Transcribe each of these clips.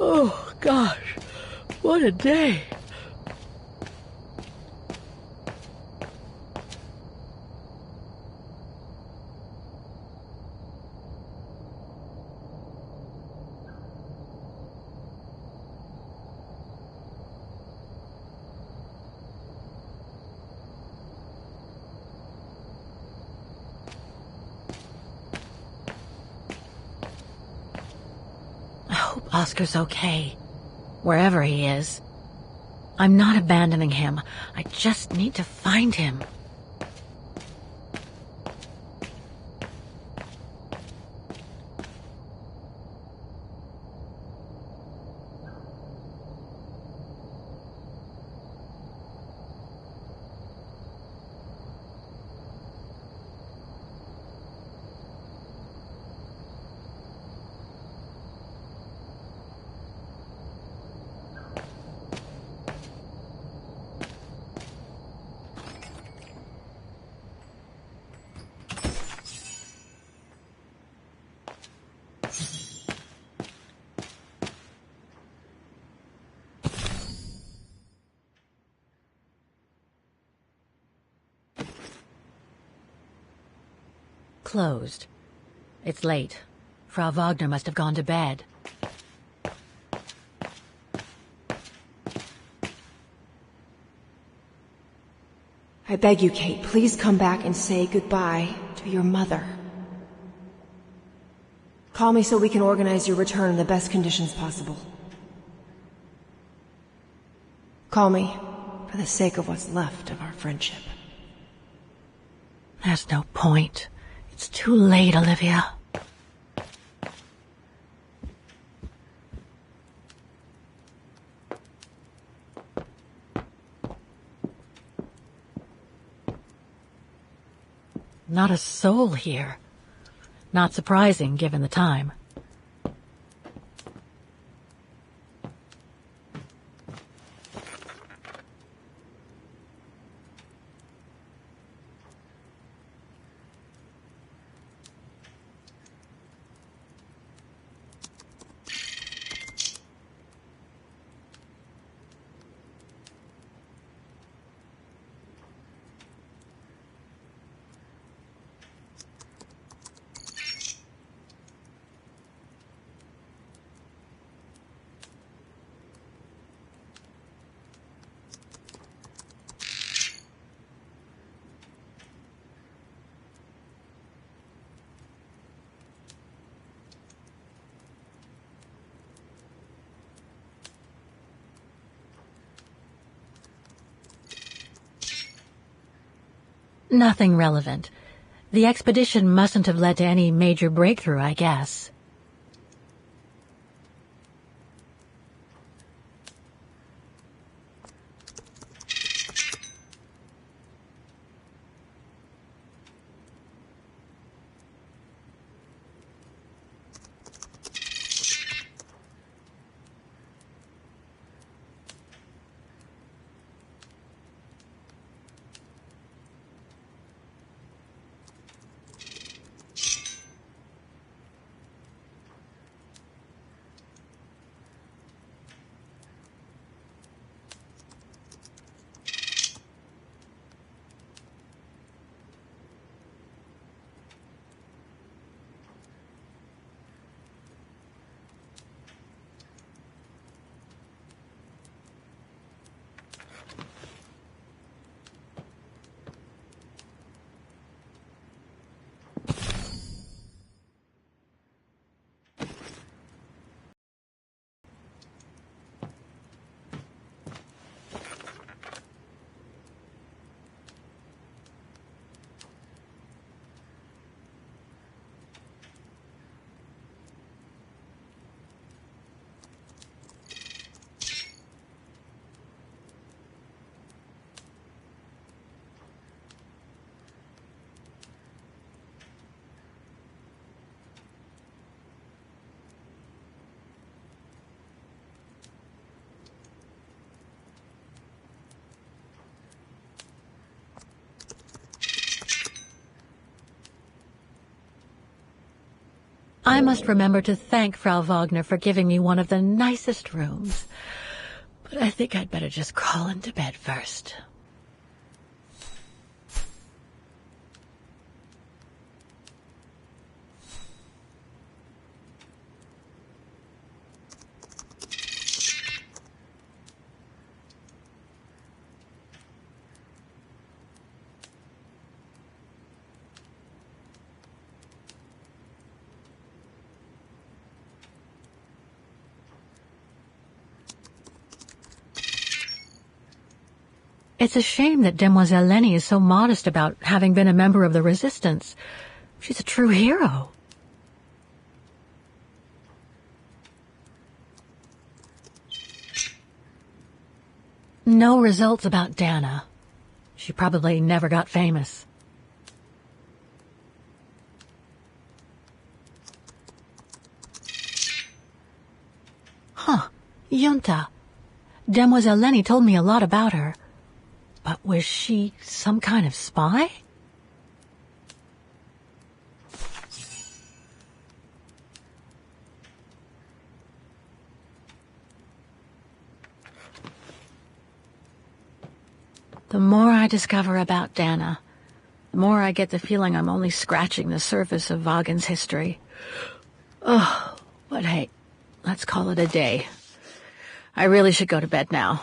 Oh, gosh. What a day. Oscar's okay, wherever he is. I'm not abandoning him. I just need to find him. Closed. It's late. Frau Wagner must have gone to bed. I beg you, Kate, please come back and say goodbye to your mother. Call me so we can organize your return in the best conditions possible. Call me for the sake of what's left of our friendship. There's no point. It's too late, Olivia. Not a soul here. Not surprising, given the time. Nothing relevant. The expedition mustn't have led to any major breakthrough, I guess. I must remember to thank Frau Wagner for giving me one of the nicest rooms. But I think I'd better just crawl into bed first. It's a shame that Demoiselle Lenny is so modest about having been a member of the Resistance. She's a true hero. No results about Dana. She probably never got famous. Huh. Junta. Demoiselle Lenny told me a lot about her. But was she some kind of spy? The more I discover about Dana, the more I get the feeling I'm only scratching the surface of Vaughan's history. Oh, but hey, let's call it a day. I really should go to bed now.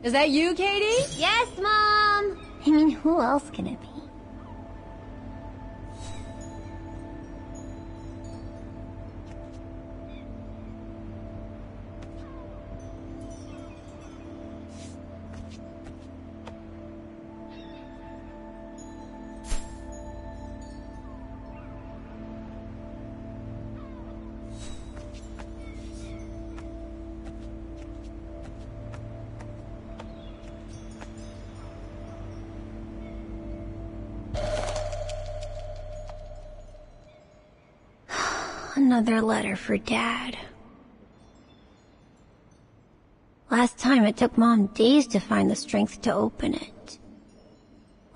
Is that you, Katie? Yes, Mom! I mean, who else can it be? Another letter for Dad. Last time it took Mom days to find the strength to open it.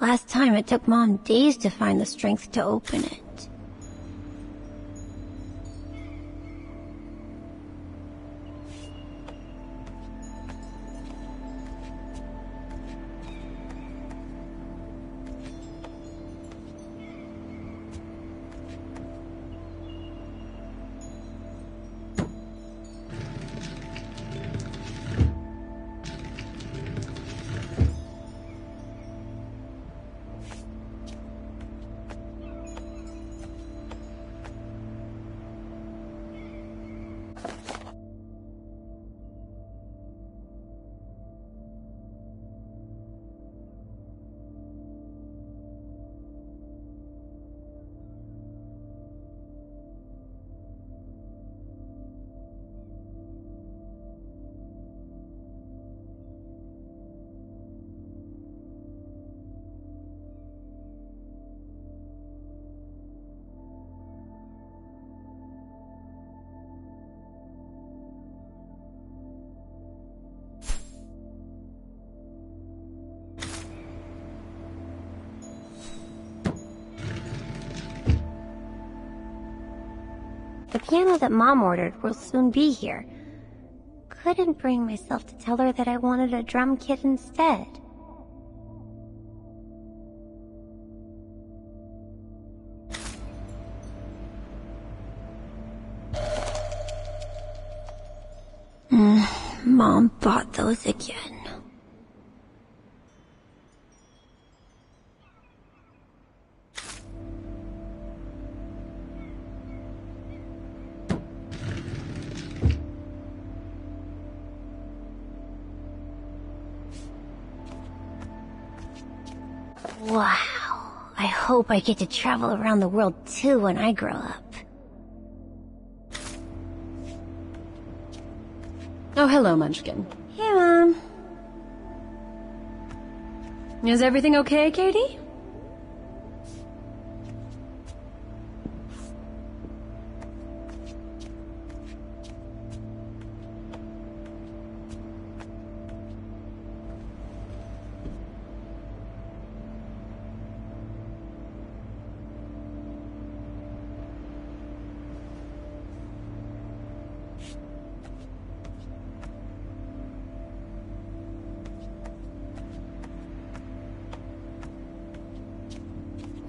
Last time it took Mom days to find the strength to open it. The piano that Mom ordered will soon be here. Couldn't bring myself to tell her that I wanted a drum kit instead. Mom bought those again. Wow, I hope I get to travel around the world too when I grow up. Oh, hello, Munchkin. Hey, Mom. Is everything okay, Katie?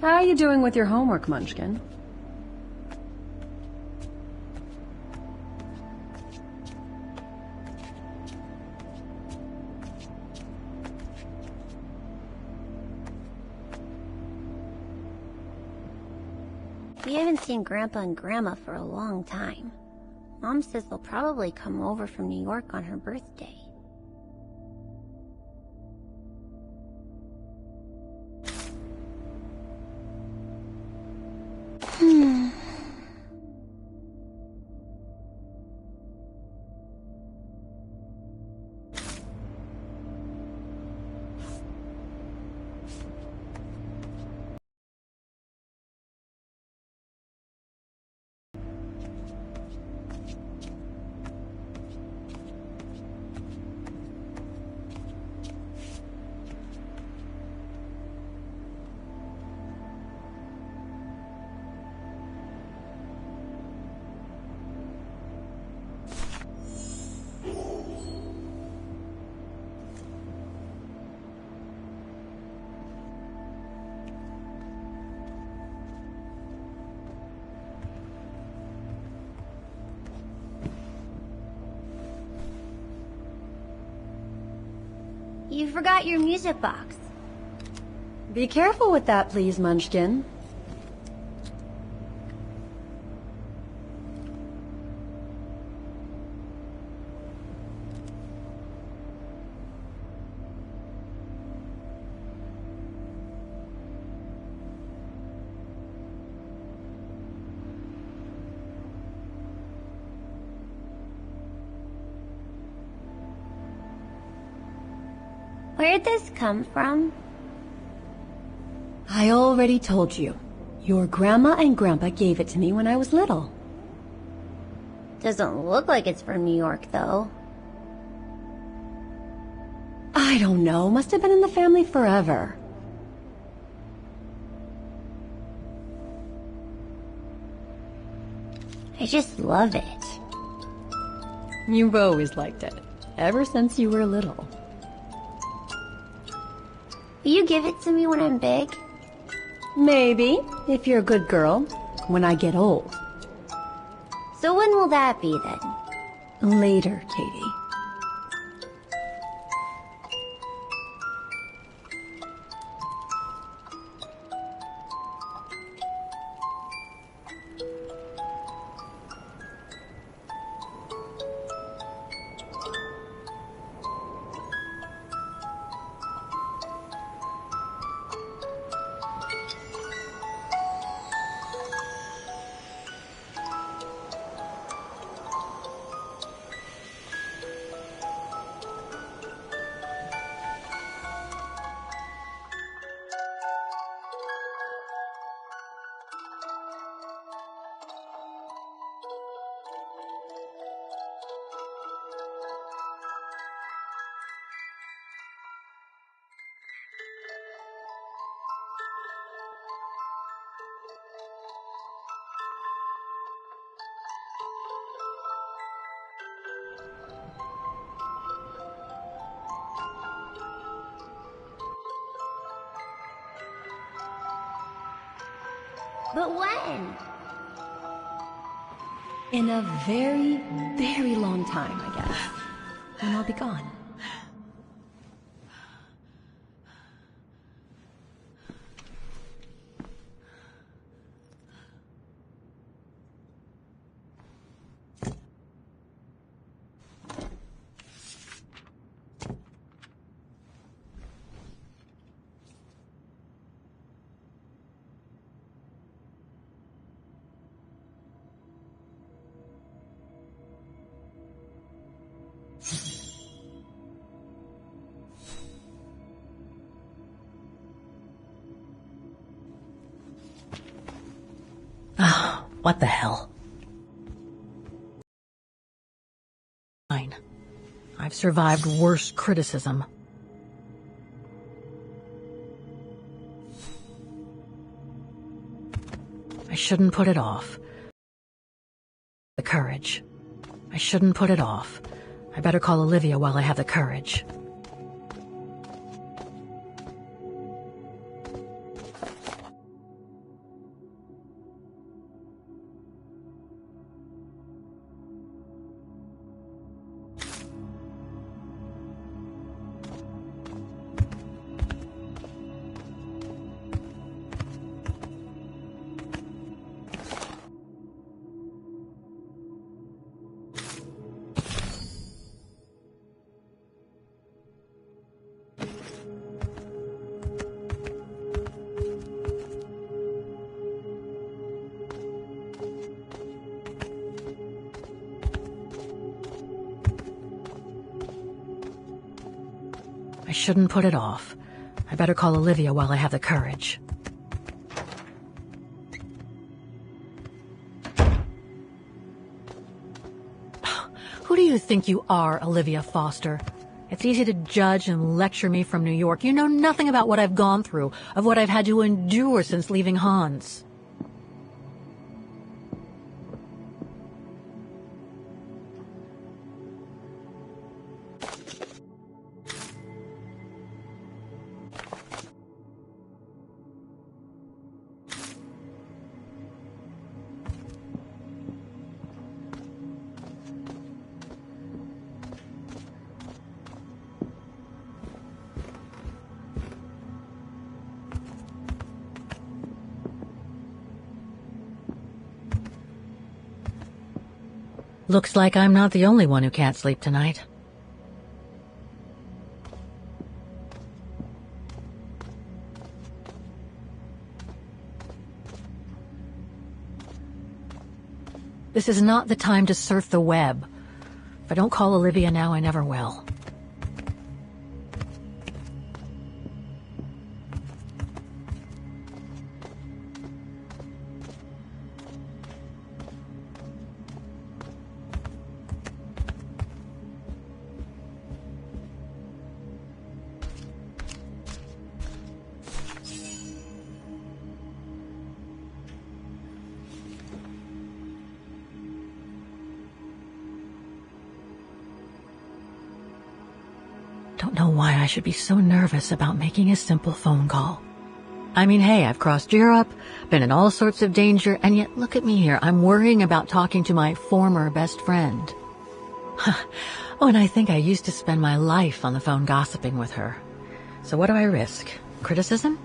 How are you doing with your homework, Munchkin? We haven't seen Grandpa and Grandma for a long time. Mom says they'll probably come over from New York on her birthday. You forgot your music box. Be careful with that, please, Munchkin. Where'd this come from? I already told you. Your Grandma and Grandpa gave it to me when I was little. Doesn't look like it's from New York, though. I don't know. Must have been in the family forever. I just love it. You've always liked it. Ever since you were little. Will you give it to me when I'm big? Maybe, if you're a good girl, when I get old. So when will that be, then? Later, Katie. But when? In a very, very long time, I guess. When I'll be gone. What the hell? Fine. I've survived worse criticism. I shouldn't put it off. The courage. I shouldn't put it off. I better call Olivia while I have the courage. I shouldn't put it off. I better call Olivia while I have the courage. Who do you think you are, Olivia Foster? It's easy to judge and lecture me from New York. You know nothing about what I've gone through, of what I've had to endure since leaving Hans. Looks like I'm not the only one who can't sleep tonight. This is not the time to surf the web. If I don't call Olivia now, I never will. know why I should be so nervous about making a simple phone call. I mean, hey, I've crossed Europe, been in all sorts of danger, and yet look at me here. I'm worrying about talking to my former best friend. Oh, and I think I used to spend my life on the phone gossiping with her. So what do I risk? Criticism?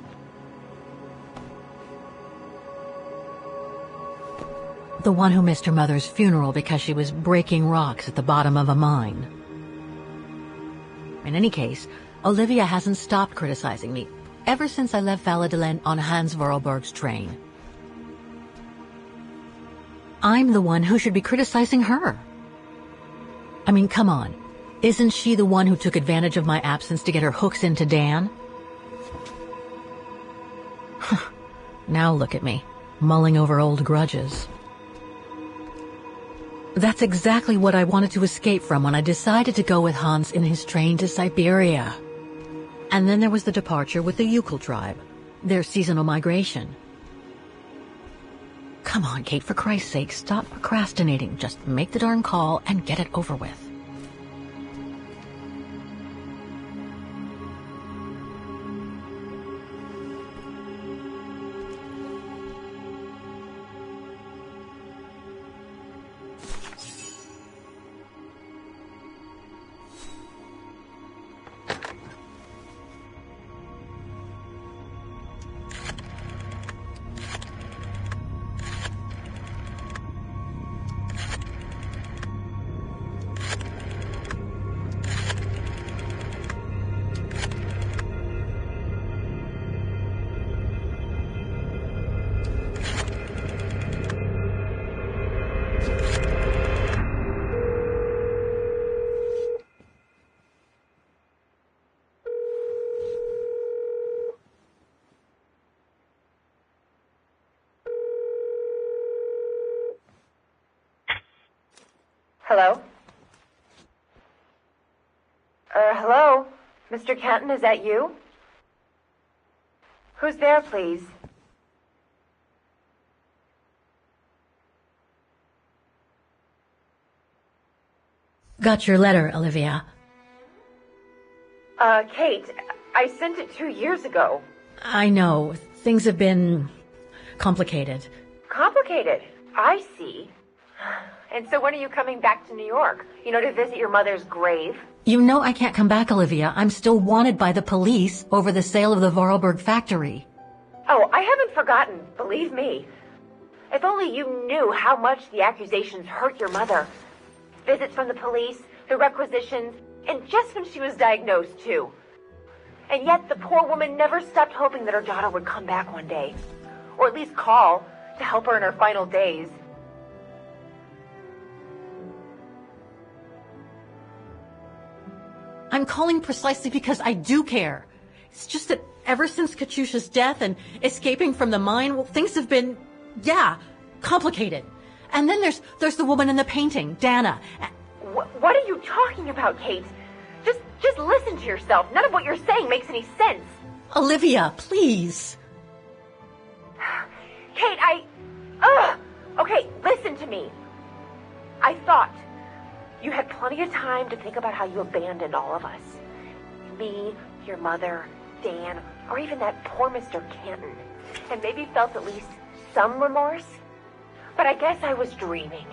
The one who missed her mother's funeral because she was breaking rocks at the bottom of a mine. In any case, Olivia hasn't stopped criticizing me ever since I left Valladolid on Hans Vorarlberg's train. I'm the one who should be criticizing her. I mean, come on. Isn't she the one who took advantage of my absence to get her hooks into Dan? Now look at me, mulling over old grudges. That's exactly what I wanted to escape from when I decided to go with Hans in his train to Syberia. And then there was the departure with the Yukon tribe, their seasonal migration. Come on, Kate, for Christ's sake, stop procrastinating. Just make the darn call and get it over with. Hello? Hello? Mr. Kenton, is that you? Who's there, please? Got your letter, Olivia. Kate, I sent it 2 years ago. I know. Things have been complicated. Complicated? I see. And so when are you coming back to New York? You know, to visit your mother's grave? You know I can't come back, Olivia. I'm still wanted by the police over the sale of the Vorarlberg factory. Oh, I haven't forgotten, believe me. If only you knew how much the accusations hurt your mother. Visits from the police, the requisitions, and just when she was diagnosed, too. And yet the poor woman never stopped hoping that her daughter would come back one day. Or at least call to help her in her final days. I'm calling precisely because I do care. It's just that ever since Katyusha's death and escaping from the mine, well, things have been, complicated. And then there's the woman in the painting, Dana. What are you talking about, Kate? Just listen to yourself. None of what you're saying makes any sense. Olivia, please. Kate, Okay, listen to me. I thought you had plenty of time to think about how you abandoned all of us. Me, your mother, Dan, or even that poor Mr. Canton. And maybe felt at least some remorse. But I guess I was dreaming.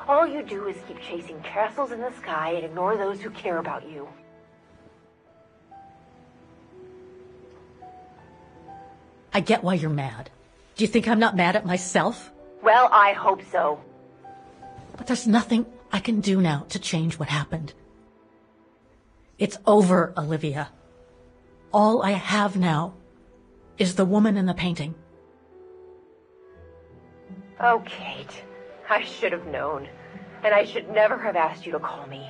All you do is keep chasing castles in the sky and ignore those who care about you. I get why you're mad. Do you think I'm not mad at myself? Well, I hope so. But there's nothing I can do now to change what happened. It's over, Olivia. All I have now is the woman in the painting. Oh, Kate, I should have known. And I should never have asked you to call me.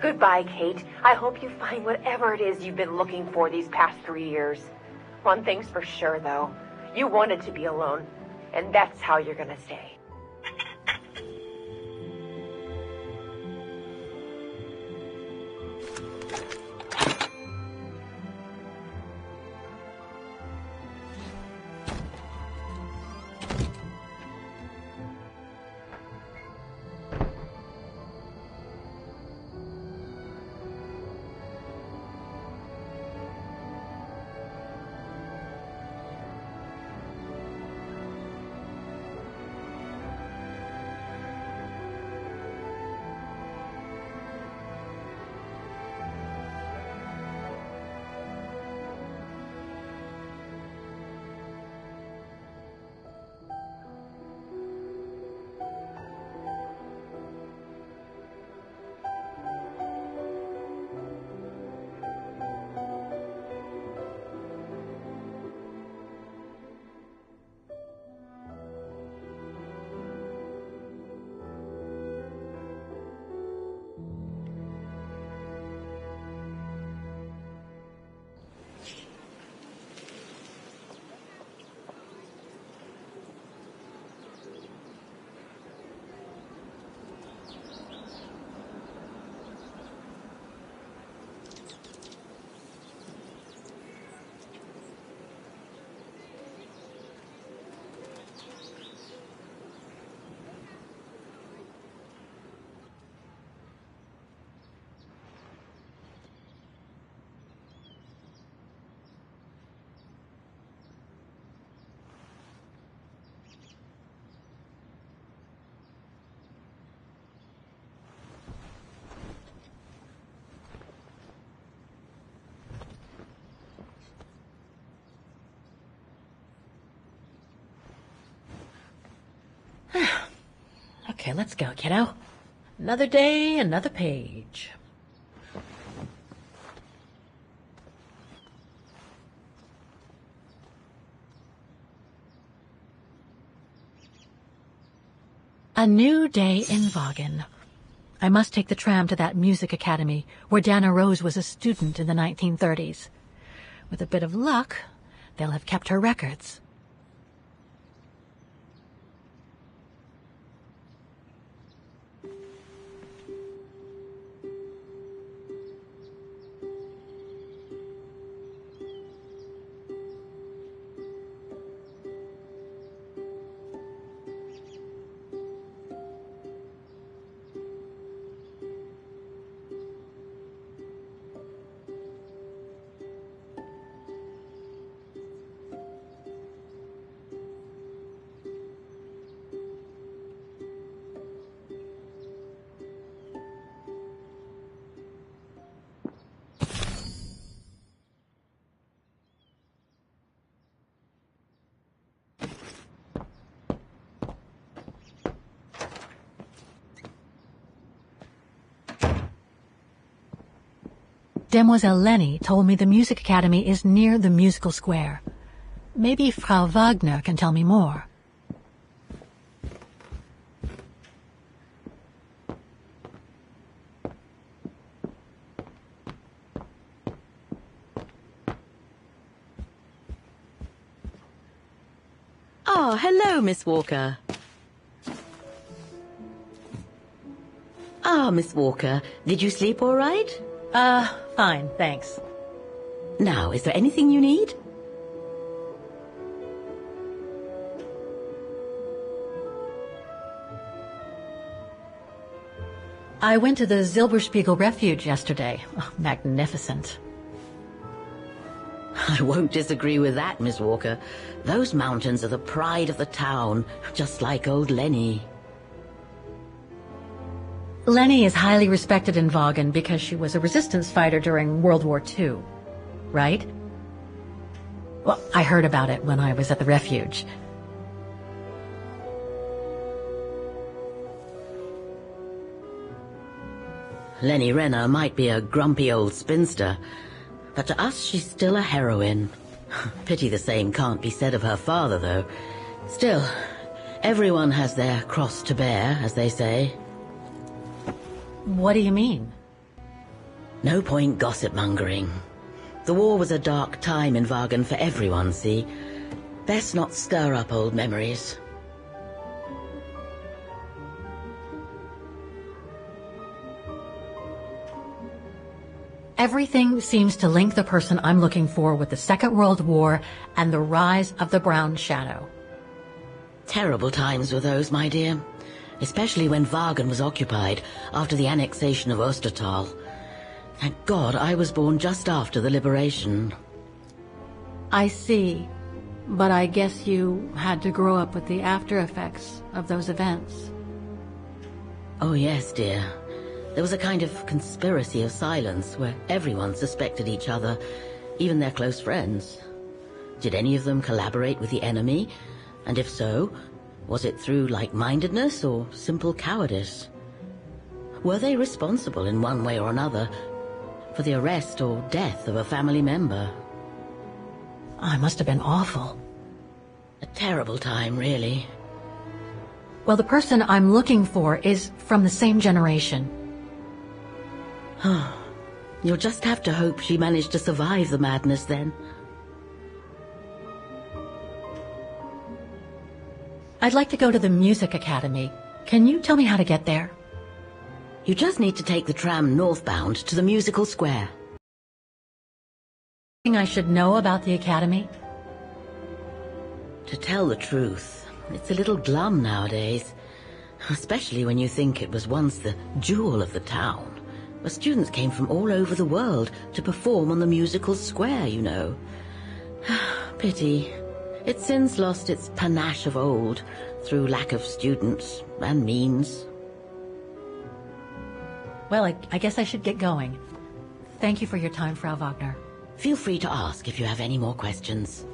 Goodbye, Kate. I hope you find whatever it is you've been looking for these past 3 years. One thing's for sure, though. You wanted to be alone, and that's how you're gonna stay. Okay, let's go, kiddo. Another day, another page. A new day in Vaughan. I must take the tram to that music academy where Dana Rose was a student in the 1930s. With a bit of luck, they'll have kept her records. Demoiselle Lenny told me the music academy is near the musical square. Maybe Frau Wagner can tell me more. Oh, hello, Miss Walker. Ah, Miss Walker, did you sleep all right? Fine, thanks. Now, is there anything you need? I went to the Zilberspiegel Refuge yesterday. Oh, magnificent. I won't disagree with that, Miss Walker. Those mountains are the pride of the town, just like old Lenny. Lenny is highly respected in Vaughan because she was a resistance fighter during World War II, right? Well, I heard about it when I was at the refuge. Lenny Renner might be a grumpy old spinster, but to us she's still a heroine. Pity the same can't be said of her father, though. Still, everyone has their cross to bear, as they say. What do you mean? No point gossip-mongering. The war was a dark time in Vaughan for everyone, see? Best not stir up old memories. Everything seems to link the person I'm looking for with the Second World War and the rise of the Brown Shadow. Terrible times were those, my dear. Especially when Vaughan was occupied after the annexation of Ostertal. Thank God I was born just after the liberation. I see. But I guess you had to grow up with the after effects of those events. Oh yes, dear. There was a kind of conspiracy of silence where everyone suspected each other, even their close friends. Did any of them collaborate with the enemy? And if so, was it through like-mindedness or simple cowardice? Were they responsible in one way or another for the arrest or death of a family member? Oh, it must have been awful. A terrible time, really. Well, the person I'm looking for is from the same generation. You'll just have to hope she managed to survive the madness then. I'd like to go to the music academy. Can you tell me how to get there? You just need to take the tram northbound to the musical square. Anything I should know about the academy? To tell the truth, it's a little glum nowadays. Especially when you think it was once the jewel of the town, where students came from all over the world to perform on the musical square, you know. Pity. It's since lost its panache of old through lack of students and means. Well, I guess I should get going. Thank you for your time, Frau Wagner. Feel free to ask if you have any more questions.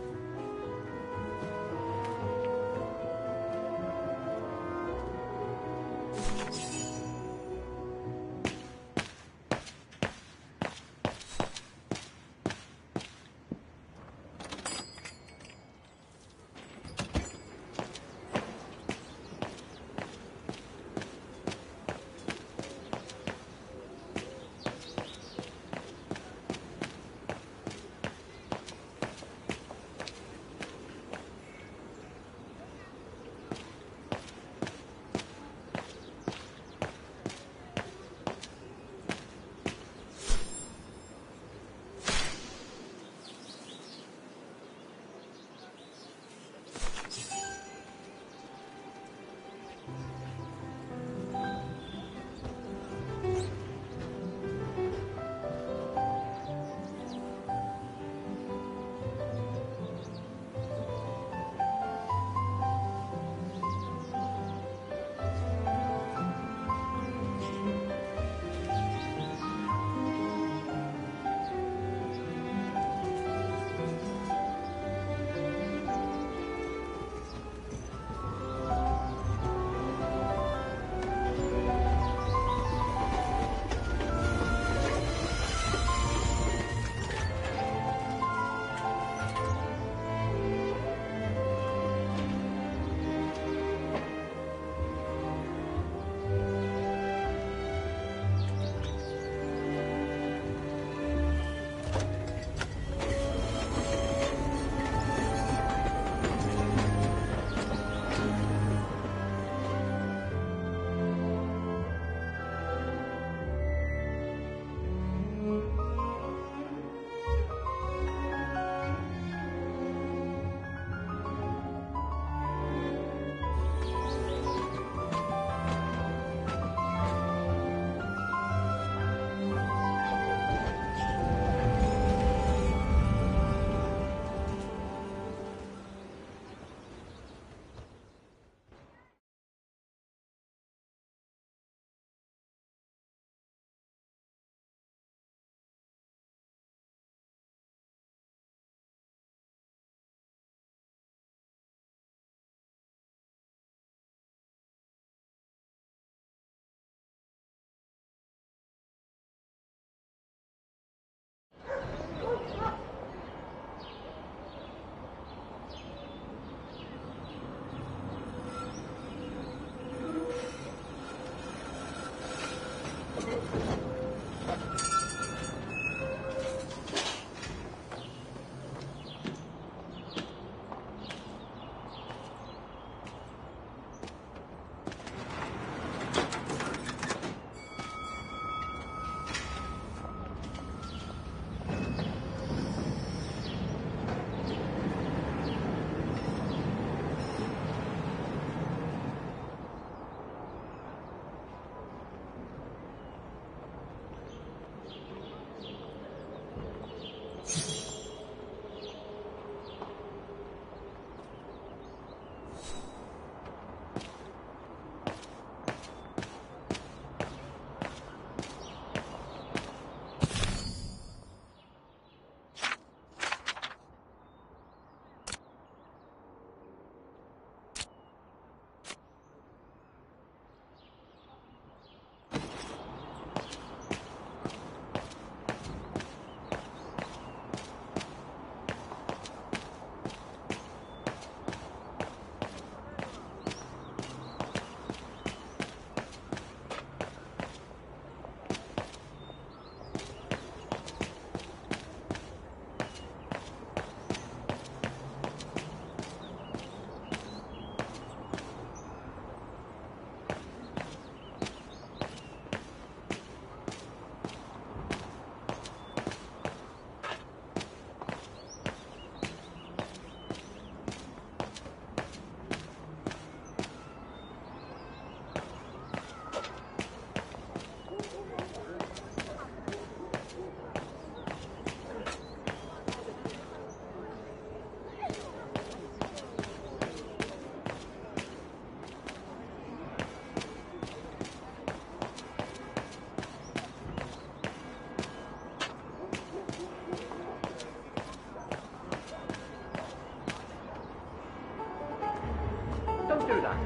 Don't do that.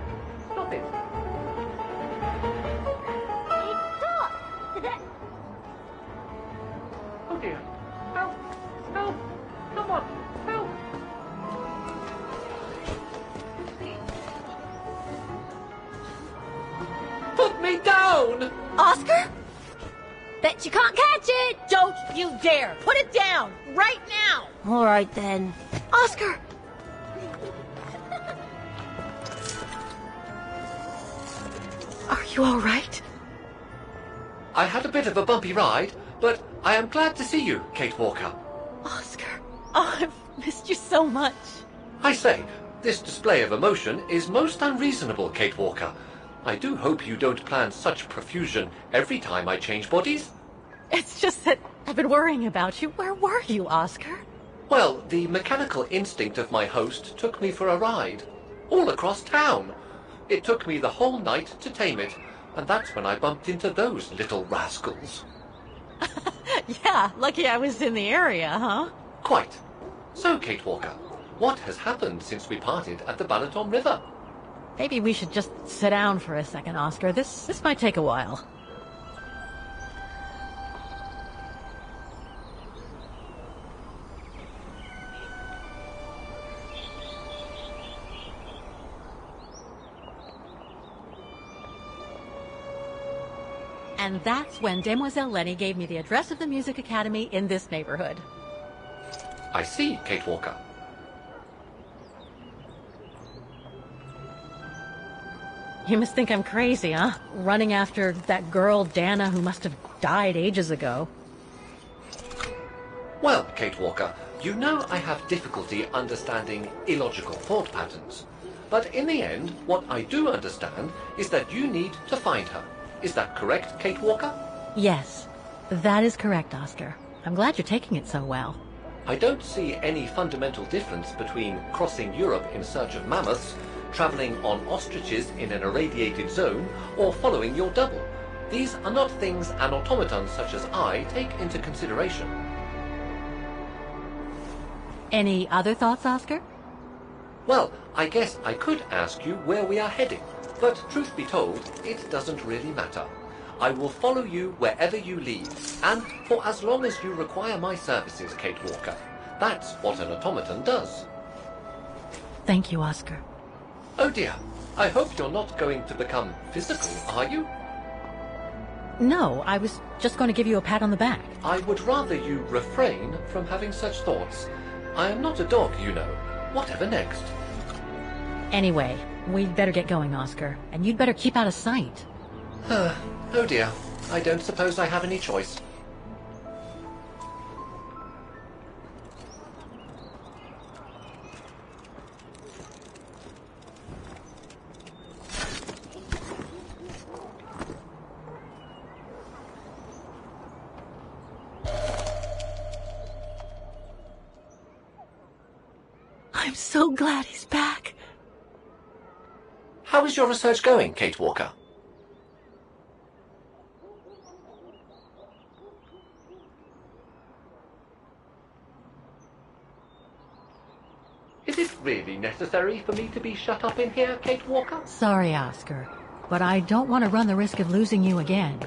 Stop it. Stop! Oh dear. Help! Help! Someone! Help! Put me down! Oscar? Bet you can't catch it! Don't you dare! Put it down! Right now! Alright then. Oscar! Are you all right? I had a bit of a bumpy ride, but I am glad to see you, Kate Walker. Oscar. Oh, I've missed you so much. I say, this display of emotion is most unreasonable, Kate Walker. I do hope you don't plan such profusion every time I change bodies. It's just that I've been worrying about you. Where were you, Oscar? Well, the mechanical instinct of my host took me for a ride. All across town. It took me the whole night to tame it, and that's when I bumped into those little rascals. Yeah, lucky I was in the area, huh? Quite. So, Kate Walker, what has happened since we parted at the Balaton River? Maybe we should just sit down for a second, Oscar. This might take a while. And that's when Demoiselle Lenny gave me the address of the Music Academy in this neighborhood. I see, Kate Walker. You must think I'm crazy, huh? Running after that girl, Dana, who must have died ages ago. Well, Kate Walker, you know I have difficulty understanding illogical thought patterns. But in the end, what I do understand is that you need to find her. Is that correct, Kate Walker? Yes, that is correct, Oscar. I'm glad you're taking it so well. I don't see any fundamental difference between crossing Europe in search of mammoths, travelling on ostriches in an irradiated zone, or following your double. These are not things an automaton such as I take into consideration. Any other thoughts, Oscar? Well, I guess I could ask you where we are heading, but truth be told, it doesn't really matter. I will follow you wherever you lead, and for as long as you require my services, Kate Walker. That's what an automaton does. Thank you, Oscar. Oh dear, I hope you're not going to become physical, are you? No, I was just going to give you a pat on the back. I would rather you refrain from having such thoughts. I am not a dog, you know. Whatever next? Anyway, we'd better get going, Oscar, and you'd better keep out of sight. Oh dear, I don't suppose I have any choice. I'm so glad he's back. How is your research going, Kate Walker? Is it really necessary for me to be shut up in here, Kate Walker? Sorry, Oscar, but I don't want to run the risk of losing you again.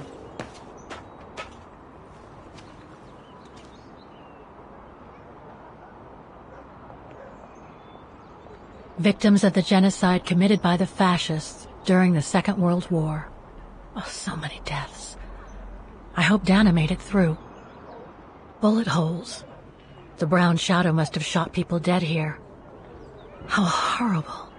Victims of the genocide committed by the fascists during the Second World War. Oh, so many deaths. I hope Dana made it through. Bullet holes. The brown shadow must have shot people dead here. How horrible.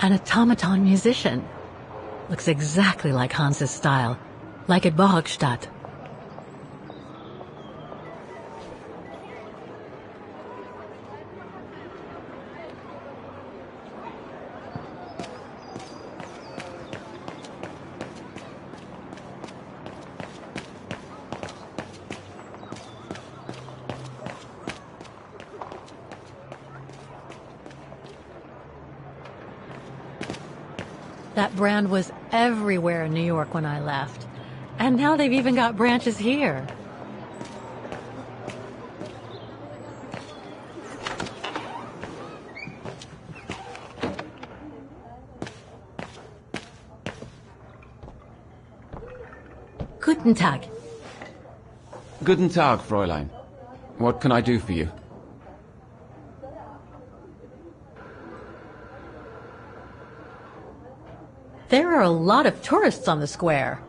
An automaton musician. Looks exactly like Hans's style, like at Bohogstadt. That brand was everywhere in New York when I left. And now they've even got branches here. Guten Tag. Guten Tag, Fräulein. What can I do for you? There are a lot of tourists on the square.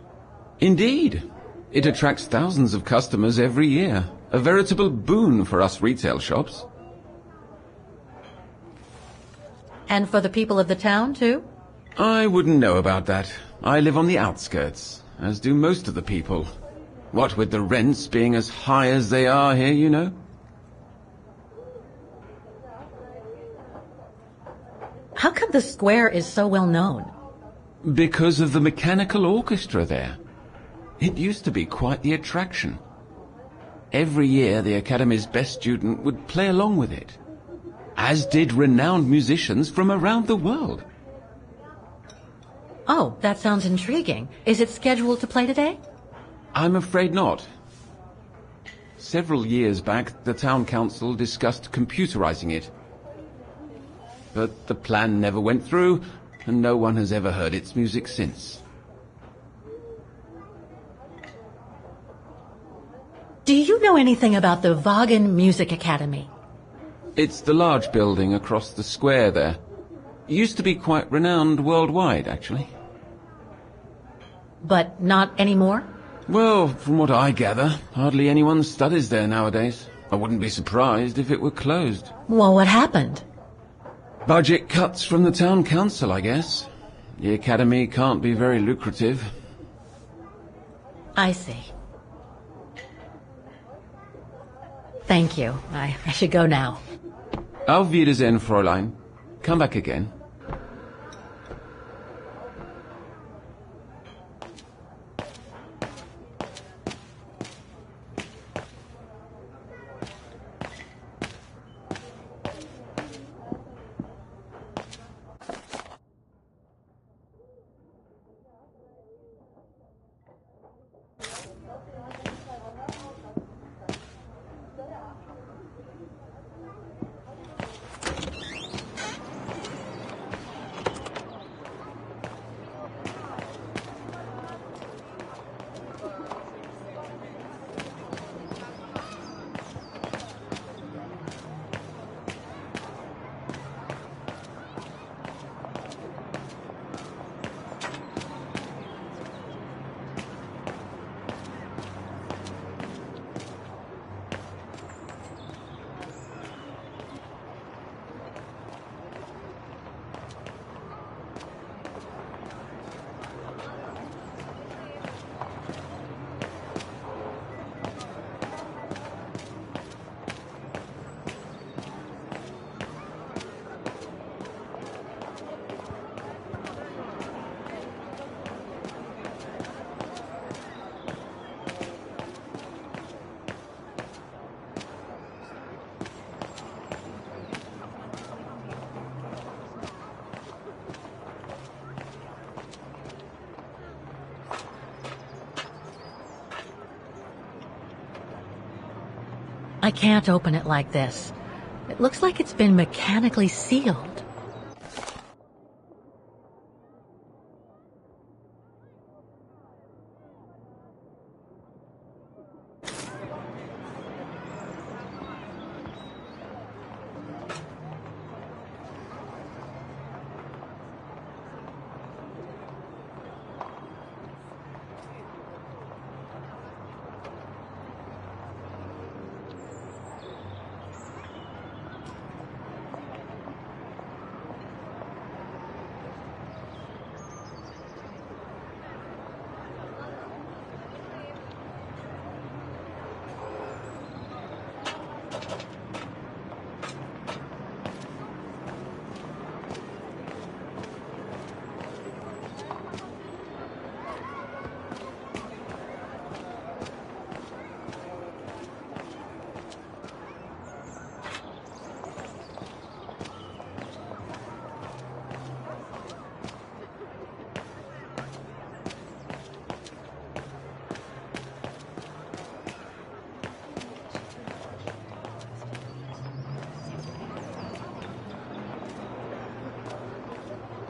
Indeed. It attracts thousands of customers every year. A veritable boon for us retail shops. And for the people of the town, too? I wouldn't know about that. I live on the outskirts, as do most of the people. What with the rents being as high as they are here, you know? How come the square is so well known? Because of the mechanical orchestra there. It used to be quite the attraction. Every year the Academy's best student would play along with it, as did renowned musicians from around the world. Oh, that sounds intriguing. Is it scheduled to play today? I'm afraid not. Several years back, the town council discussed computerizing it. But the plan never went through, and no one has ever heard its music since. Do you know anything about the Wagen Music Academy? It's the large building across the square there. It used to be quite renowned worldwide, actually. But not anymore? Well, from what I gather, hardly anyone studies there nowadays. I wouldn't be surprised if it were closed. Well, what happened? Budget cuts from the town council, I guess. The academy can't be very lucrative. I see. Thank you. I should go now. Auf Wiedersehen, Fräulein. Come back again. I can't open it like this. It looks like it's been mechanically sealed.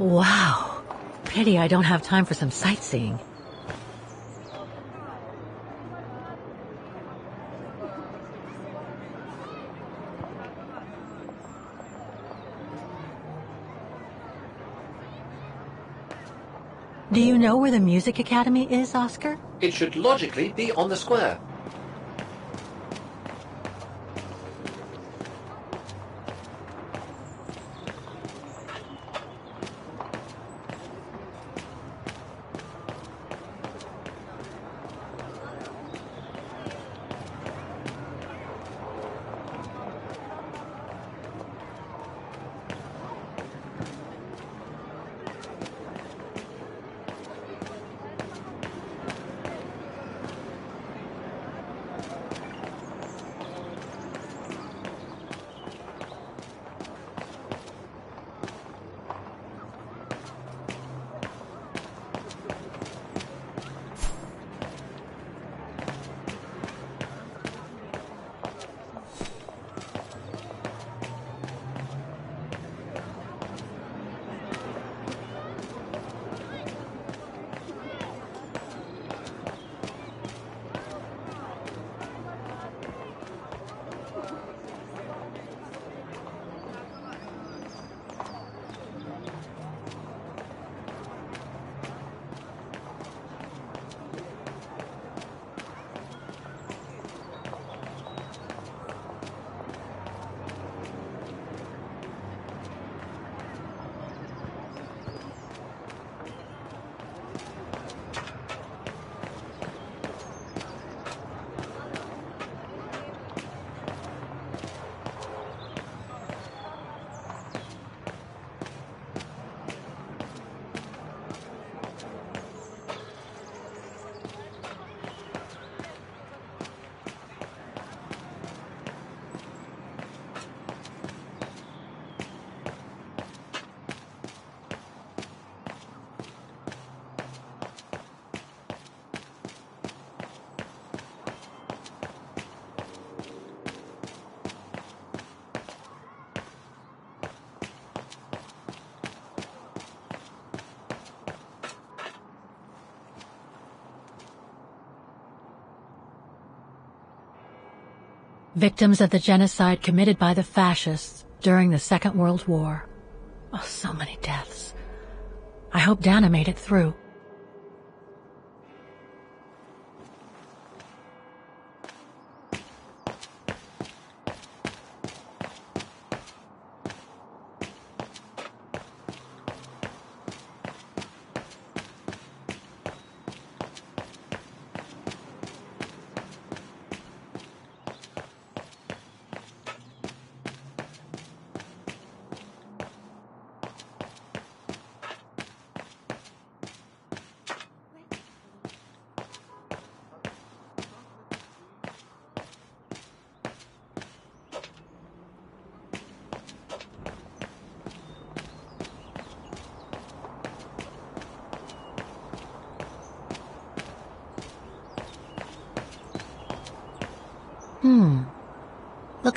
Wow. Pity I don't have time for some sightseeing. Do you know where the Music Academy is, Oscar? It should logically be on the square. Victims of the genocide committed by the fascists during the Second World War. Oh, so many deaths. I hope Dana made it through.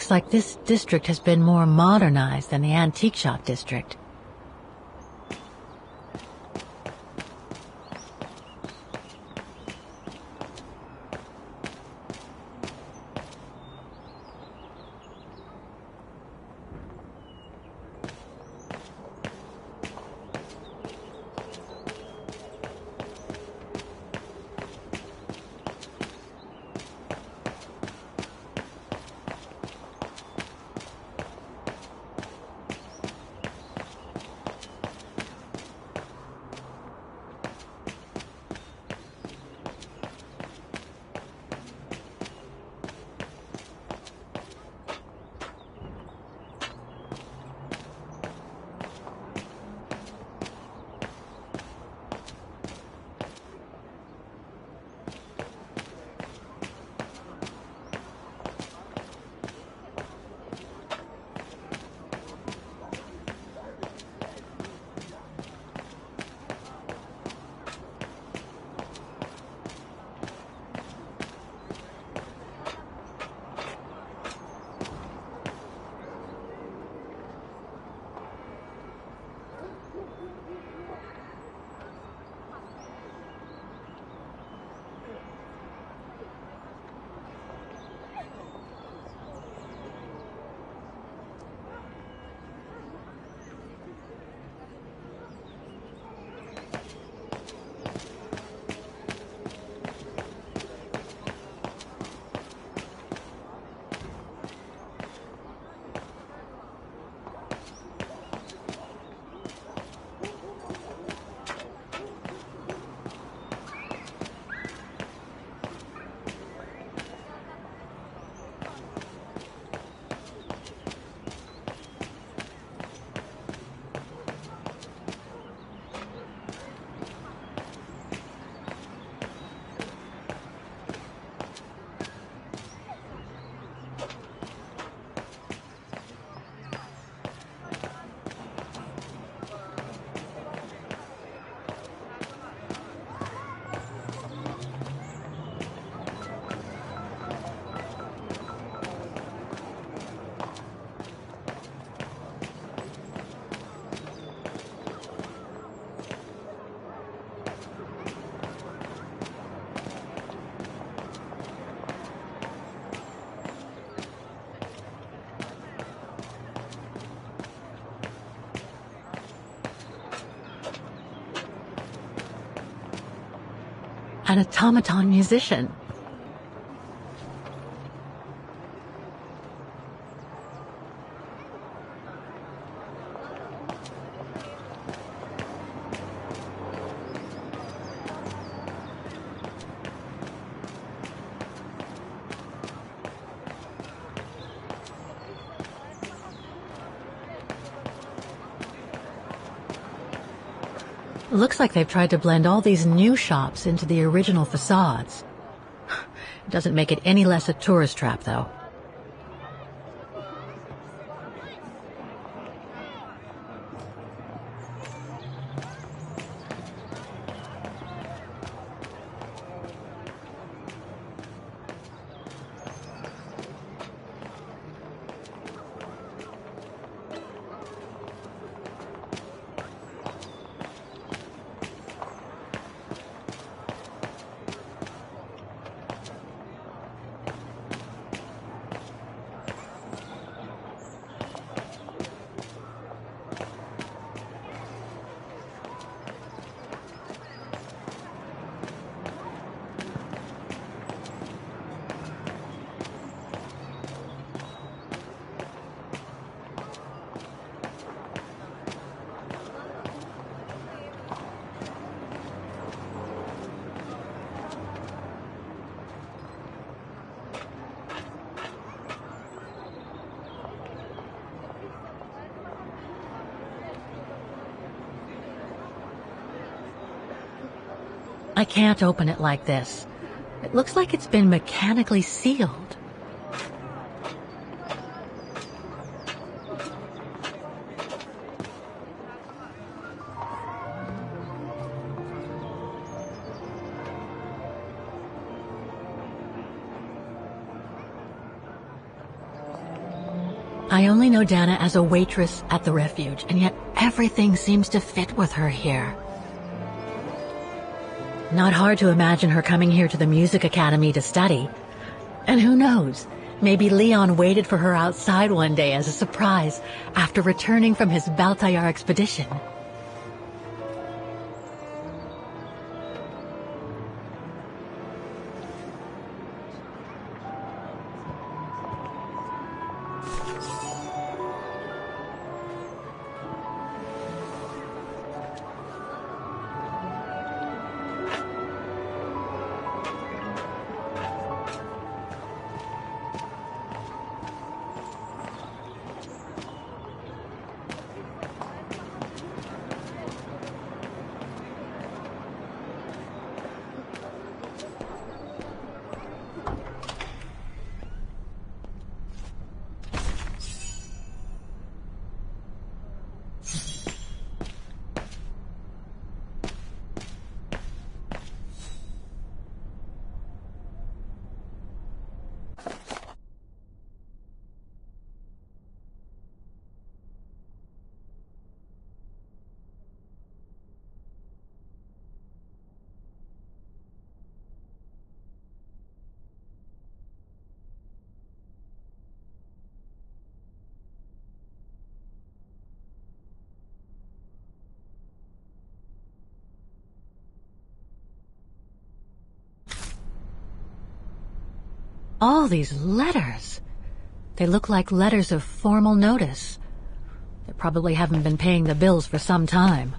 Looks like this district has been more modernized than the antique shop district. An automaton musician. Looks like they've tried to blend all these new shops into the original facades. It doesn't make it any less a tourist trap, though. I can't open it like this. It looks like it's been mechanically sealed. I only know Dana as a waitress at the refuge, and yet everything seems to fit with her here. Not hard to imagine her coming here to the music academy to study. And who knows, maybe Leon waited for her outside one day as a surprise after returning from his Baltayar expedition. All these letters. They look like letters of formal notice. They probably haven't been paying the bills for some time.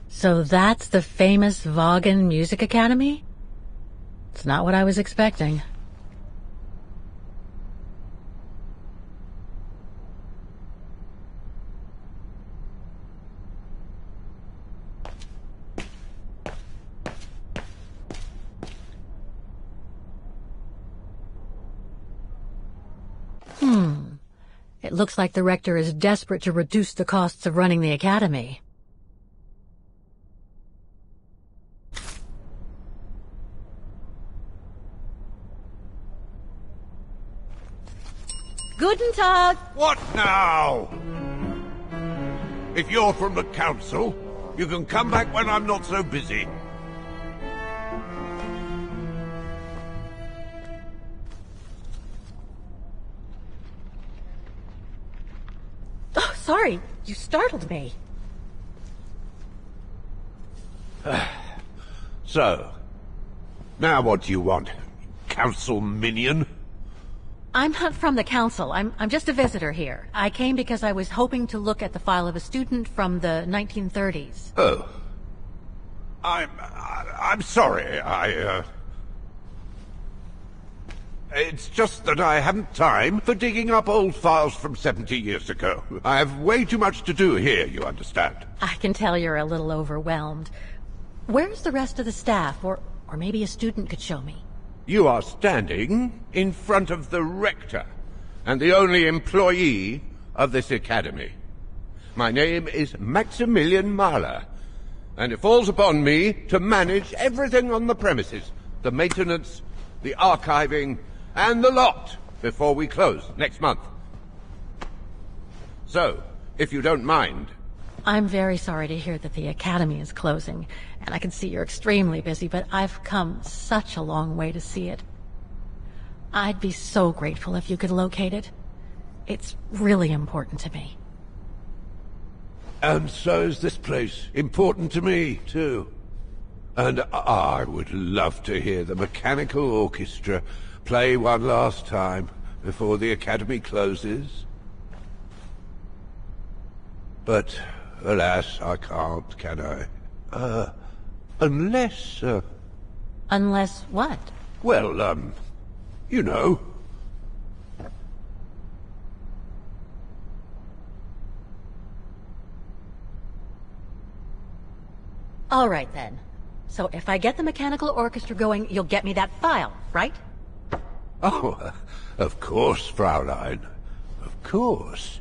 So that's the famous Vaughan Music Academy? It's not what I was expecting. It looks like the rector is desperate to reduce the costs of running the academy. Guten Tag! What now? If you're from the council, you can come back when I'm not so busy. Oh, sorry. You startled me. So, now what do you want, council minion? I'm not from the council. I'm just a visitor here. I came because I was hoping to look at the file of a student from the 1930s. Oh. I'm sorry, It's just that I haven't time for digging up old files from 70 years ago. I have way too much to do here, you understand. I can tell you're a little overwhelmed. Where's the rest of the staff? Or maybe a student could show me. You are standing in front of the rector, and the only employee of this academy. My name is Maximilian Mahler, and it falls upon me to manage everything on the premises. The maintenance, the archiving, and the lot before we close next month. So, if you don't mind... I'm very sorry to hear that the academy is closing, and I can see you're extremely busy, but I've come such a long way to see it. I'd be so grateful if you could locate it. It's really important to me. And so is this place important to me, too. And I would love to hear the mechanical orchestra play one last time before the Academy closes. But, alas, I can't, can I? Unless, Unless what? well, you know. All right, then. So if I get the mechanical orchestra going, you'll get me that file, right? Oh, of course, Fraulein. Of course.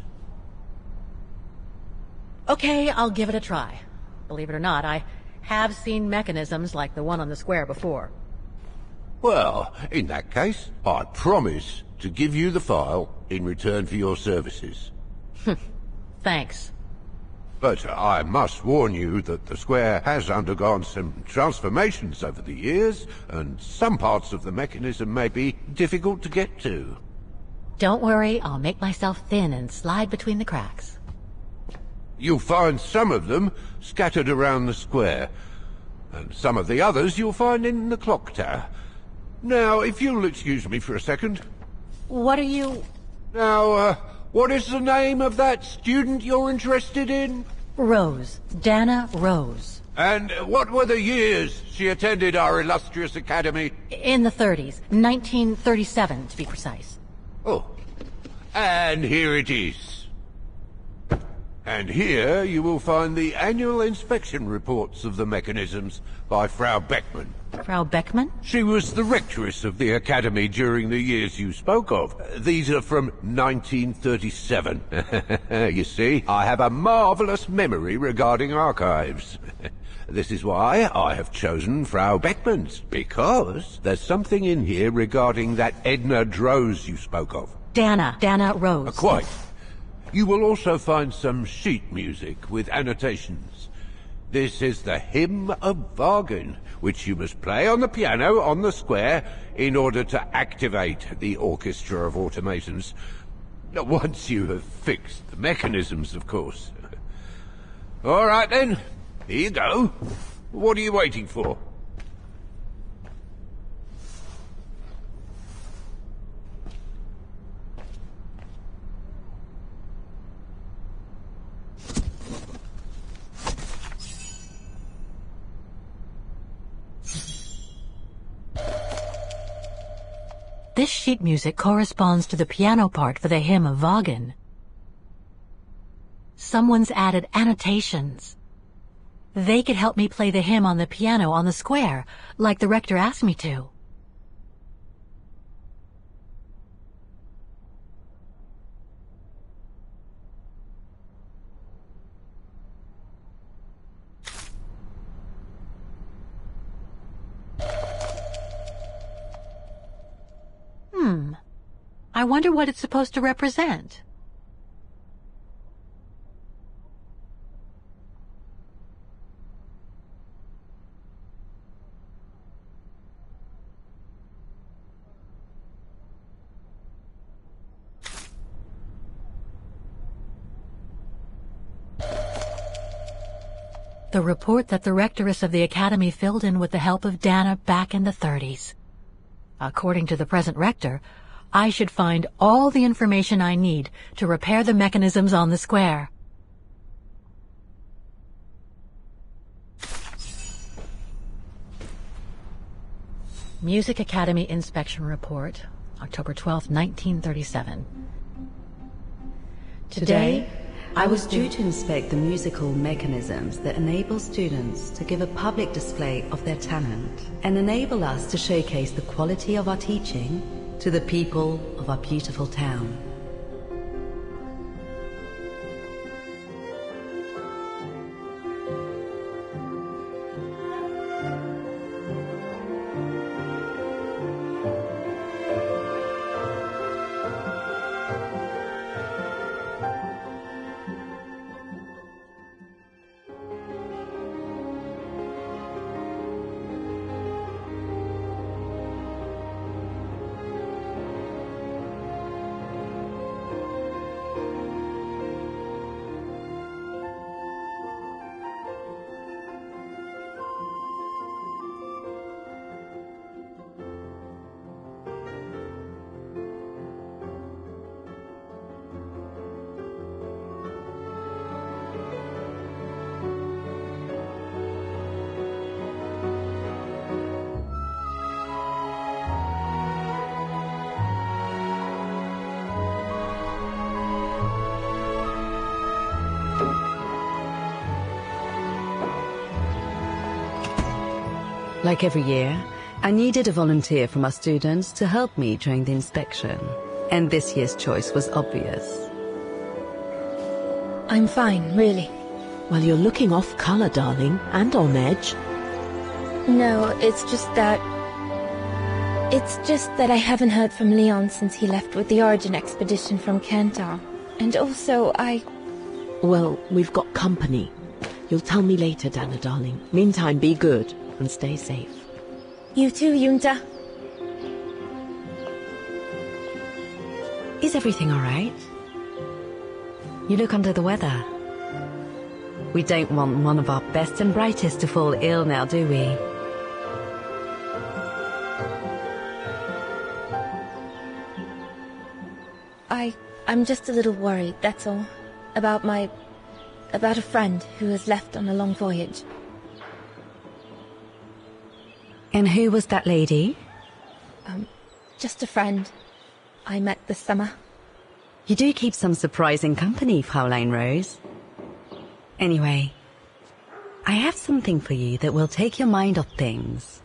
Okay, I'll give it a try. Believe it or not, I have seen mechanisms like the one on the square before. Well, in that case, I promise to give you the file in return for your services. Thanks. But I must warn you that the square has undergone some transformations over the years, and some parts of the mechanism may be difficult to get to. Don't worry, I'll make myself thin and slide between the cracks. You'll find some of them scattered around the square, and some of the others you'll find in the clock tower. Now, if you'll excuse me for a second. What are you... Now, what is the name of that student you're interested in? Rose. Dana Rose. And what were the years she attended our illustrious academy? In the 30s. 1937, to be precise. Oh, and here it is. And here you will find the annual inspection reports of the mechanisms by Frau Beckmann. Frau Beckmann? She was the rectoress of the academy during the years you spoke of. These are from 1937. You see, I have a marvelous memory regarding archives. This is why I have chosen Frau Beckmann's, because there's something in here regarding that Edna Droz you spoke of. Dana Rose. Quite. You will also find some sheet music with annotations. This is the Hymn of Wagner, which you must play on the piano on the square in order to activate the Orchestra of Automatons. Once you have fixed the mechanisms, of course. All right, then. Here you go. What are you waiting for? This sheet music corresponds to the piano part for the Hymn of Wagner. Someone's added annotations. They could help me play the hymn on the piano on the square, like the rector asked me to. I wonder what it's supposed to represent. The report that the rectoress of the academy filled in with the help of Dana back in the 30s. According to the present rector, I should find all the information I need to repair the mechanisms on the square. Music Academy Inspection Report, October 12, 1937. Today, I was due to inspect the musical mechanisms that enable students to give a public display of their talent and enable us to showcase the quality of our teaching to the people of our beautiful town. Like every year, I needed a volunteer from our students to help me during the inspection. And this year's choice was obvious. I'm fine, really. Well, you're looking off colour, darling, and on edge. No, it's just that I haven't heard from Leon since he left with the Origin expedition from Kantar. And also, Well, we've got company. You'll tell me later, Dana, darling. Meantime, be good and stay safe. You too, Yunta. Is everything all right? You look under the weather. We don't want one of our best and brightest to fall ill now, do we? I'm just a little worried, that's all. About a friend who has left on a long voyage. And who was that lady? Just a friend I met this summer. You do keep some surprising company, Fraulein Rose. Anyway, I have something for you that will take your mind off things.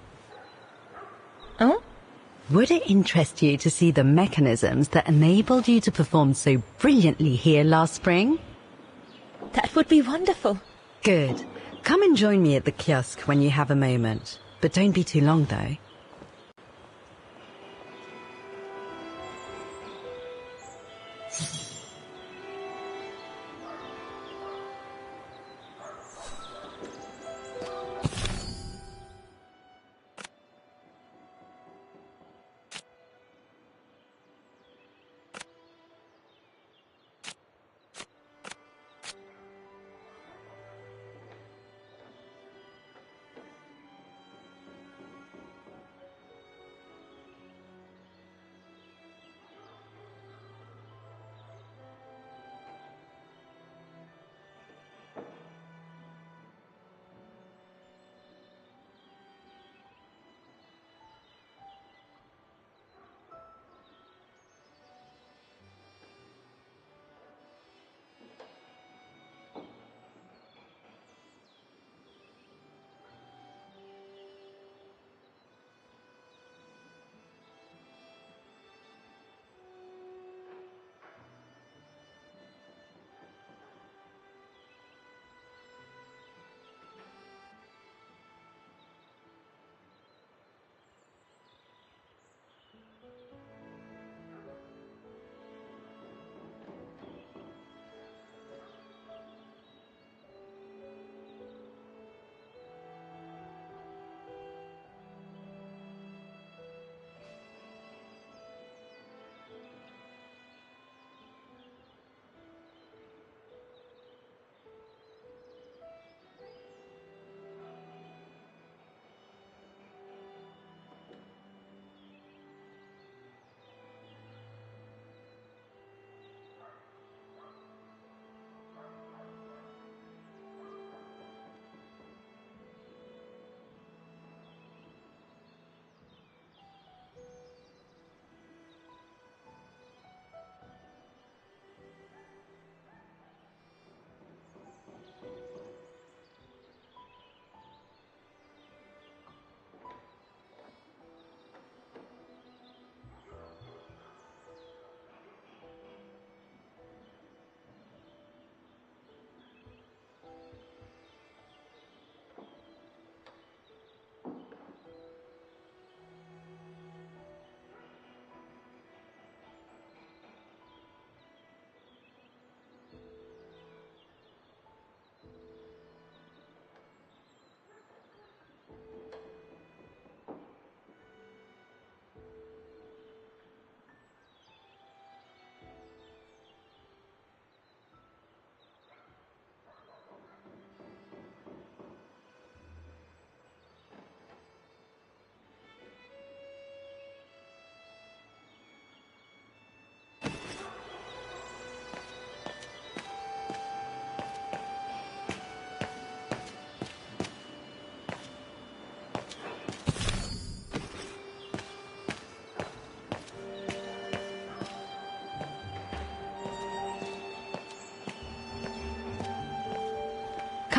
Oh? Would it interest you to see the mechanisms that enabled you to perform so brilliantly here last spring? That would be wonderful. Good. Come and join me at the kiosk when you have a moment. But don't be too long, though.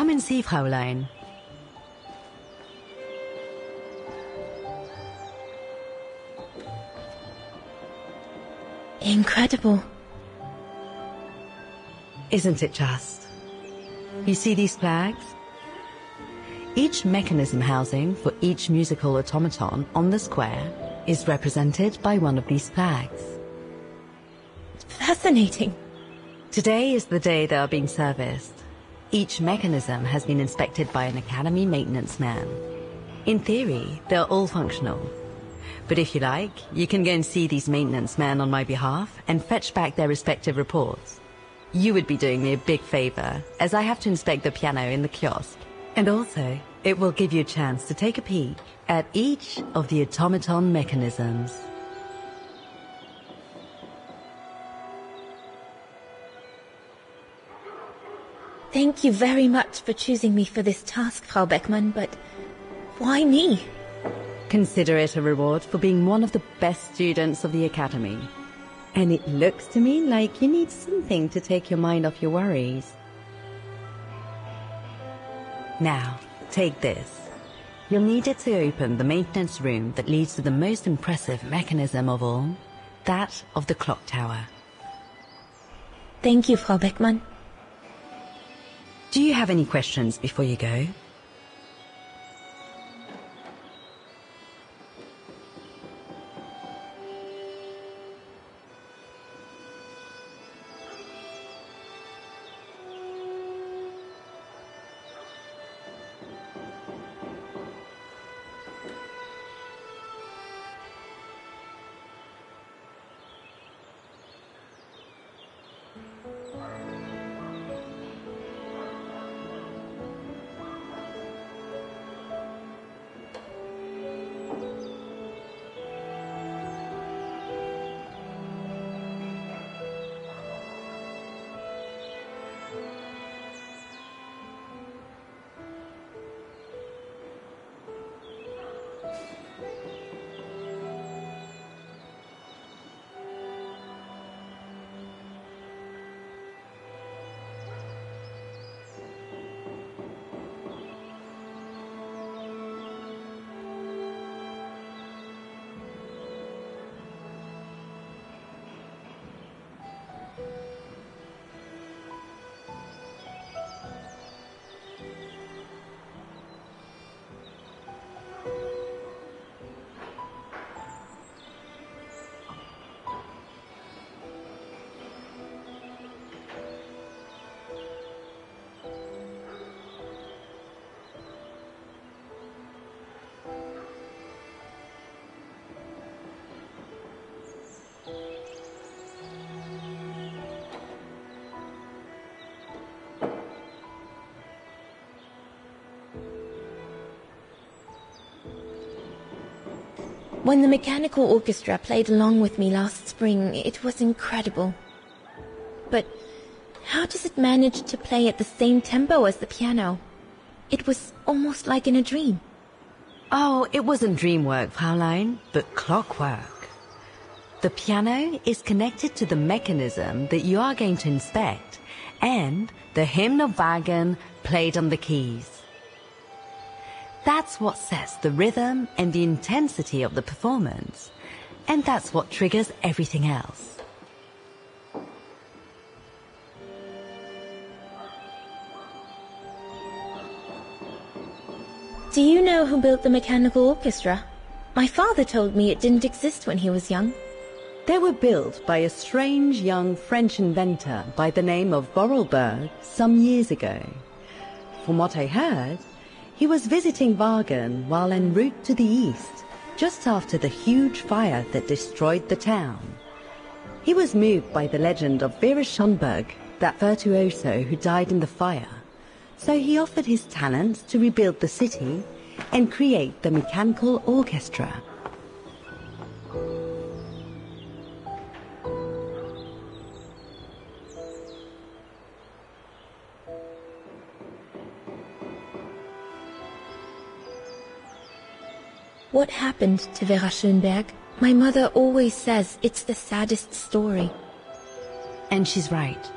Come and see, Fraulein. incredible. Isn't it just? You see these flags? Each mechanism housing for each musical automaton on the square is represented by one of these flags. Fascinating. Today is the day they are being serviced. Each mechanism has been inspected by an Academy maintenance man. In theory, they're all functional. But if you like, you can go and see these maintenance men on my behalf and fetch back their respective reports. You would be doing me a big favor, as I have to inspect the piano in the kiosk. And also, it will give you a chance to take a peek at each of the automaton mechanisms. Thank you very much for choosing me for this task, Frau Beckmann, but why me? Consider it a reward for being one of the best students of the Academy. And it looks to me like you need something to take your mind off your worries. Now, take this. You'll need it to open the maintenance room that leads to the most impressive mechanism of all, that of the clock tower. Thank you, Frau Beckmann. Do you have any questions before you go? When the mechanical orchestra played along with me last spring, it was incredible. But how does it manage to play at the same tempo as the piano? It was almost like in a dream. Oh, it wasn't dream work, Fraulein, but clockwork. The piano is connected to the mechanism that you are going to inspect, and the hymn of Wagen played on the keys. That's what sets the rhythm and the intensity of the performance, and that's what triggers everything else. Do you know who built the mechanical orchestra? My father told me it didn't exist when he was young. They were built by a strange young French inventor by the name of Vorarlberg some years ago. From what I heard, he was visiting Wagen while en route to the east, just after the huge fire that destroyed the town. He was moved by the legend of Vera Schönberg, that virtuoso who died in the fire, so he offered his talents to rebuild the city and create the mechanical orchestra. What happened to Vera Schönberg? My mother always says it's the saddest story. And she's right.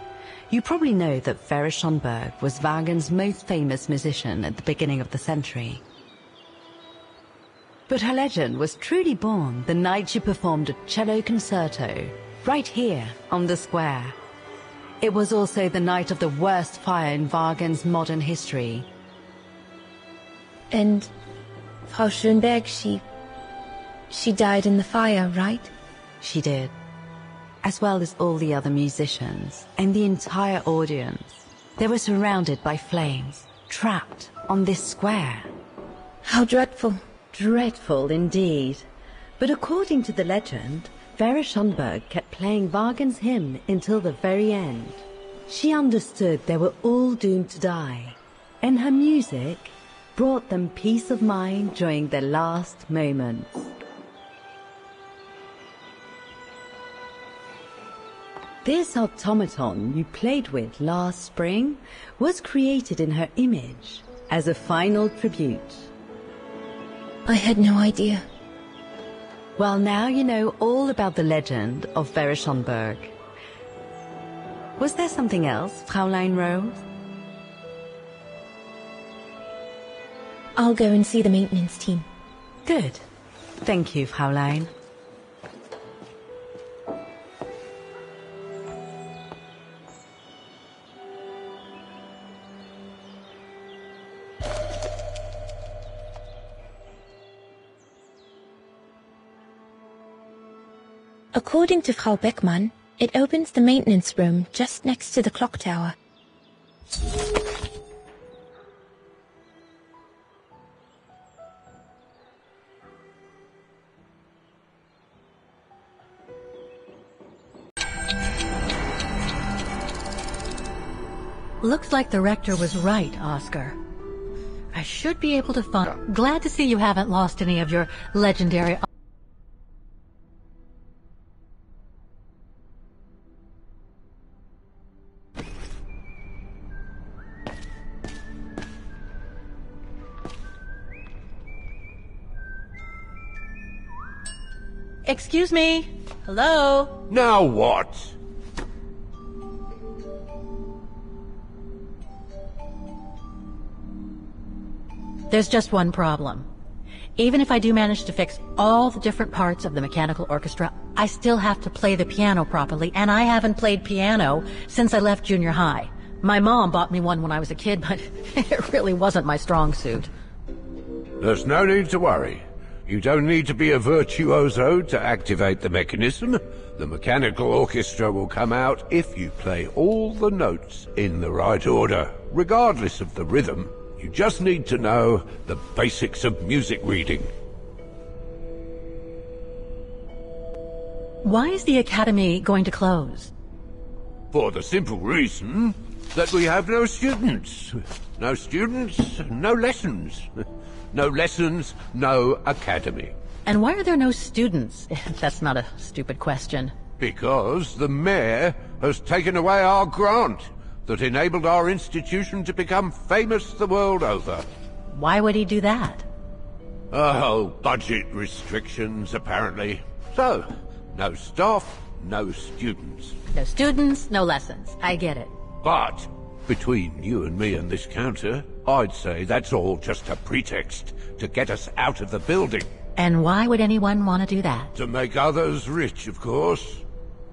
You probably know that Vera Schönberg was Wagen's most famous musician at the beginning of the century. But her legend was truly born the night she performed a cello concerto right here on the square. It was also the night of the worst fire in Wagen's modern history. And Frau Schönberg, she died in the fire, right? She did. As well as all the other musicians and the entire audience. They were surrounded by flames, trapped on this square. How dreadful. Dreadful indeed. But according to the legend, Vera Schönberg kept playing Wagen's hymn until the very end. She understood they were all doomed to die, and her music brought them peace of mind during their last moments. This automaton you played with last spring was created in her image as a final tribute. I had no idea. Well, now you know all about the legend of Vera Schönberg. Was there something else, Fräulein Rose? I'll go and see the maintenance team. Good. Thank you, Fräulein. According to Frau Beckmann, it opens the maintenance room just next to the clock tower. Looks like the rector was right, Oscar. I should be able to find... Glad to see you haven't lost any of your legendary... Excuse me? Hello? Now what? There's just one problem. Even if I do manage to fix all the different parts of the mechanical orchestra, I still have to play the piano properly, and I haven't played piano since I left junior high. My mom bought me one when I was a kid, but it really wasn't my strong suit. There's no need to worry. You don't need to be a virtuoso to activate the mechanism. The mechanical orchestra will come out if you play all the notes in the right order, regardless of the rhythm. You just need to know the basics of music reading. Why is the academy going to close? For the simple reason that we have no students. No students, no lessons. No lessons, no academy. And why are there no students? That's not a stupid question. Because the mayor has taken away our grant that enabled our institution to become famous the world over. Why would he do that? Oh, budget restrictions, apparently. So, no staff, no students. No students, no lessons. I get it. But between you and me and this counter, I'd say that's all just a pretext to get us out of the building. And why would anyone want to do that? To make others rich, of course.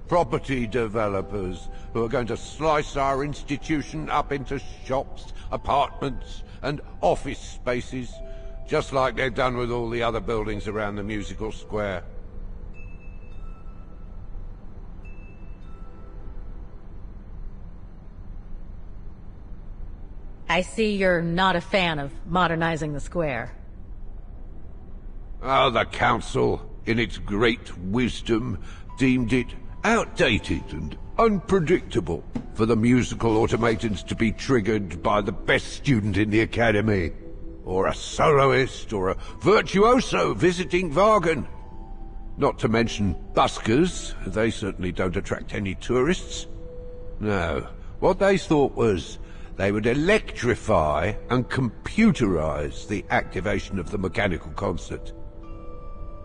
Property developers who are going to slice our institution up into shops, apartments, and office spaces, just like they've done with all the other buildings around the musical square. I see you're not a fan of modernizing the square. Oh, the council, in its great wisdom, deemed it outdated and unpredictable for the musical automatons to be triggered by the best student in the academy, or a soloist, or a virtuoso visiting Wagen. Not to mention buskers, they certainly don't attract any tourists. No, what they thought was they would electrify and computerize the activation of the mechanical concert.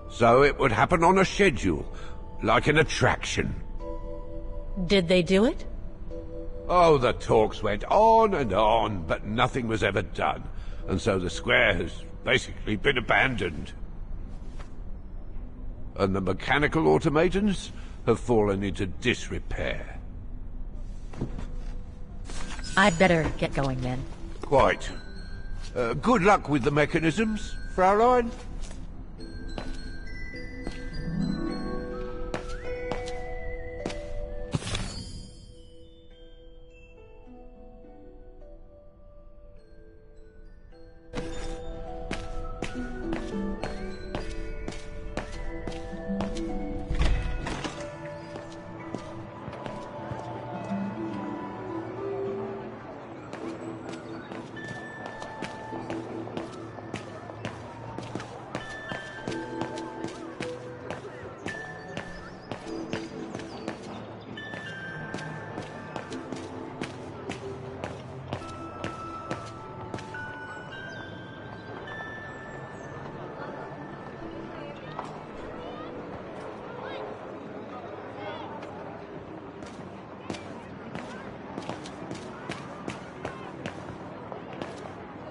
So it would happen on a schedule, like an attraction. Did they do it? Oh, the talks went on, but nothing was ever done. And so the square has basically been abandoned. And the mechanical automatons have fallen into disrepair. I'd better get going then. Quite. Good luck with the mechanisms, Fraulein.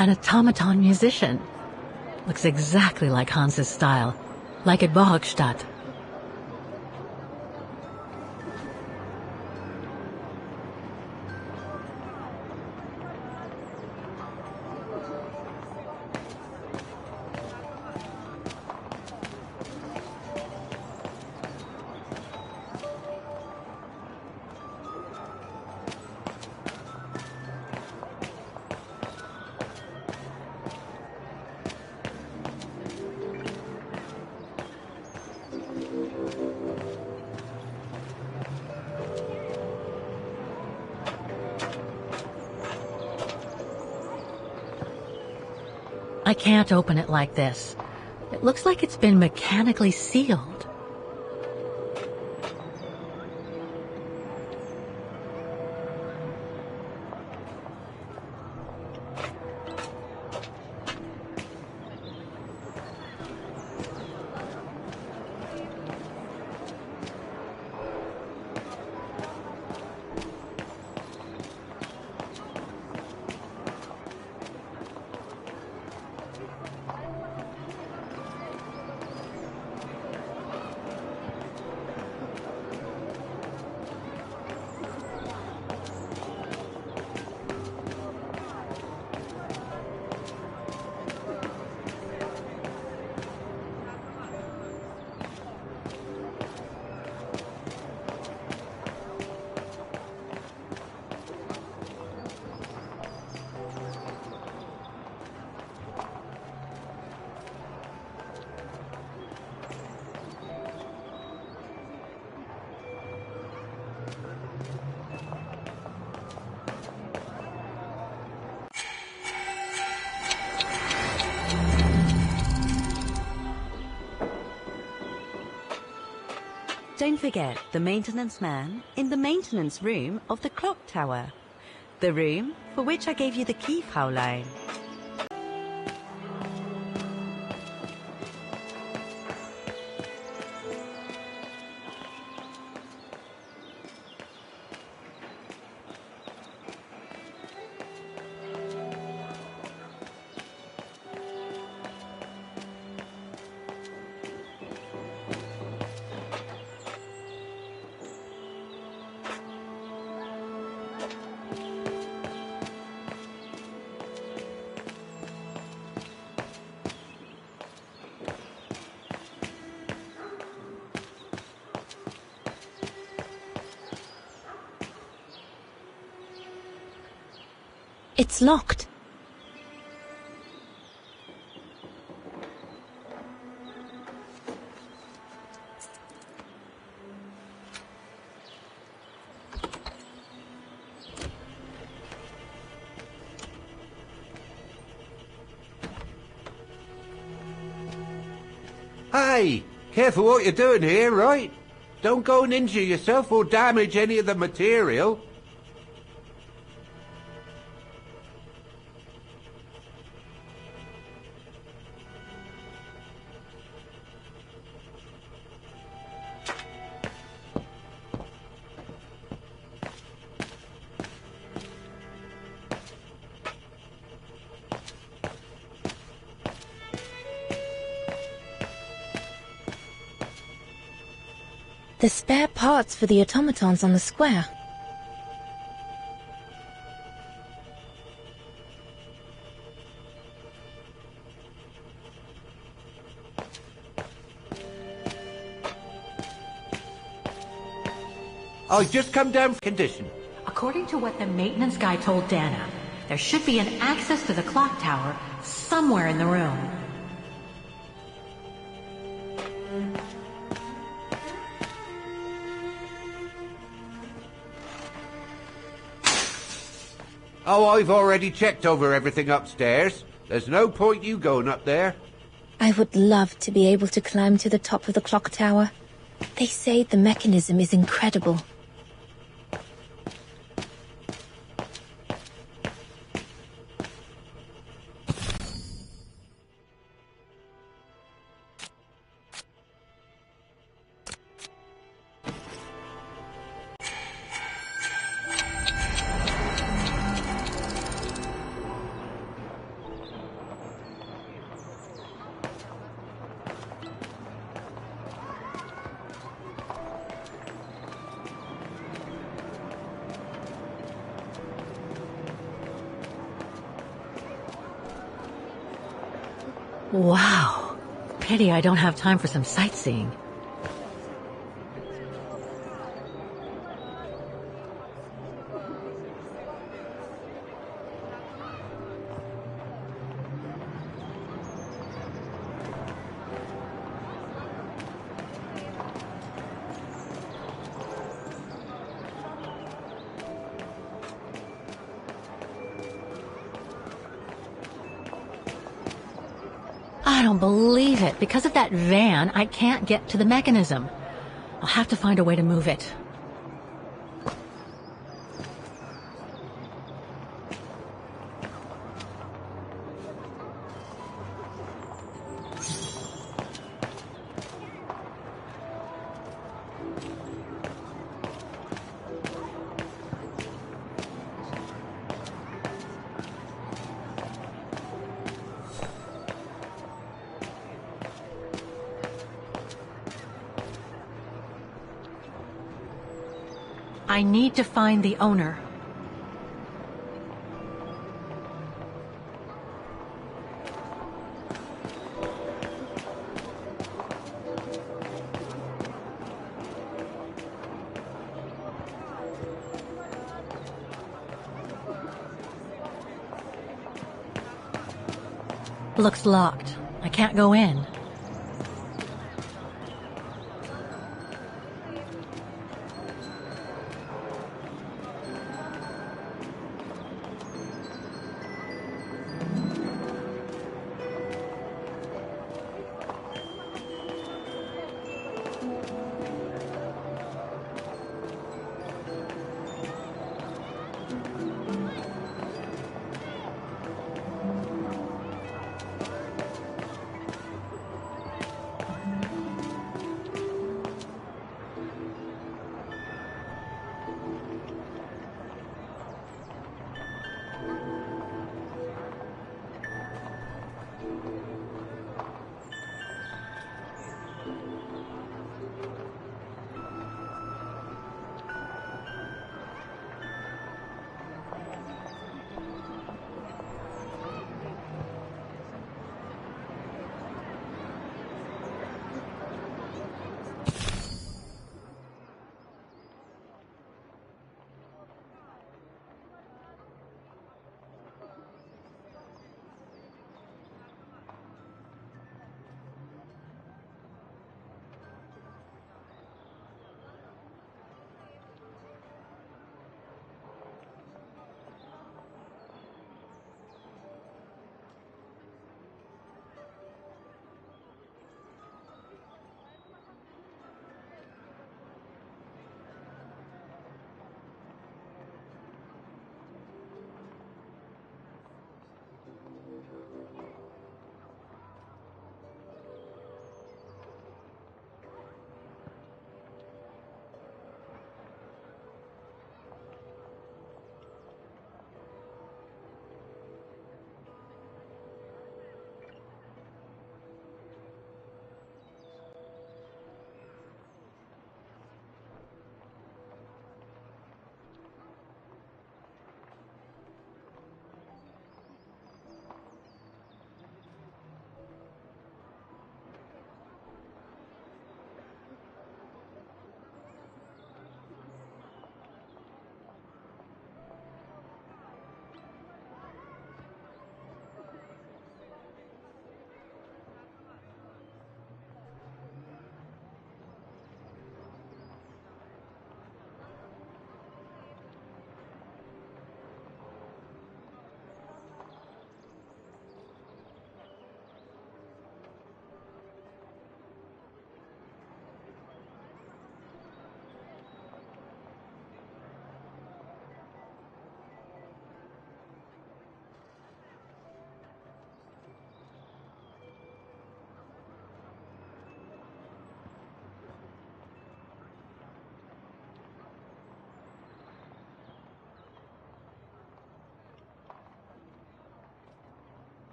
An automaton musician. Looks exactly like Hans's style, like at Bohogstadt. I can't open it like this. It looks like it's been mechanically sealed. Don't forget the maintenance man in the maintenance room of the clock tower. The room for which I gave you the key, Fraulein. It's locked. Hey, careful what you're doing here, right? Don't go and injure yourself or damage any of the material. The spare parts for the automatons on the square. I just come down for condition. According to what the maintenance guy told Dana, there should be an access to the clock tower somewhere in the room. Oh, I've already checked over everything upstairs. There's no point you going up there. I would love to be able to climb to the top of the clock tower. They say the mechanism is incredible. Wow. Pity I don't have time for some sightseeing. I don't believe it. Because of that van, I can't get to the mechanism. I'll have to find a way to move it. I need to find the owner. Looks locked. I can't go in.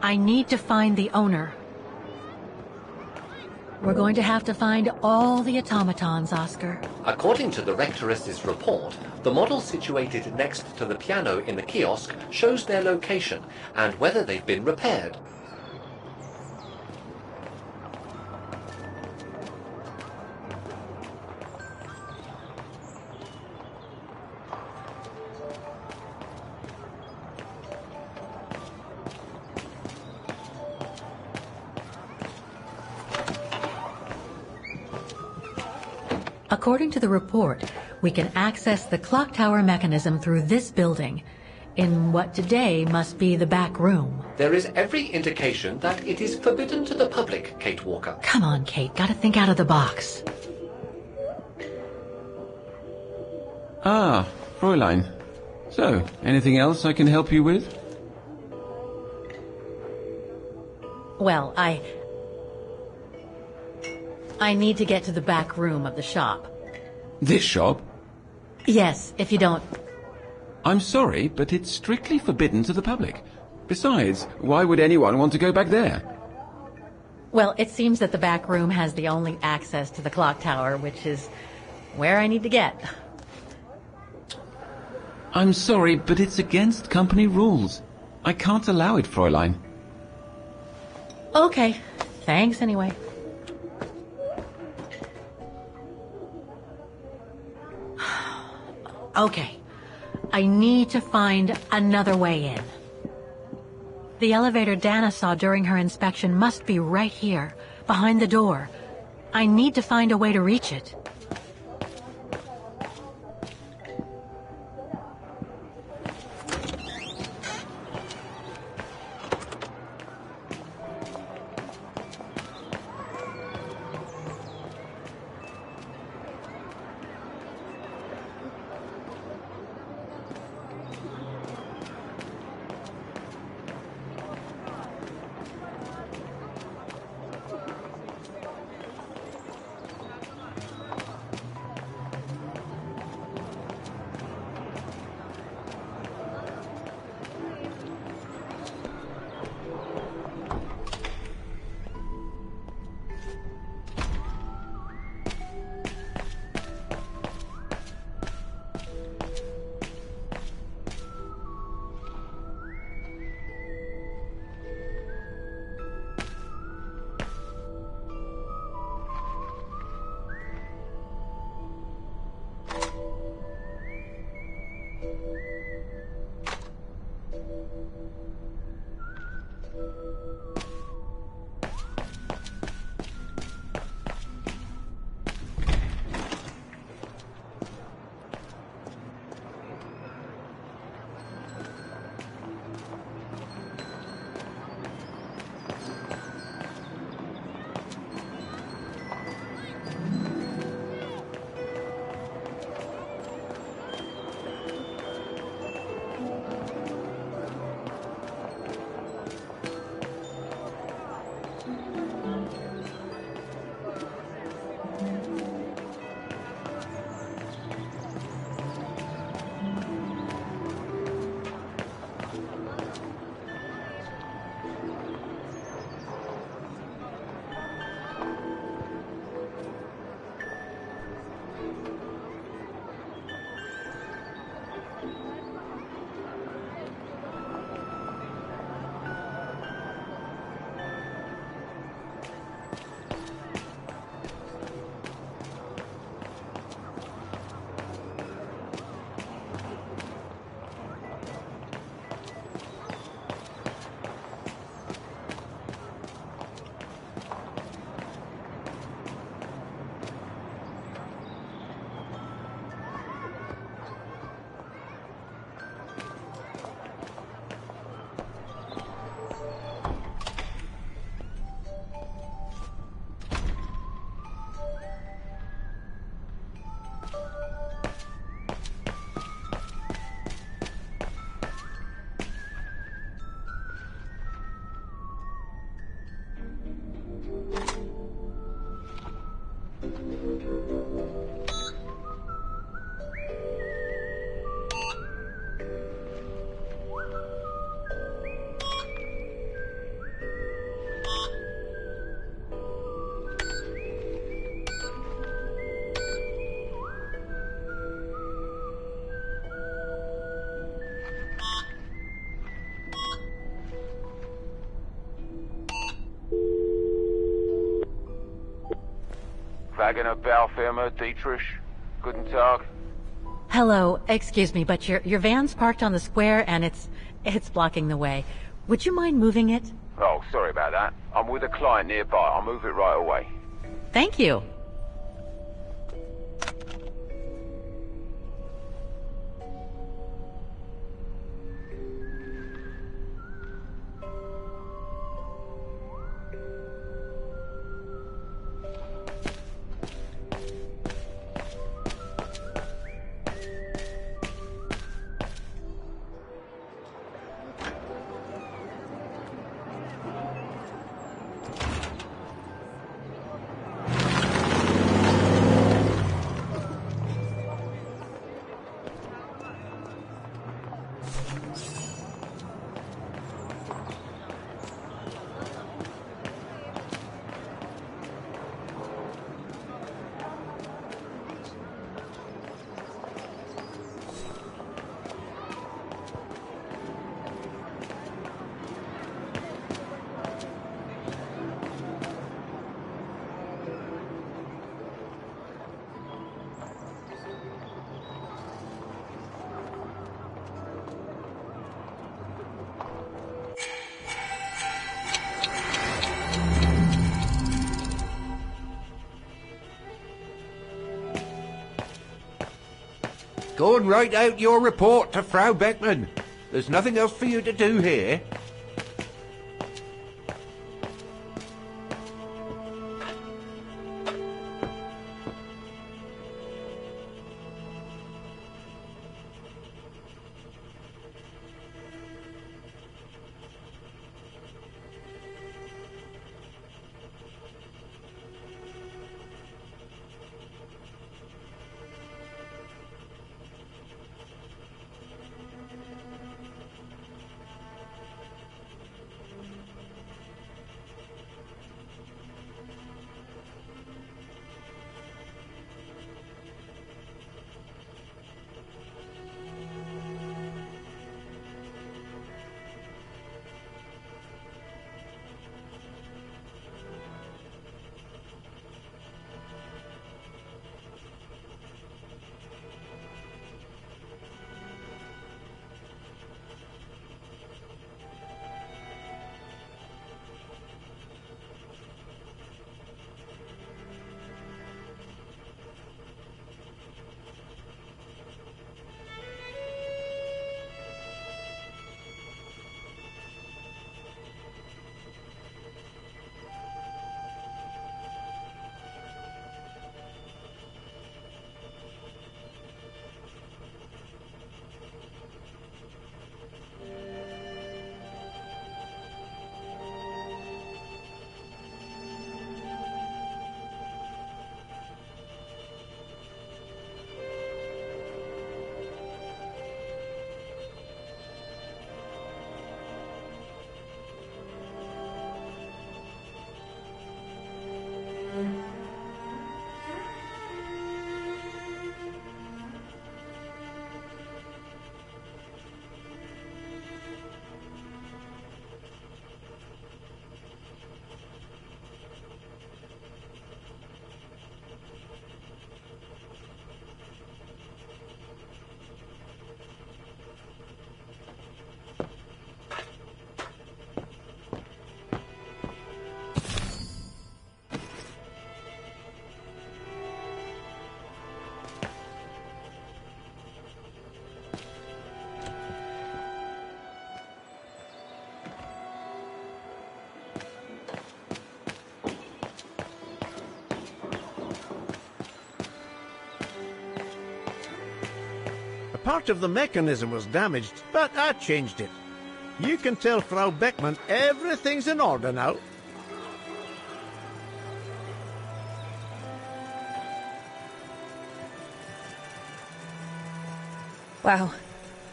I need to find the owner. We're going to have to find all the automatons, Oscar. According to the Rectoress's report, the model situated next to the piano in the kiosk shows their location and whether they've been repaired. According to the report, we can access the clock tower mechanism through this building, in what today must be the back room. There is every indication that it is forbidden to the public, Kate Walker. Come on, Kate, gotta think out of the box. Ah, Fräulein. So, anything else I can help you with? Well, I need to get to the back room of the shop. This shop? Yes, if you don't... I'm sorry, but it's strictly forbidden to the public. Besides, why would anyone want to go back there? Well, it seems that the back room has the only access to the clock tower, which is where I need to get. I'm sorry, but it's against company rules. I can't allow it, Fräulein. Okay, thanks anyway. Okay, I need to find another way in. The elevator Dana saw during her inspection must be right here, behind the door. I need to find a way to reach it. Eigener Baufirma, Dietrich. Guten Tag. Hello, excuse me, but your van's parked on the square and it's blocking the way. Would you mind moving it? Oh, sorry about that. I'm with a client nearby. I'll move it right away. Thank you. Go and write out your report to Frau Beckman. There's nothing else for you to do here. Part of the mechanism was damaged, but I changed it. You can tell Frau Beckman everything's in order now. Wow.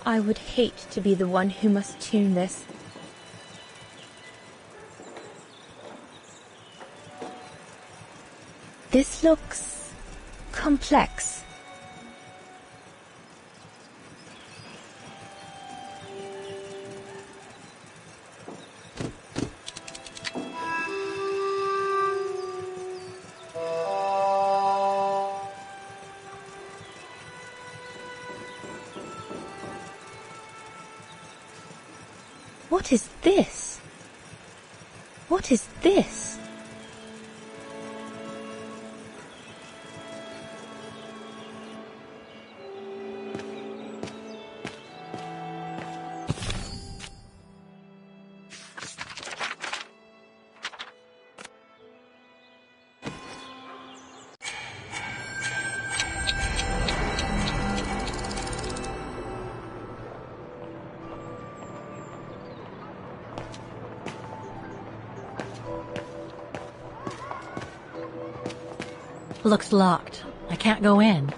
I would hate to be the one who must tune this. This looks complex. What is this? What is this? Looks locked. I can't go in.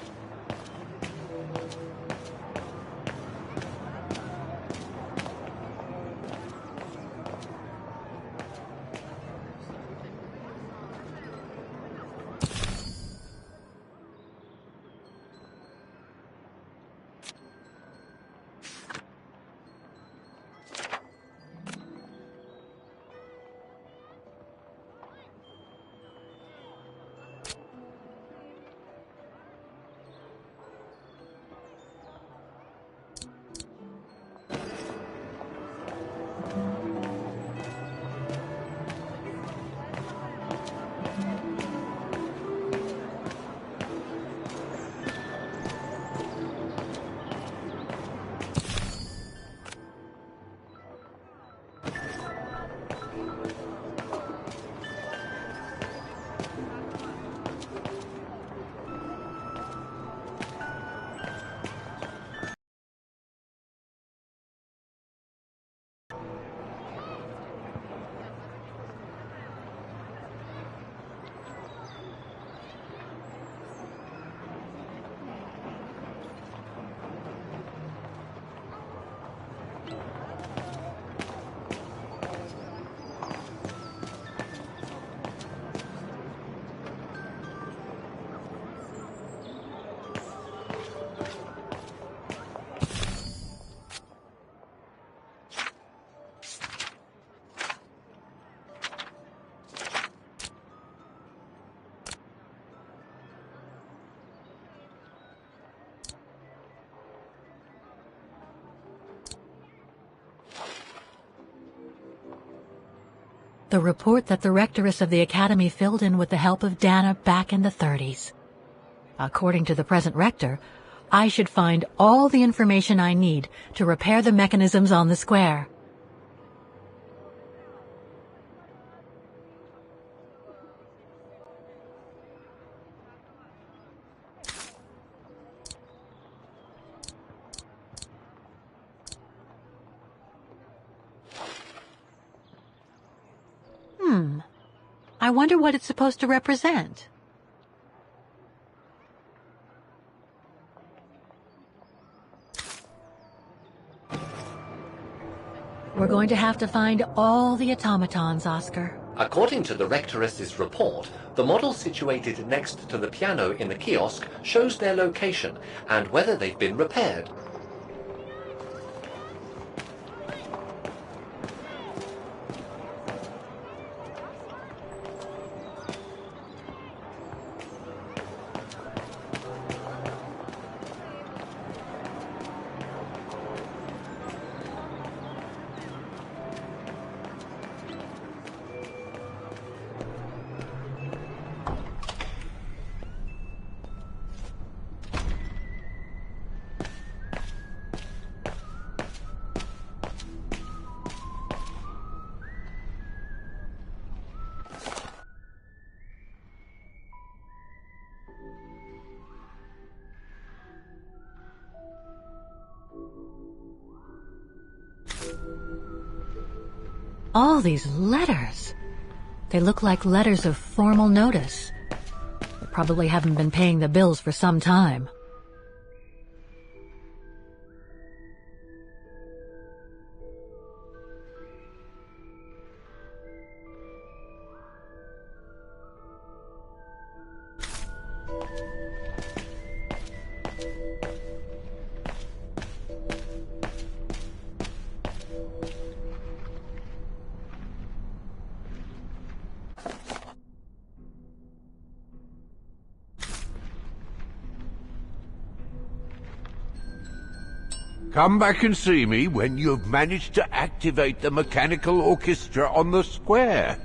The report that the rectoress of the academy filled in with the help of Dana back in the 30s. According to the present rector, I should find all the information I need to repair the mechanisms on the square. I wonder what it's supposed to represent. We're going to have to find all the automatons, Oscar. According to the Rectoress's report, the model situated next to the piano in the kiosk shows their location and whether they've been repaired. All these letters. They look like letters of formal notice. They probably haven't been paying the bills for some time. Come back and see me when you've managed to activate the mechanical orchestra on the square.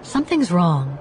Something's wrong.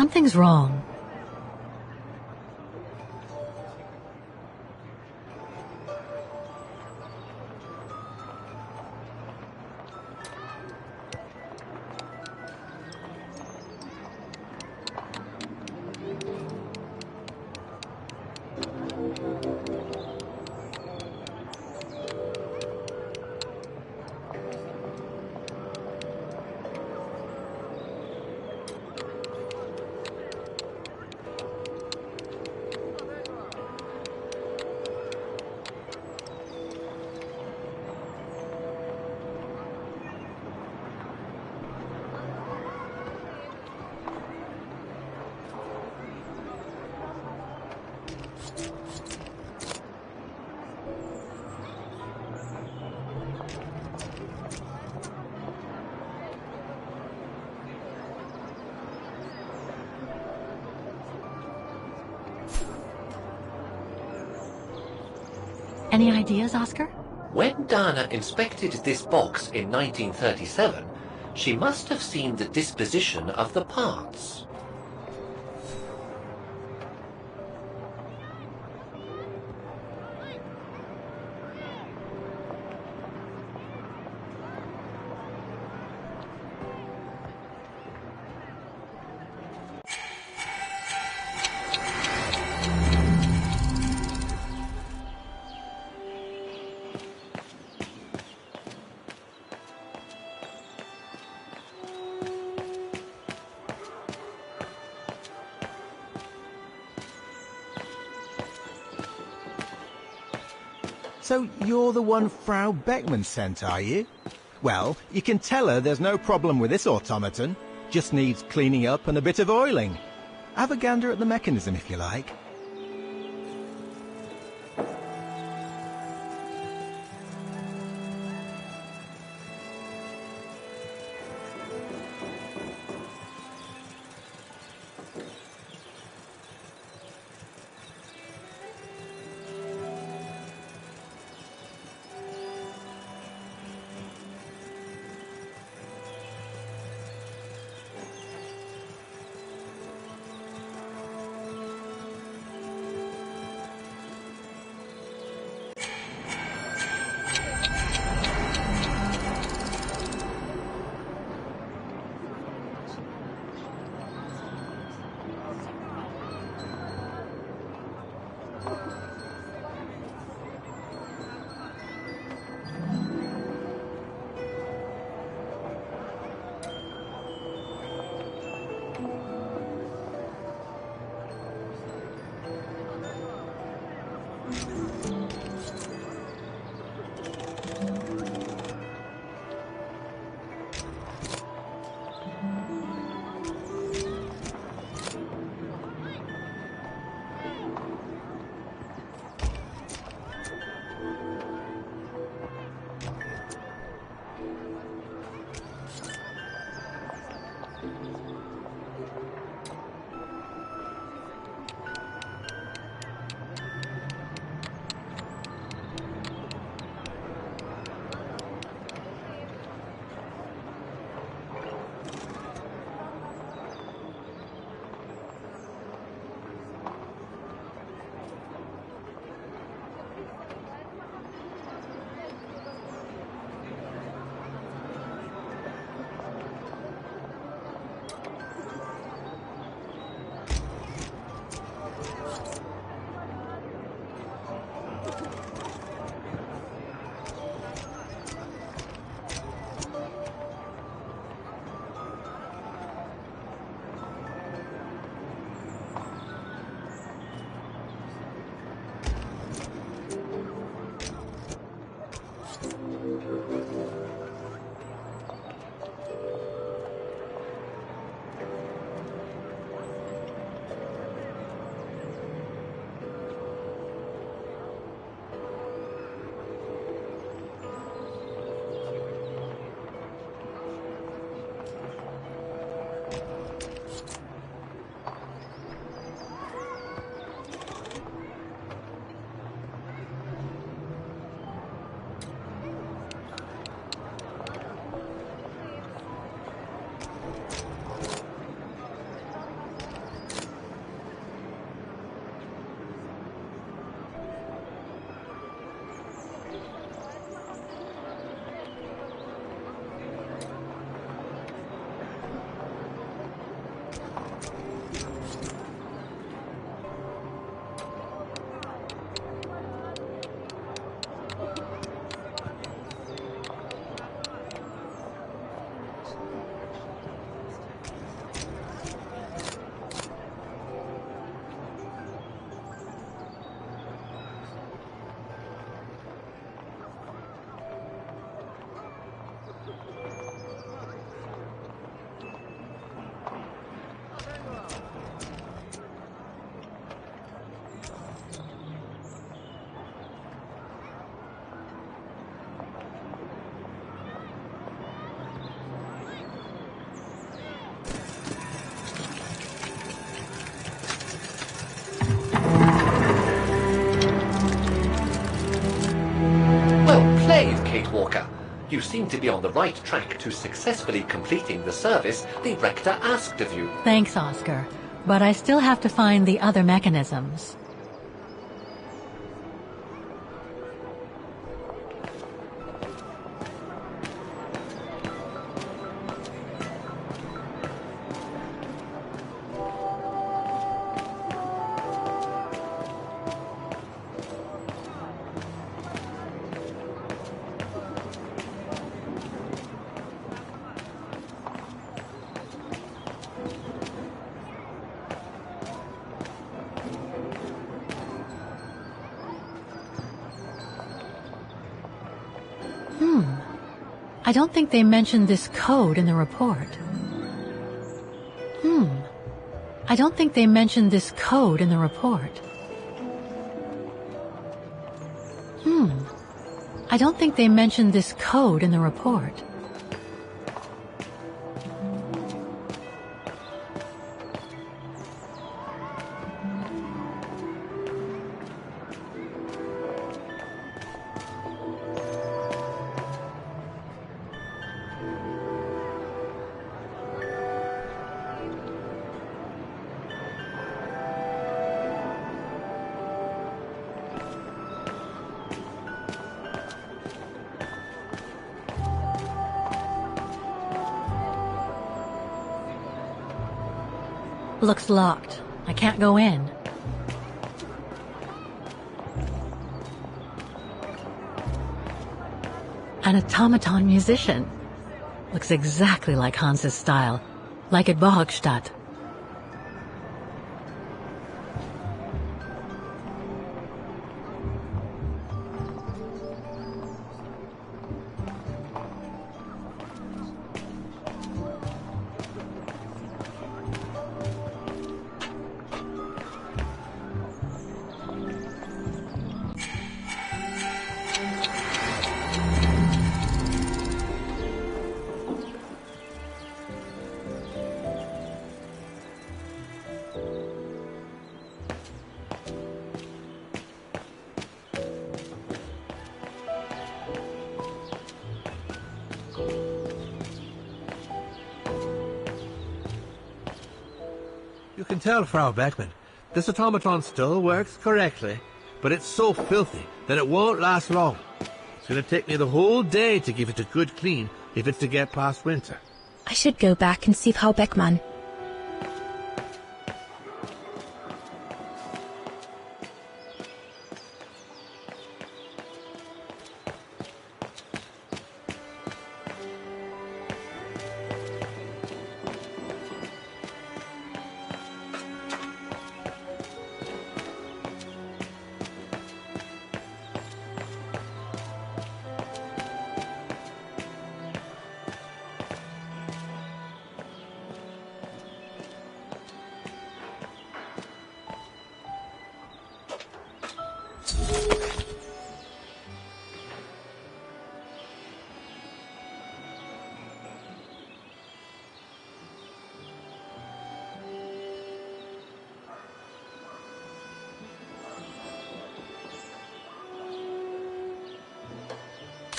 Something's wrong. Any ideas, Oscar? When Dana inspected this box in 1937, she must have seen the disposition of the parts. So you're the one Frau Beckman sent, are you? Well, you can tell her there's no problem with this automaton. Just needs cleaning up and a bit of oiling. Have a gander at the mechanism if you like. Walker. You seem to be on the right track to successfully completing the service the Rector asked of you. Thanks, Oscar. But I still have to find the other mechanisms. I don't think they mentioned this code in the report. I don't think they mentioned this code in the report. I don't think they mentioned this code in the report. Looks locked. I can't go in. An automaton musician. Looks exactly like Hans's style. Like at Bohogstadt. You can tell, Frau Beckman, this automaton still works correctly, but it's so filthy that it won't last long. It's going to take me the whole day to give it a good clean if it's to get past winter. I should go back and see Frau Beckman.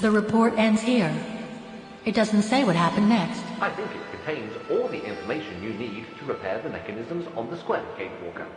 The report ends here. It doesn't say what happened next. I think it contains all the information you need to repair the mechanisms on the square, Kate Walker.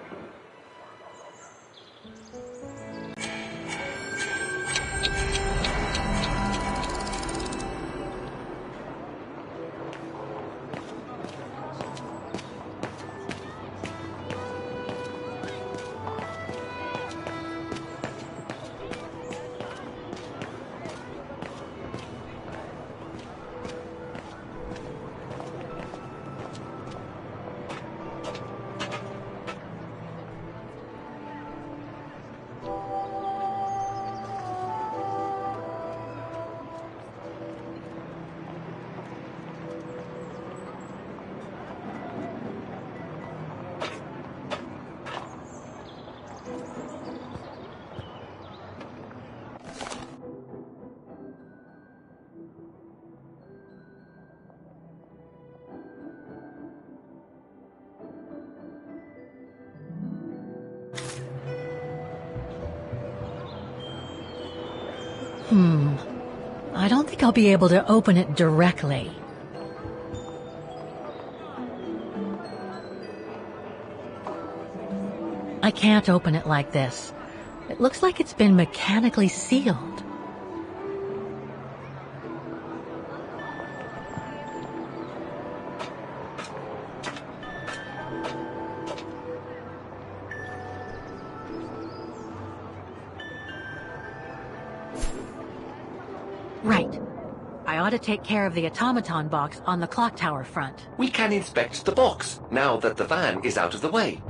I don't think I'll be able to open it directly. I can't open it like this. It looks like it's been mechanically sealed. Right. I ought to take care of the automaton box on the clock tower front. We can inspect the box, now that the van is out of the way.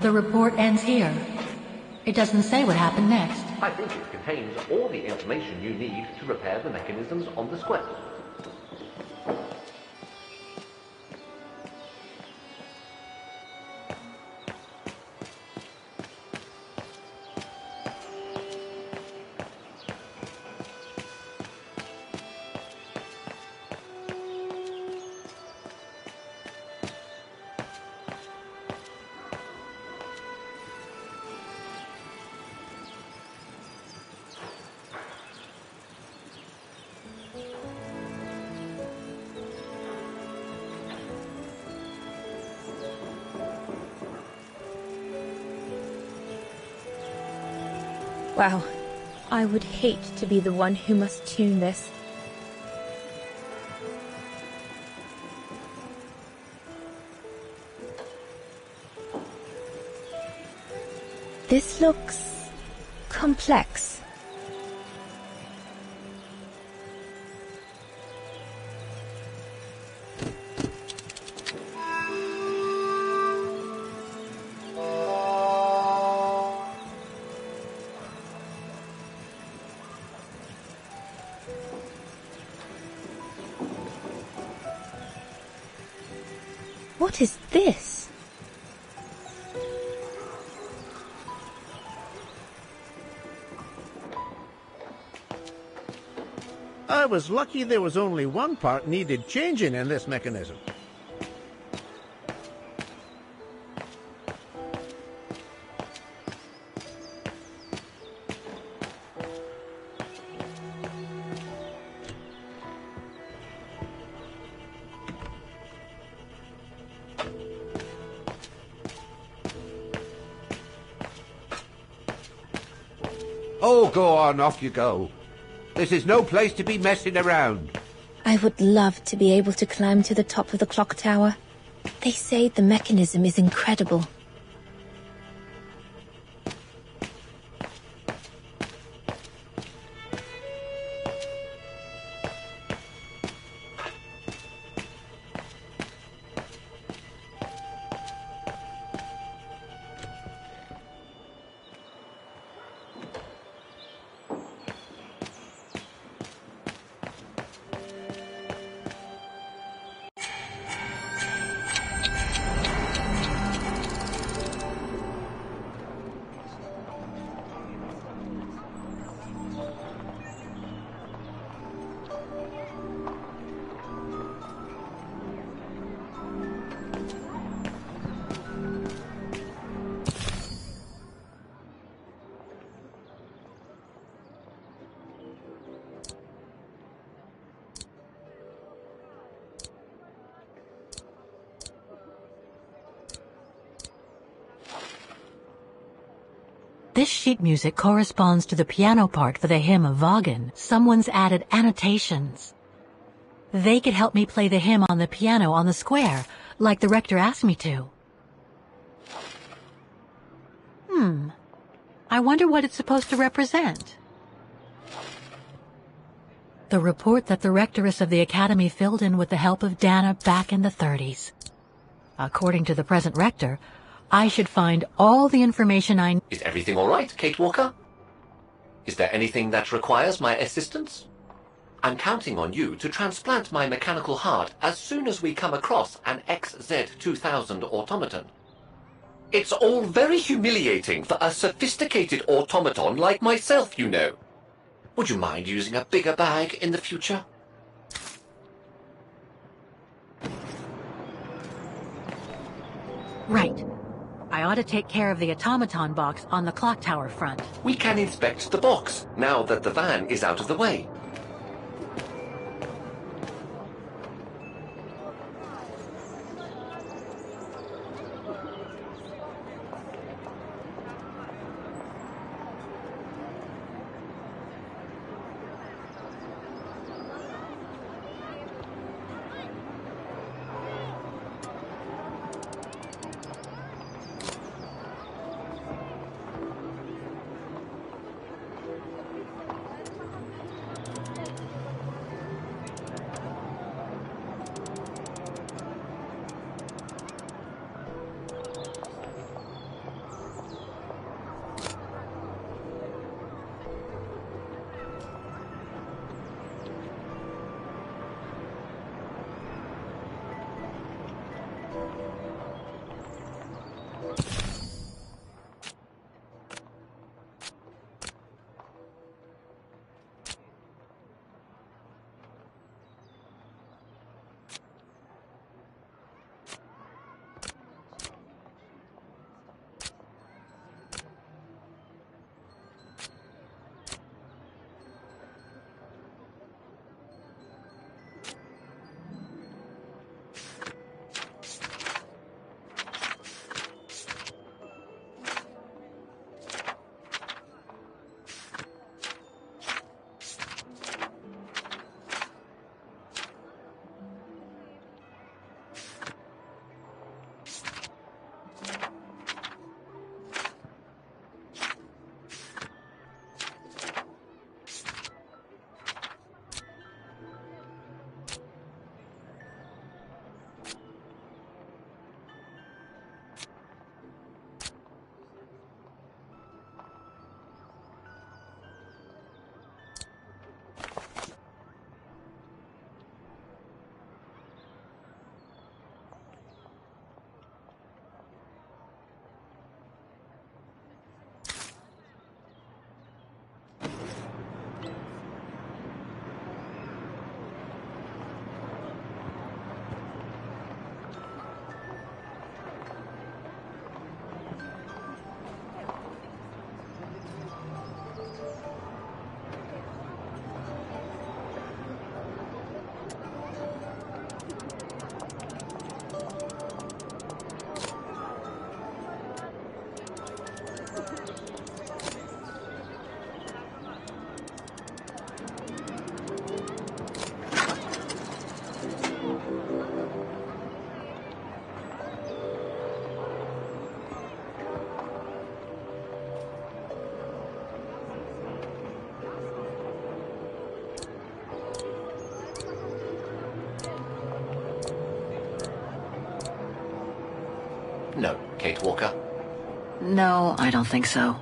The report ends here. It doesn't say what happened next. I think it contains all the information you need to repair the mechanisms on the square. Wow, I would hate to be the one who must tune this. This looks complex. What is this? I was lucky there was only one part needed changing in this mechanism. Oh, go on, off you go. This is no place to be messing around. I would love to be able to climb to the top of the clock tower. They say the mechanism is incredible. This sheet music corresponds to the piano part for the hymn of Wagner. Someone's added annotations. They could help me play the hymn on the piano on the square, like the rector asked me to. I wonder what it's supposed to represent. The report that the rectoress of the academy filled in with the help of Dana back in the 30s. According to the present rector, I should find all the information I... Is everything all right, Kate Walker? Is there anything that requires my assistance? I'm counting on you to transplant my mechanical heart as soon as we come across an XZ-2000 automaton. It's all very humiliating for a sophisticated automaton like myself, you know. Would you mind using a bigger bag in the future? Right. I ought to take care of the automaton box on the clock tower front. We can inspect the box, now that the van is out of the way. No, Kate Walker? No, I don't think so.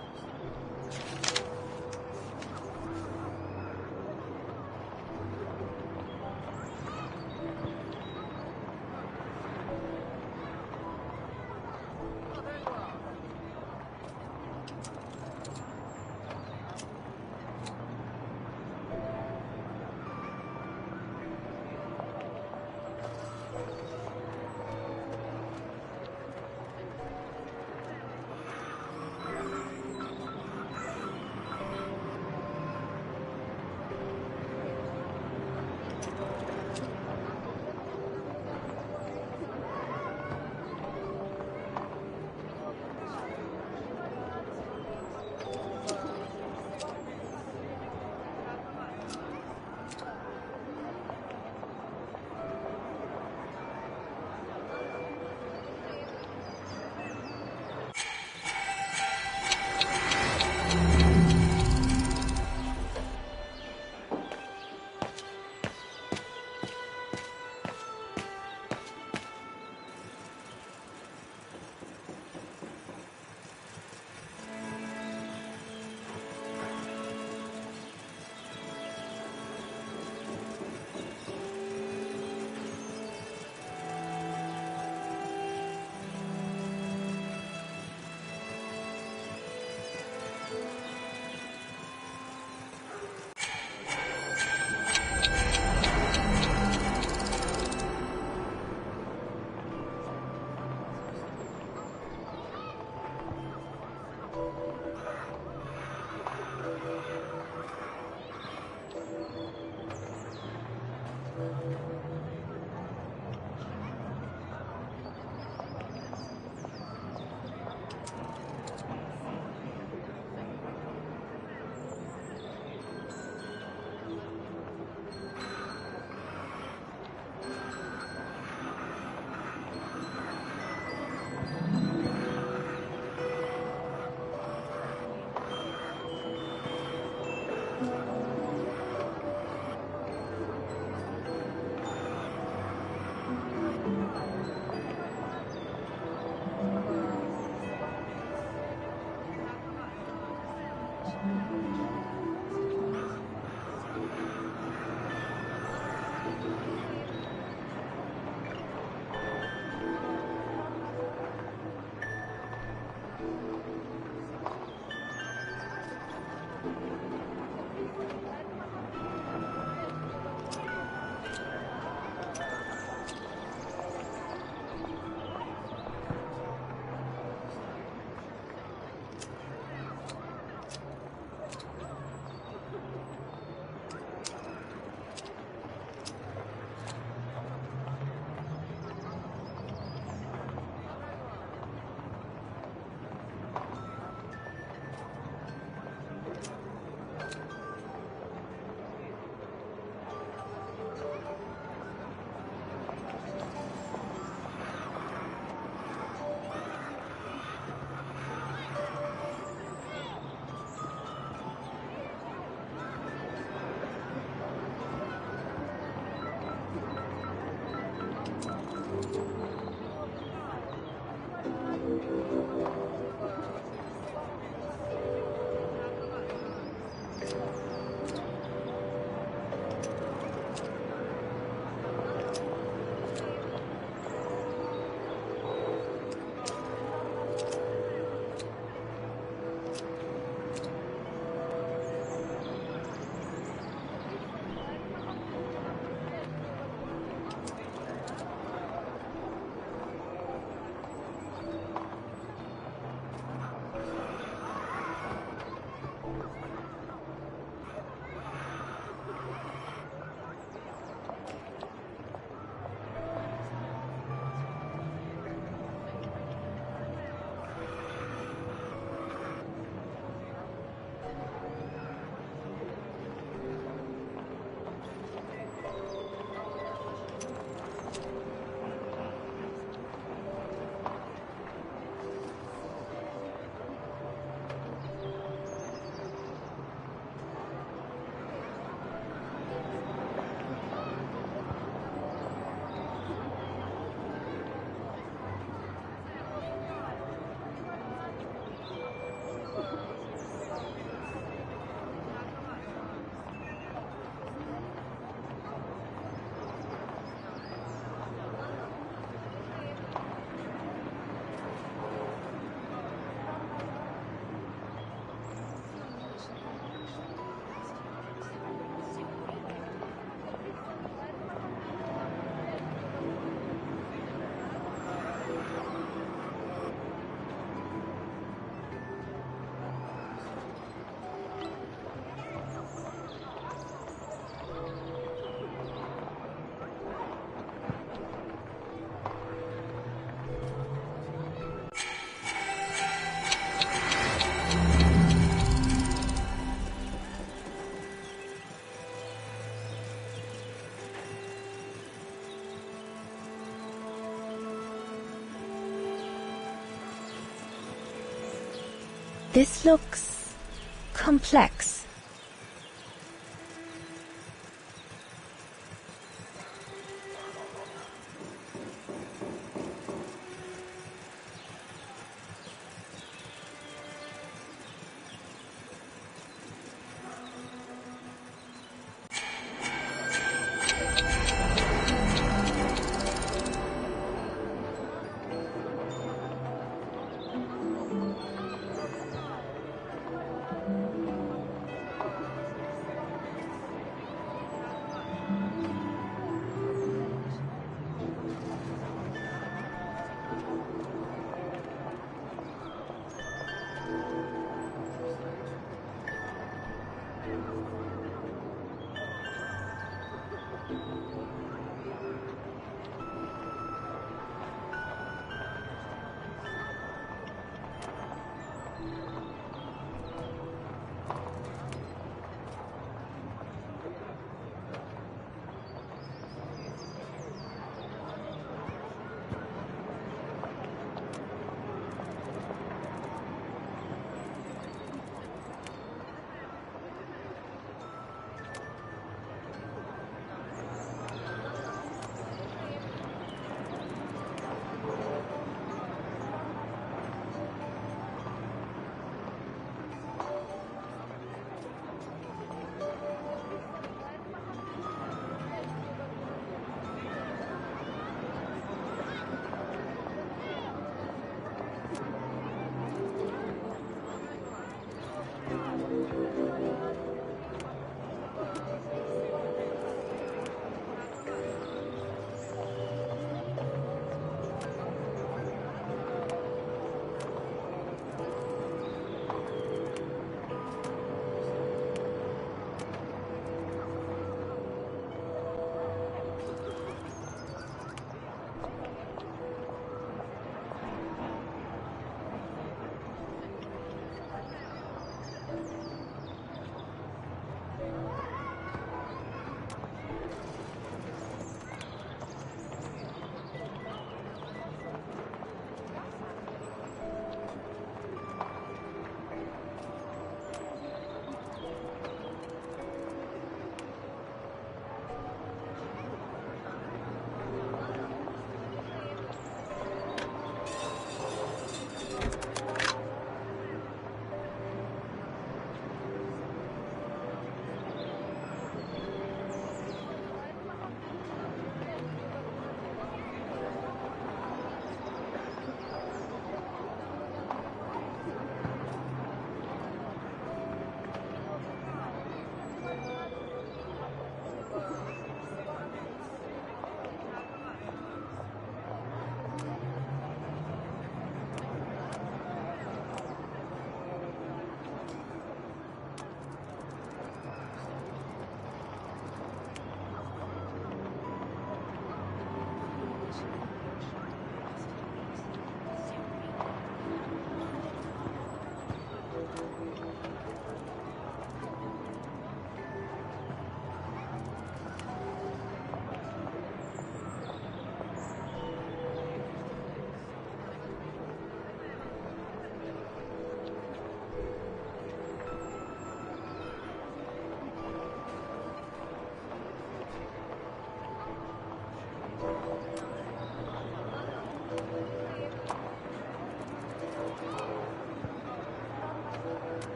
This looks complex.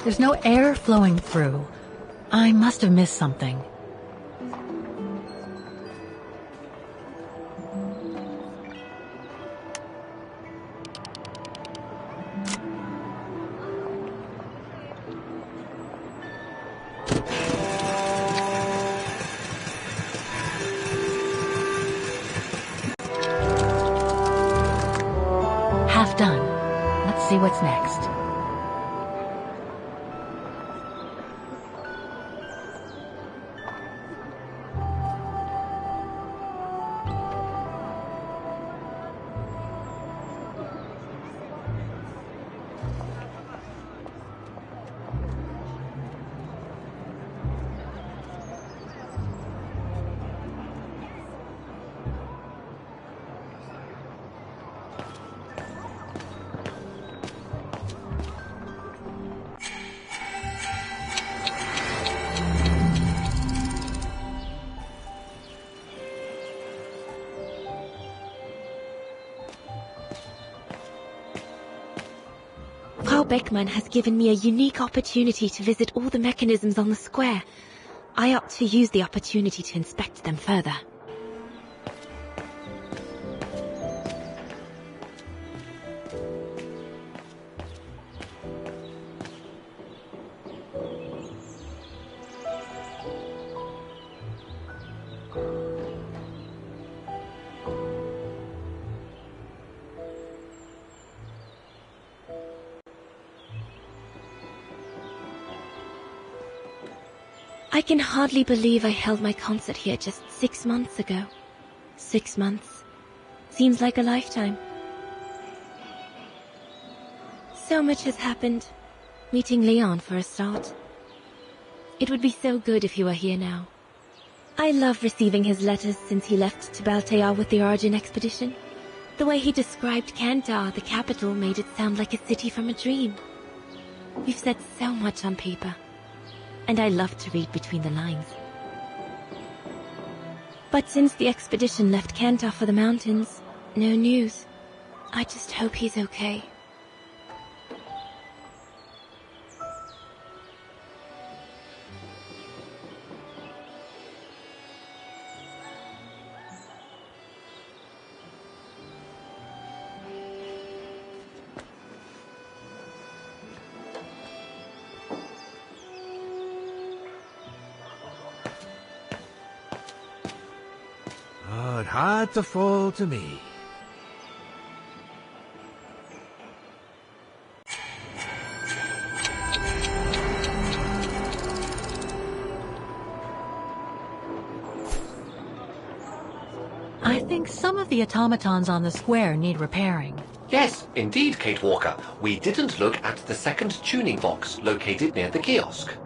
There's no air flowing through. I must have missed something. Half done. Let's see what's next. Frau Beckmann has given me a unique opportunity to visit all the mechanisms on the square. I opt to use the opportunity to inspect them further. I can hardly believe I held my concert here just 6 months ago. 6 months. Seems like a lifetime. So much has happened. Meeting Leon for a start. It would be so good if he were here now. I love receiving his letters since he left to Baltea with the Origin expedition. The way he described Kantar, the capital, made it sound like a city from a dream. We've said so much on paper. And I love to read between the lines. But since the expedition left Kantar for the mountains, no news. I just hope he's okay. Oh, it had to fall to me. I think some of the automatons on the square need repairing. Yes, indeed, Kate Walker. We didn't look at the second tuning box located near the kiosk.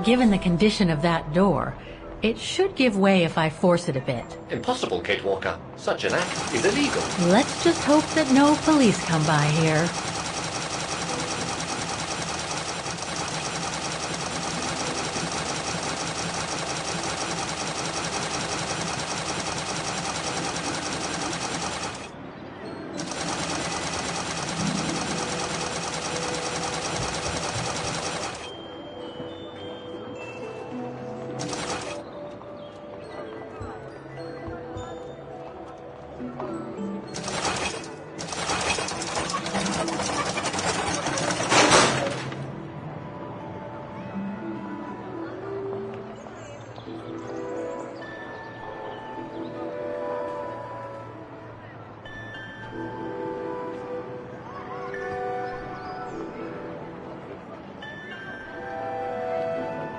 Given the condition of that door, it should give way if I force it a bit. Impossible, Kate Walker. Such an act is illegal. Let's just hope that no police come by here.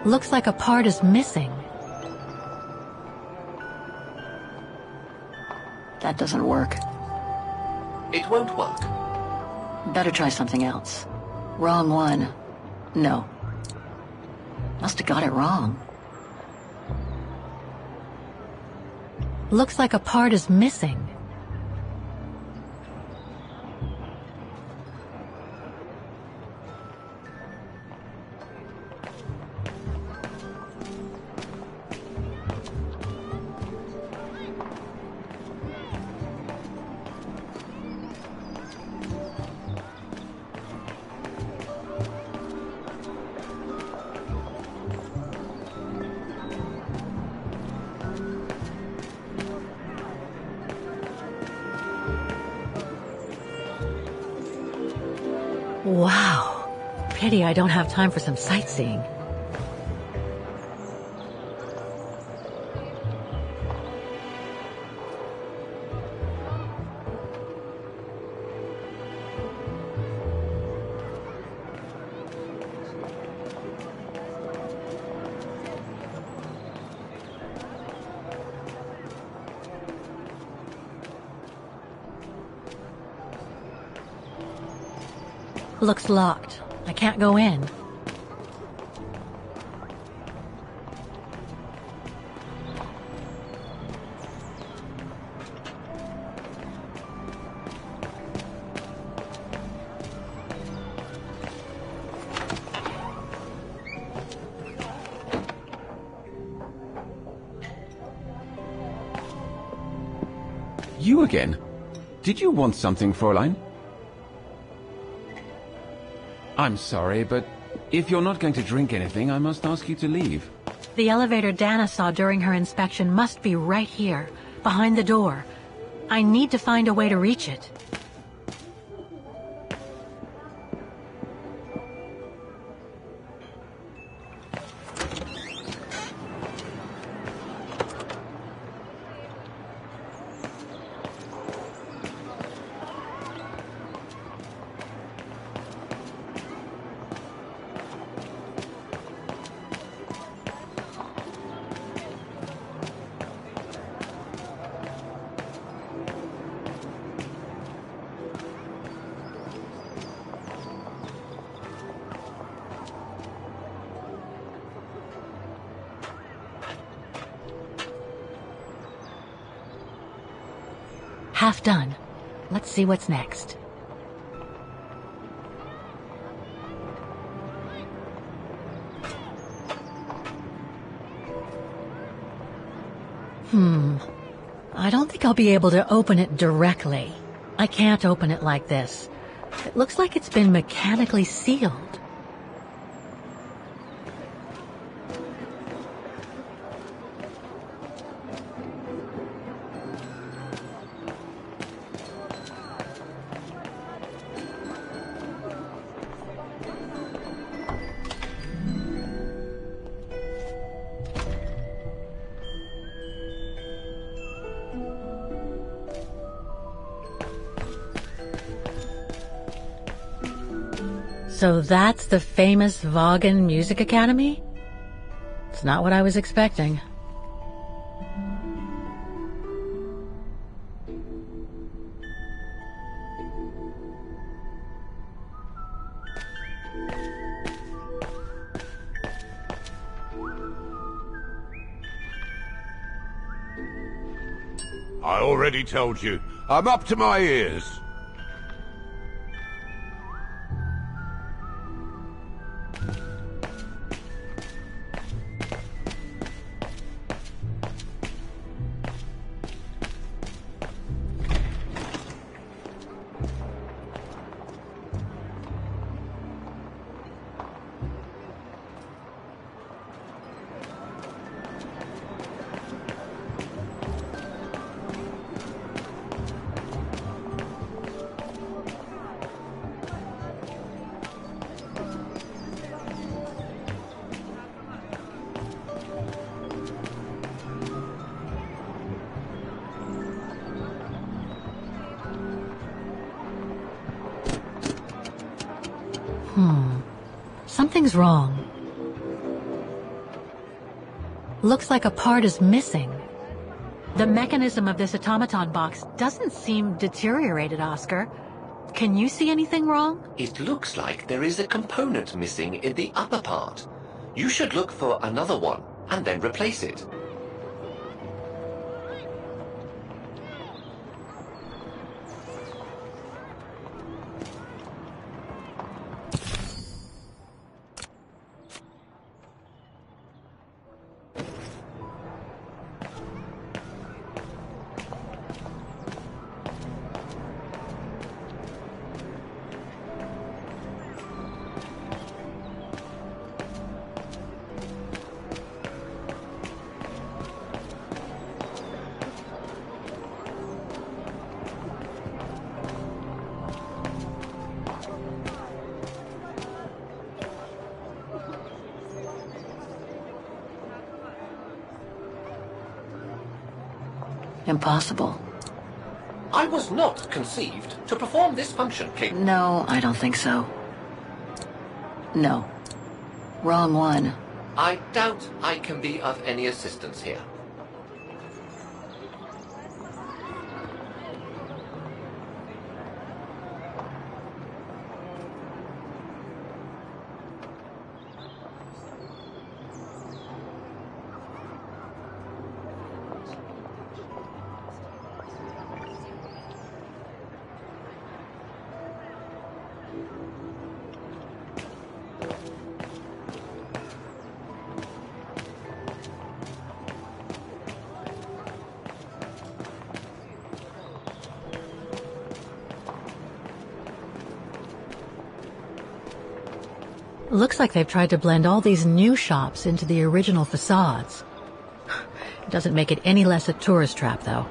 Looks like a part is missing. That doesn't work. It won't work. Better try something else. Wrong one. No. Must have got it wrong. Looks like a part is missing. Wow. Pity I don't have time for some sightseeing. Looks locked. I can't go in. You again? Did you want something, Fräulein? I'm sorry, but if you're not going to drink anything, I must ask you to leave. The elevator Dana saw during her inspection must be right here, behind the door. I need to find a way to reach it. Half done. Let's see what's next. I don't think I'll be able to open it directly. I can't open it like this. It looks like it's been mechanically sealed. So that's the famous Vaughan Music Academy? It's not what I was expecting. I already told you. I'm up to my ears. Something's wrong. Looks like a part is missing. The mechanism of this automaton box doesn't seem deteriorated, Oscar. Can you see anything wrong? It looks like there is a component missing in the upper part. You should look for another one and then replace it. Impossible. I was not conceived to perform this function, King. No, I don't think so. No. Wrong one. I doubt I can be of any assistance here. Looks like they've tried to blend all these new shops into the original facades. It doesn't make it any less a tourist trap, though.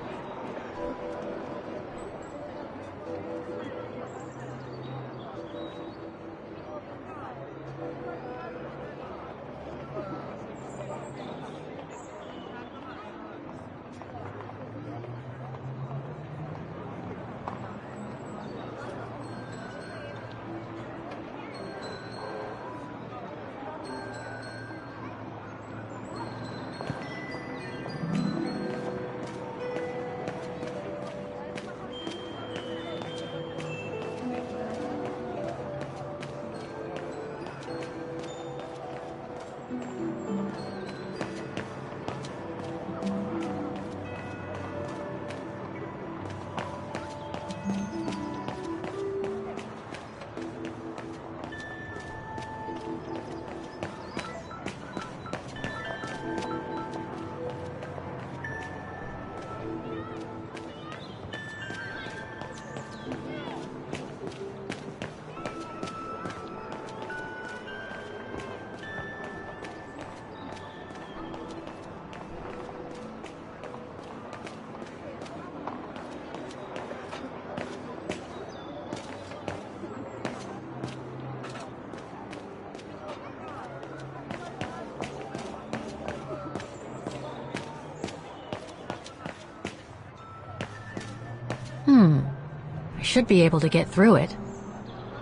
I should be able to get through it,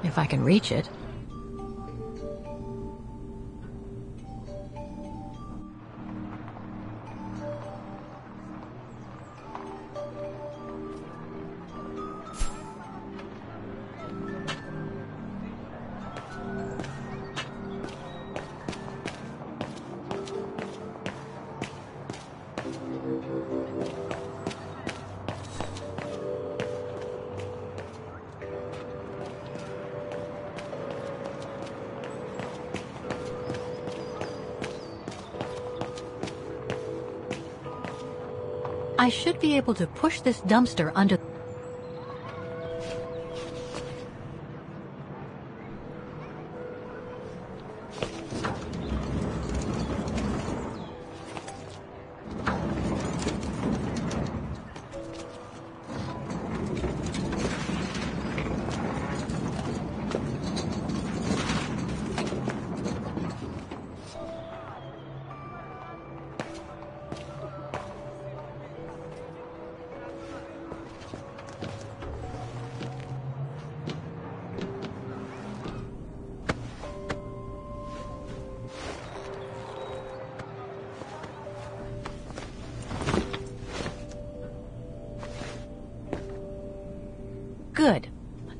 if I can reach it. I should be able to push this dumpster under... Good.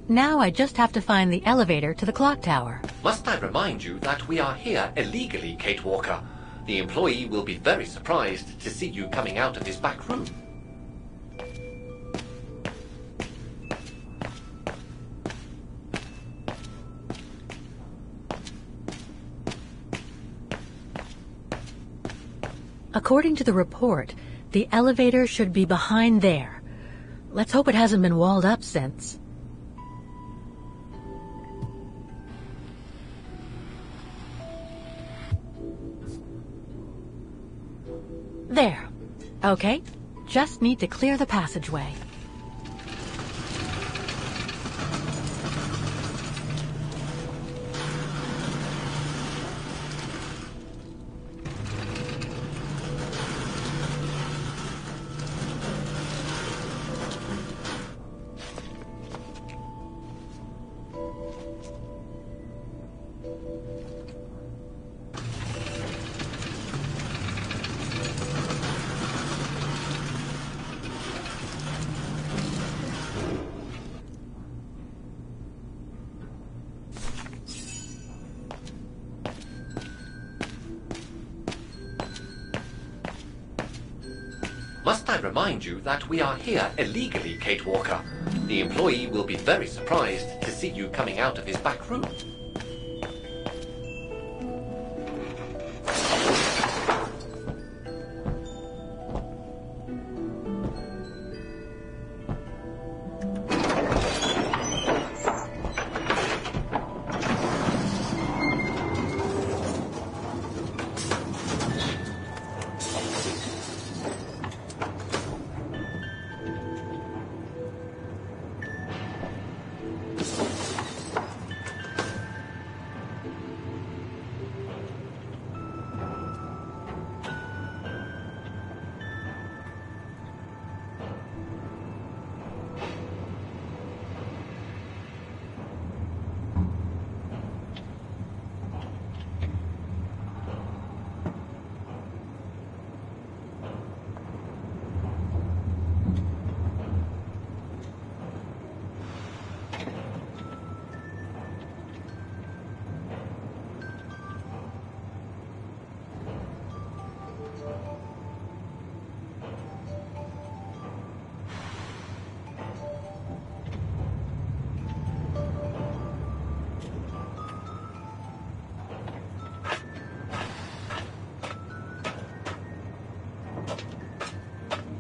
Now I just have to find the elevator to the clock tower. Must I remind you that we are here illegally, Kate Walker? The employee will be very surprised to see you coming out of his back room. According to the report, the elevator should be behind there. Let's hope it hasn't been walled up since. There. Okay. Just need to clear the passageway. remind you that we are here illegally, Kate Walker. The employee will be very surprised to see you coming out of his back room.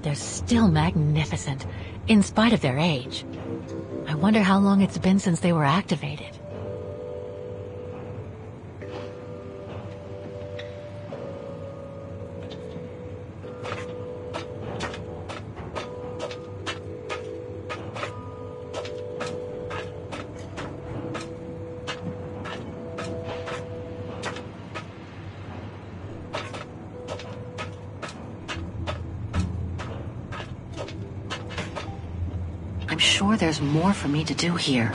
They're still magnificent, in spite of their age. I wonder how long it's been since they were activated. There's more for me to do here.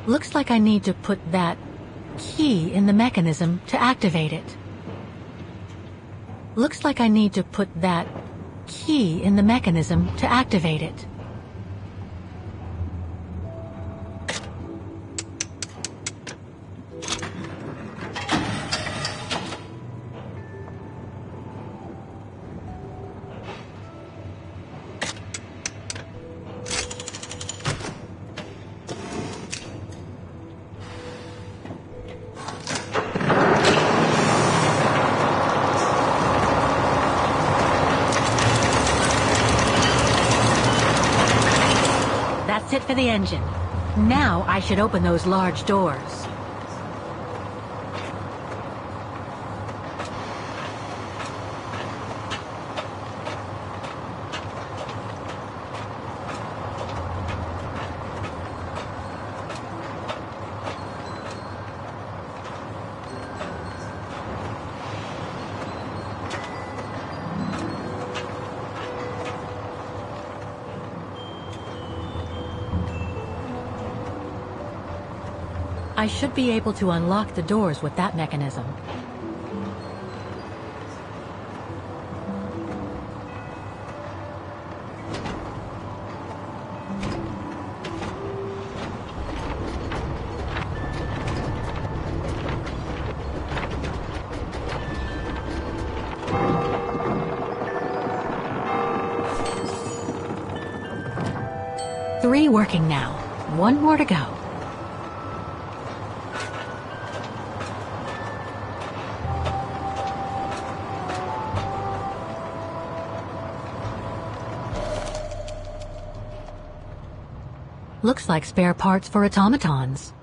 Looks like I need to put that key in the mechanism to activate it. Looks like I need to put that key in the mechanism to activate it. It for the engine. Now I should open those large doors. I should be able to unlock the doors with that mechanism. Three working now. One more to go. Looks like spare parts for automatons.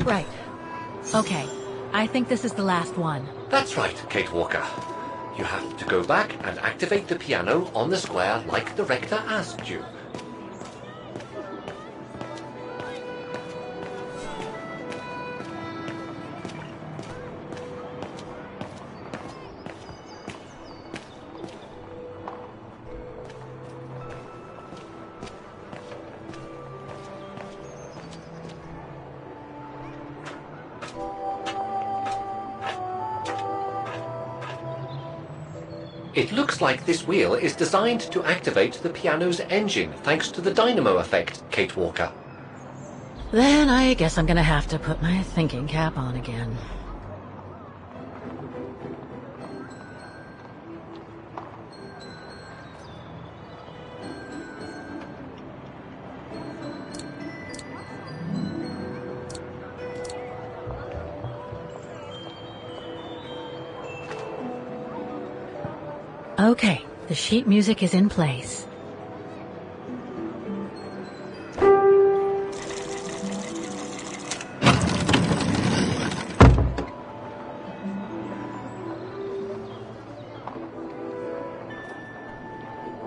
Right. Okay. I think this is the last one. That's right, Kate Walker. You have to go back and activate the piano on the square like the rector asked you. It looks like this wheel is designed to activate the piano's engine, thanks to the dynamo effect, Kate Walker. Then I guess I'm gonna have to put my thinking cap on again. Okay, the sheet music is in place.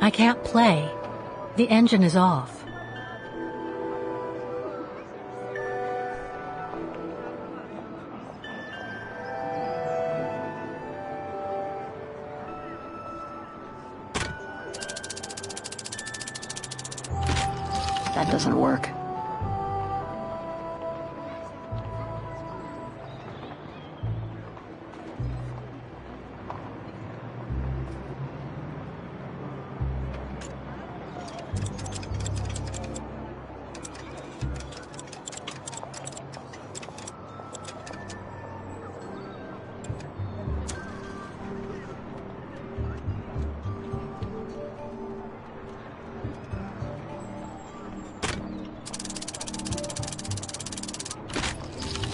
I can't play. The engine is off. That doesn't work.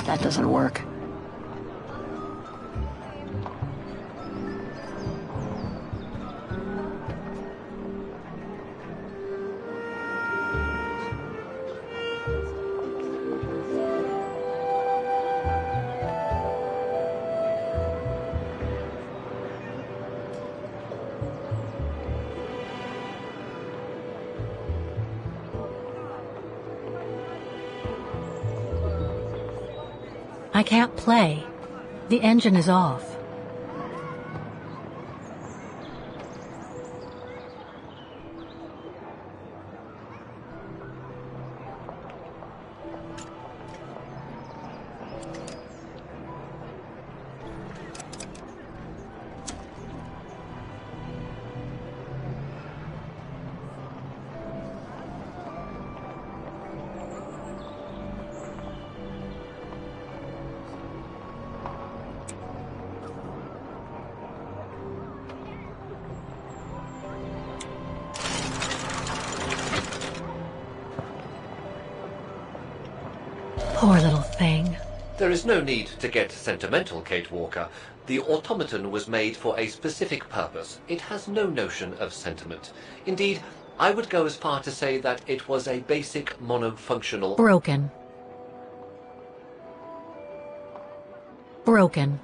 That doesn't work. I can't play. The engine is off. Poor little thing. There is no need to get sentimental, Kate Walker. The automaton was made for a specific purpose. It has no notion of sentiment. Indeed, I would go as far to say that it was a basic monofunctional... Broken. Broken.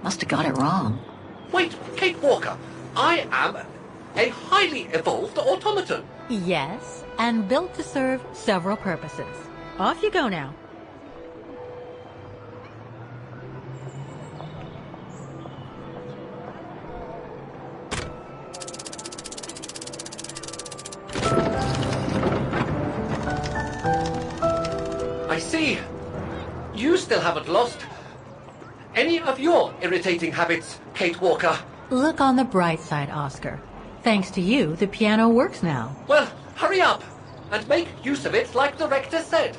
Must have got it wrong. Wait, Kate Walker, I am a highly evolved automaton. Yes, and built to serve several purposes. Off you go now. I see. You still haven't lost any of your irritating habits, Kate Walker. Look on the bright side, Oscar. Thanks to you, the piano works now. Well, hurry up and make use of it like the rector said.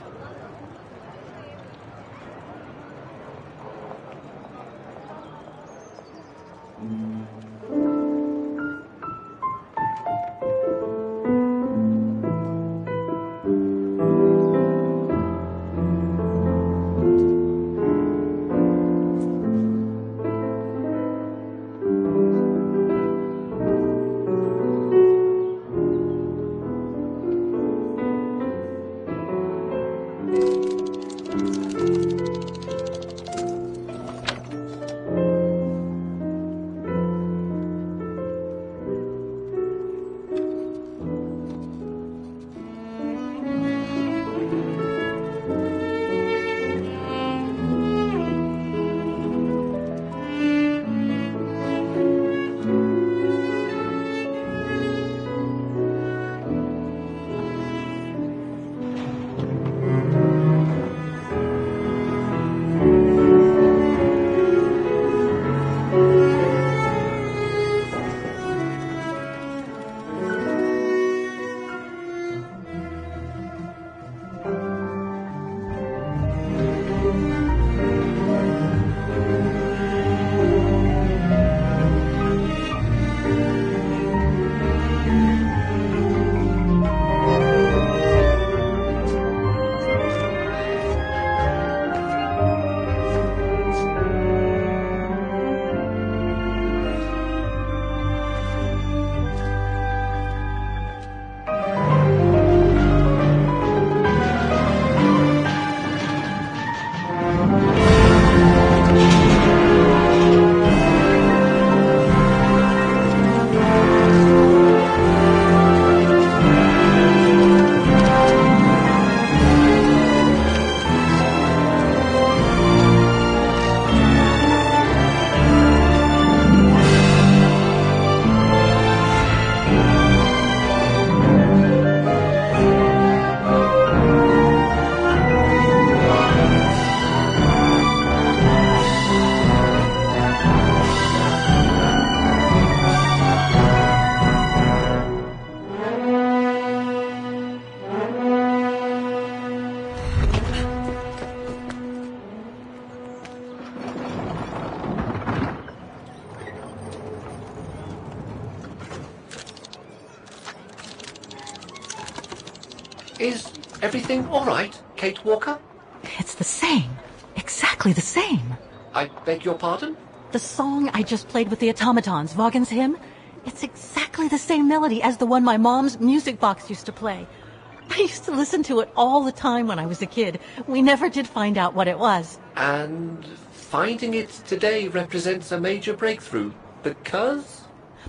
Is everything all right, Kate Walker? It's the same. Exactly the same. I beg your pardon? The song I just played with the automatons, Vaughan's hymn, It's exactly the same melody as the one my mom's music box used to play. I used to listen to it all the time when I was a kid. We never did find out what it was. And finding it today represents a major breakthrough, because?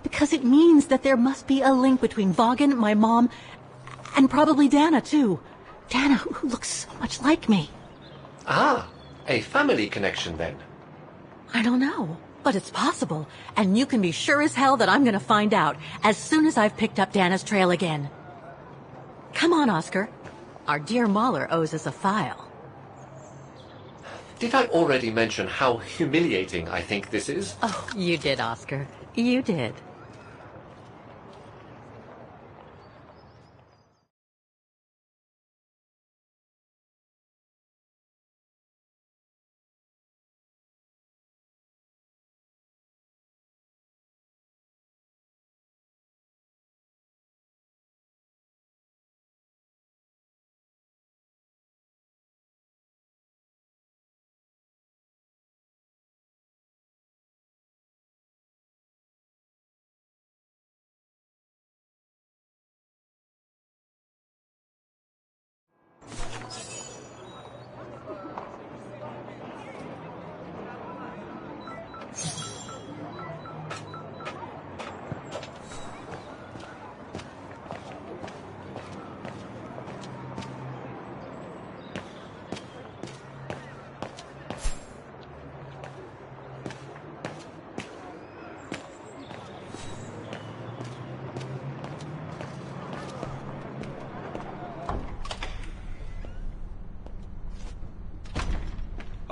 Because it means that there must be a link between Vaughan, my mom, and probably Dana, too. Dana, who looks so much like me. Ah, a family connection, then. I don't know, but it's possible. And you can be sure as hell that I'm going to find out as soon as I've picked up Dana's trail again. Come on, Oscar. Our dear Mahler owes us a file. Did I already mention how humiliating I think this is? Oh, you did, Oscar. You did.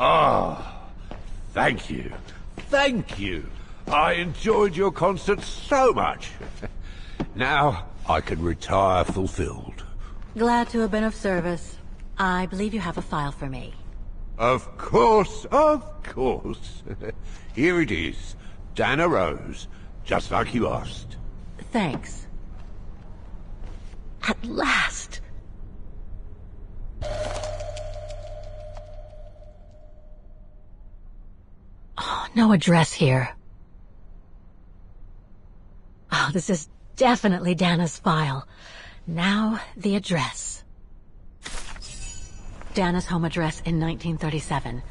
Ah, thank you. Thank you. I enjoyed your concert so much. Now I can retire fulfilled. Glad to have been of service. I believe you have a file for me. Of course, of course. Here it is. Dana Rose, just like you asked. Thanks. At last. Oh, no address here. Oh, this is definitely Dana's file. Now, the address. Dana's home address in 1937.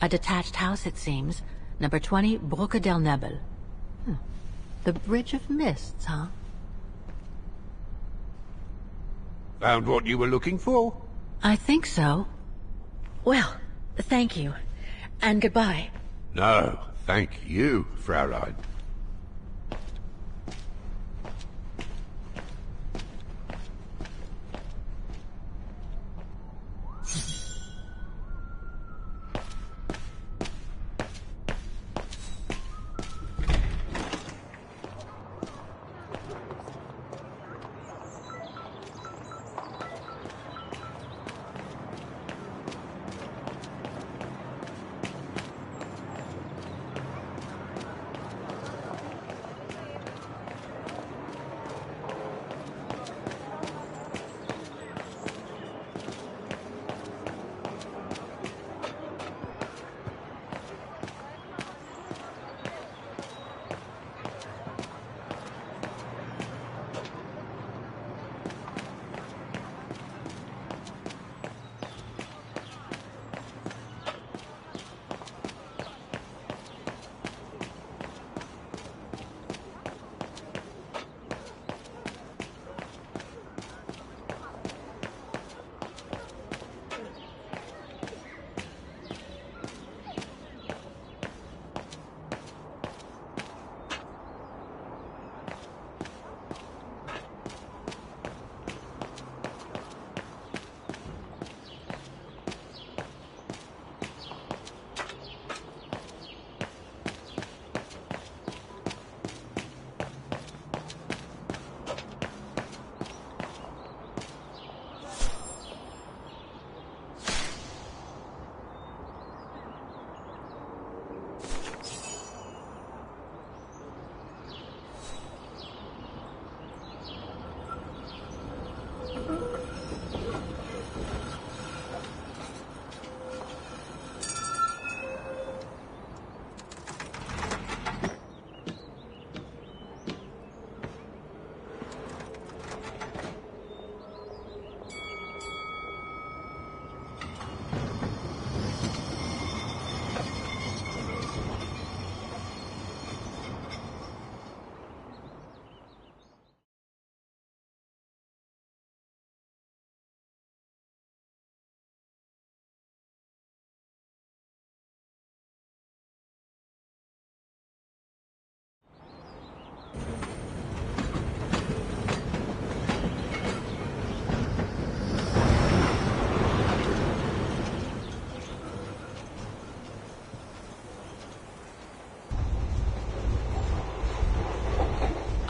A detached house, it seems. Number 20, Brücke del Nebel. The Bridge of Mists, huh? Found what you were looking for? I think so. Well, thank you. And goodbye. No, thank you, Fraulein.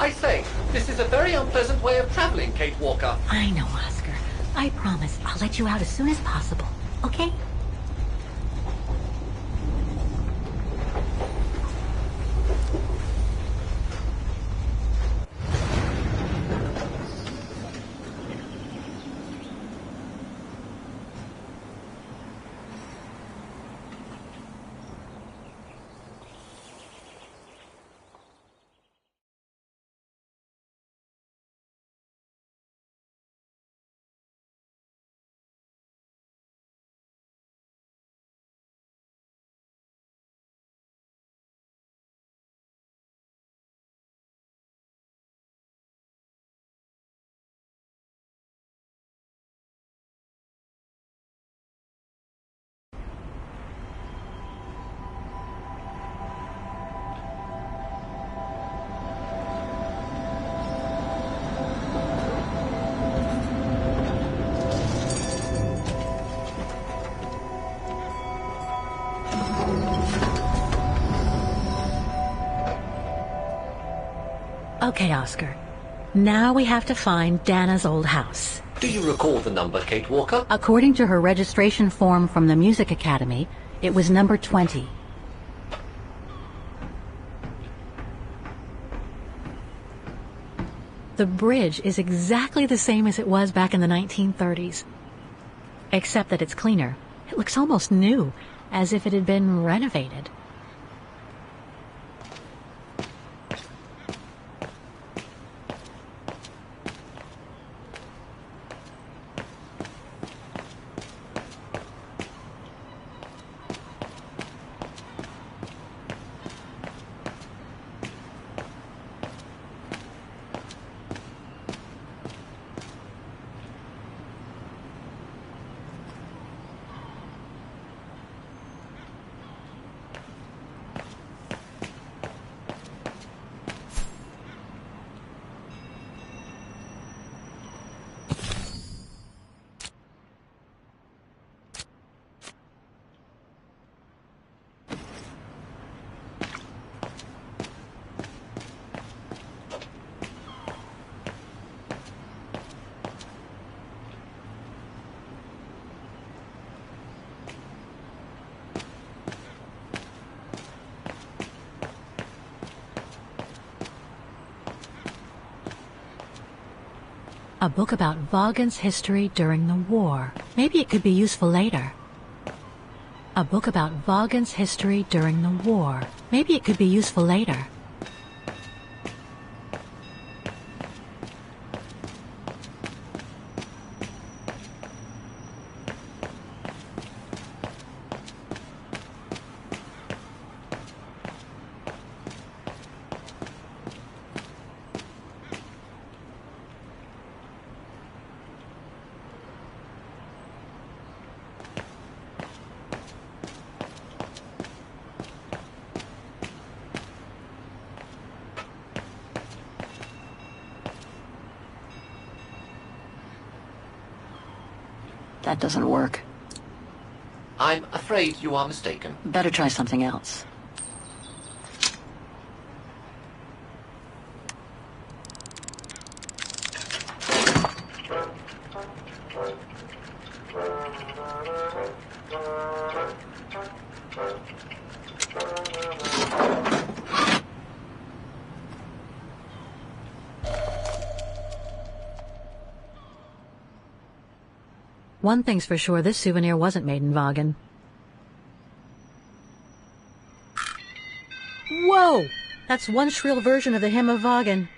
I say, this is a very unpleasant way of traveling, Kate Walker. I know, Oscar. I promise I'll let you out as soon as possible, okay? Okay, Oscar. Now we have to find Dana's old house. Do you recall the number, Kate Walker? According to her registration form from the Music Academy, it was number 20. The bridge is exactly the same as it was back in the 1930s. Except that it's cleaner. It looks almost new, as if it had been renovated. A book about Vaughan's history during the war. Maybe it could be useful later. A book about Vaughan's history during the war. Maybe it could be useful later. That doesn't work. I'm afraid you are mistaken. Better try something else. One thing's for sure, this souvenir wasn't made in Vaughan. Whoa! That's one shrill version of the Hymn of Vaughan.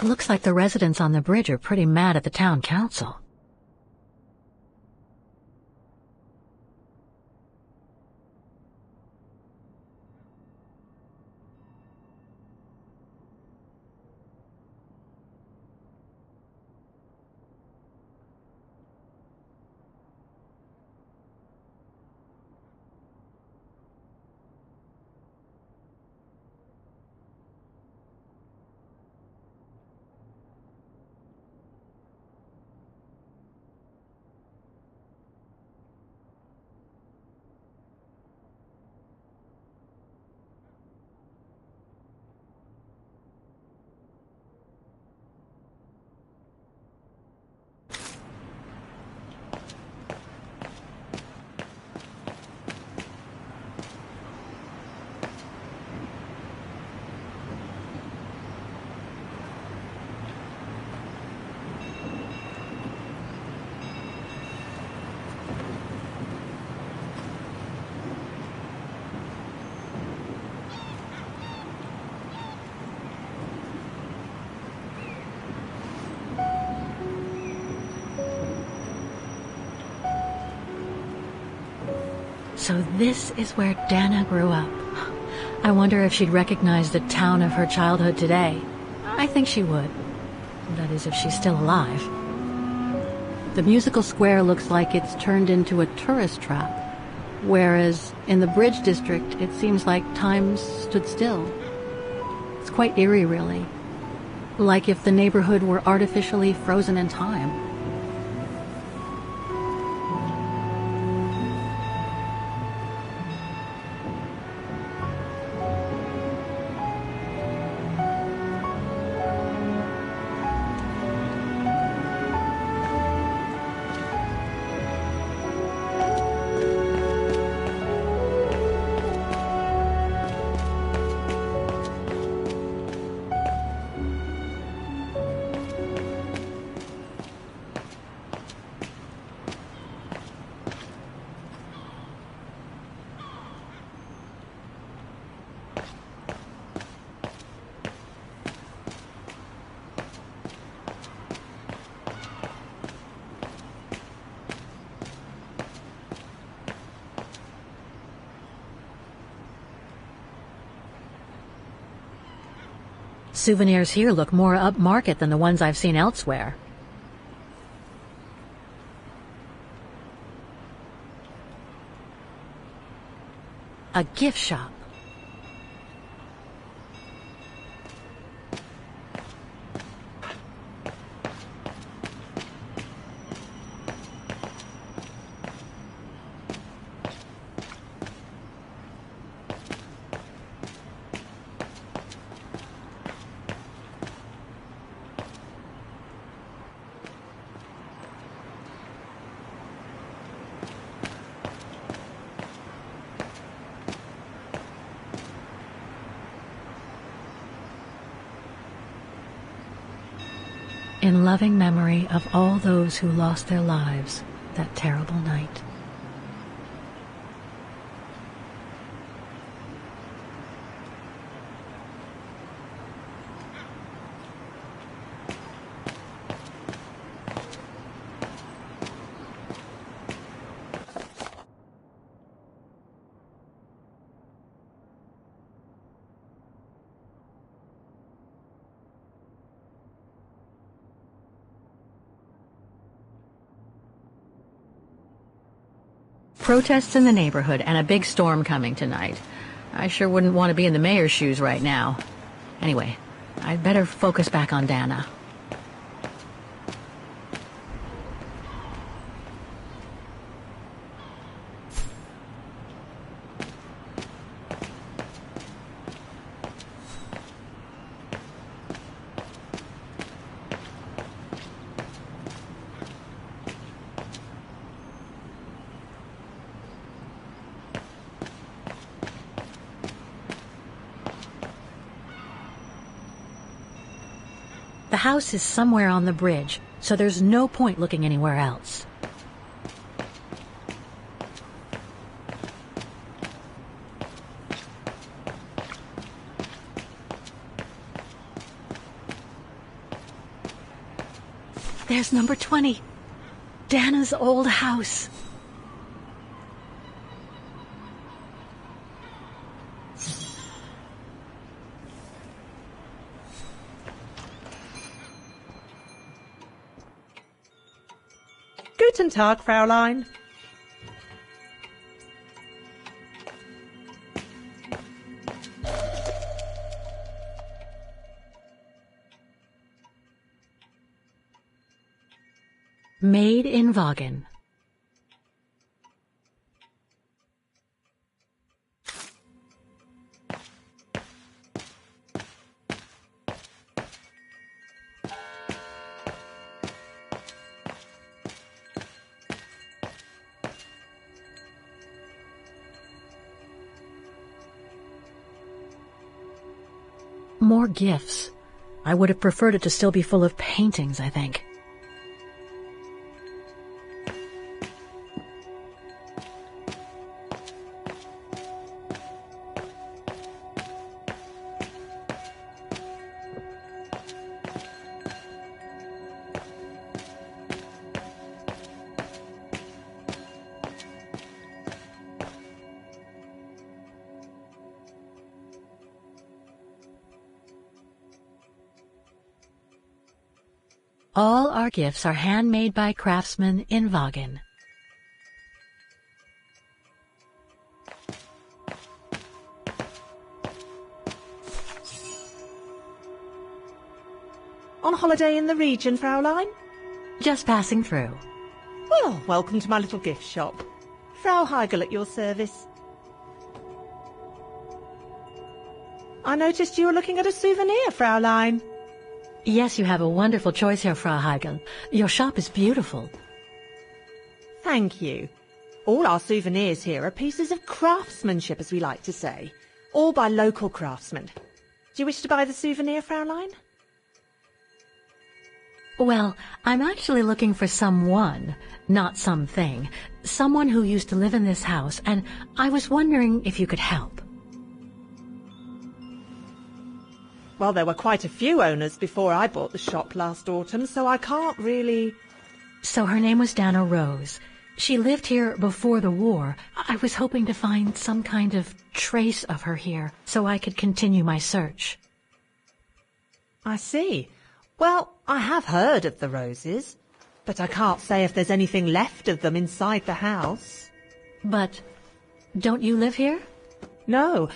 Looks like the residents on the bridge are pretty mad at the town council. So this is where Dana grew up. I wonder if she'd recognize the town of her childhood today. I think she would. That is, if she's still alive. The musical square looks like it's turned into a tourist trap, whereas in the Bridge District it seems like time stood still. It's quite eerie, really. Like if the neighborhood were artificially frozen in time. Souvenirs here look more upmarket than the ones I've seen elsewhere. A gift shop. In loving memory of all those who lost their lives that terrible night. Protests in the neighborhood and a big storm coming tonight. I sure wouldn't want to be in the mayor's shoes right now. Anyway, I'd better focus back on Dana. The house is somewhere on the bridge, so there's no point looking anywhere else. There's number 20. Dana's old house. Guten Tag, Fräulein. Made in Vaughan. More gifts. I would have preferred it to still be full of paintings, I think. All our gifts are handmade by craftsmen in Vaughan. On holiday in the region, Fräulein? Just passing through. Well, welcome to my little gift shop. Frau Heigl at your service. I noticed you were looking at a souvenir, Fräulein. Yes, you have a wonderful choice here, Frau Heigl. Your shop is beautiful. Thank you. All our souvenirs here are pieces of craftsmanship, as we like to say. All by local craftsmen. Do you wish to buy the souvenir, Fräulein? Well, I'm actually looking for someone, not something. Someone who used to live in this house, and I was wondering if you could help. Well, there were quite a few owners before I bought the shop last autumn, so I can't really... So her name was Dana Rose. She lived here before the war. I was hoping to find some kind of trace of her here, so I could continue my search. I see. Well, I have heard of the Roses, but I can't say if there's anything left of them inside the house. But don't you live here? No.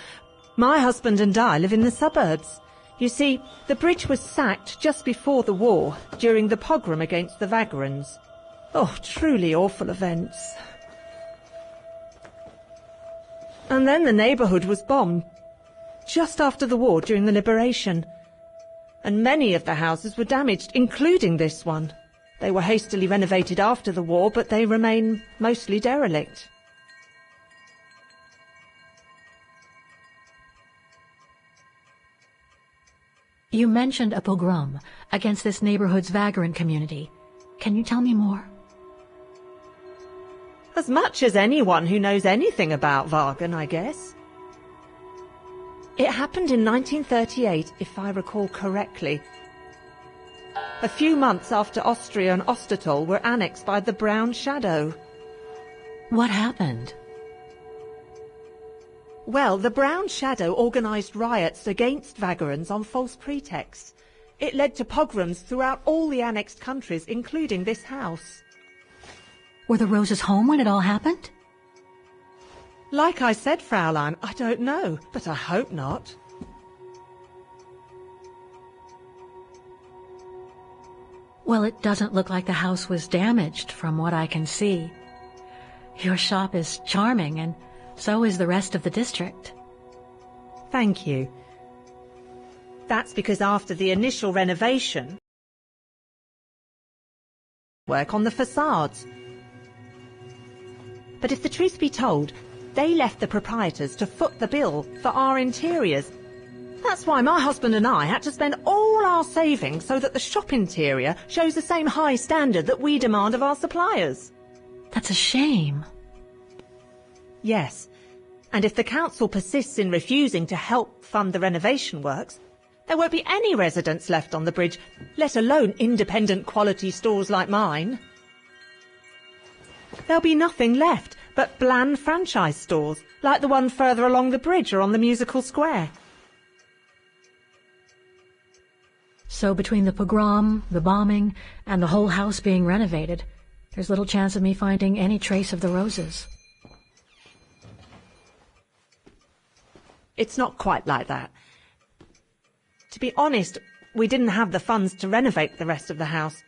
My husband and I live in the suburbs. You see, the bridge was sacked just before the war, during the pogrom against the Vagrants. Oh, truly awful events. And then the neighbourhood was bombed, just after the war during the liberation. And many of the houses were damaged, including this one. They were hastily renovated after the war, but they remain mostly derelict. You mentioned a pogrom against this neighborhood's vagrant community. Can you tell me more? As much as anyone who knows anything about Vaughan, I guess. It happened in 1938, if I recall correctly. A few months after Austria and Ostertal were annexed by the Brown Shadow. What happened? Well, the Brown Shadow organised riots against Vagrants on false pretexts. It led to pogroms throughout all the annexed countries, including this house. Were the Roses home when it all happened? Like I said, Fräulein, I don't know, but I hope not. Well, it doesn't look like the house was damaged from what I can see. Your shop is charming, and so is the rest of the district. Thank you. That's because after the initial renovation, work on the facades. But if the truth be told, they left the proprietors to foot the bill for our interiors. That's why my husband and I had to spend all our savings so that the shop interior shows the same high standard that we demand of our suppliers. That's a shame. Yes, and if the council persists in refusing to help fund the renovation works, There won't be any residents left on the bridge, let alone independent quality stores like mine. There'll be nothing left but bland franchise stores, like the one further along the bridge or on the musical square. So between the pogrom, the bombing, and the whole house being renovated, there's little chance of me finding any trace of the roses. It's not quite like that. To be honest, we didn't have the funds to renovate the rest of the house,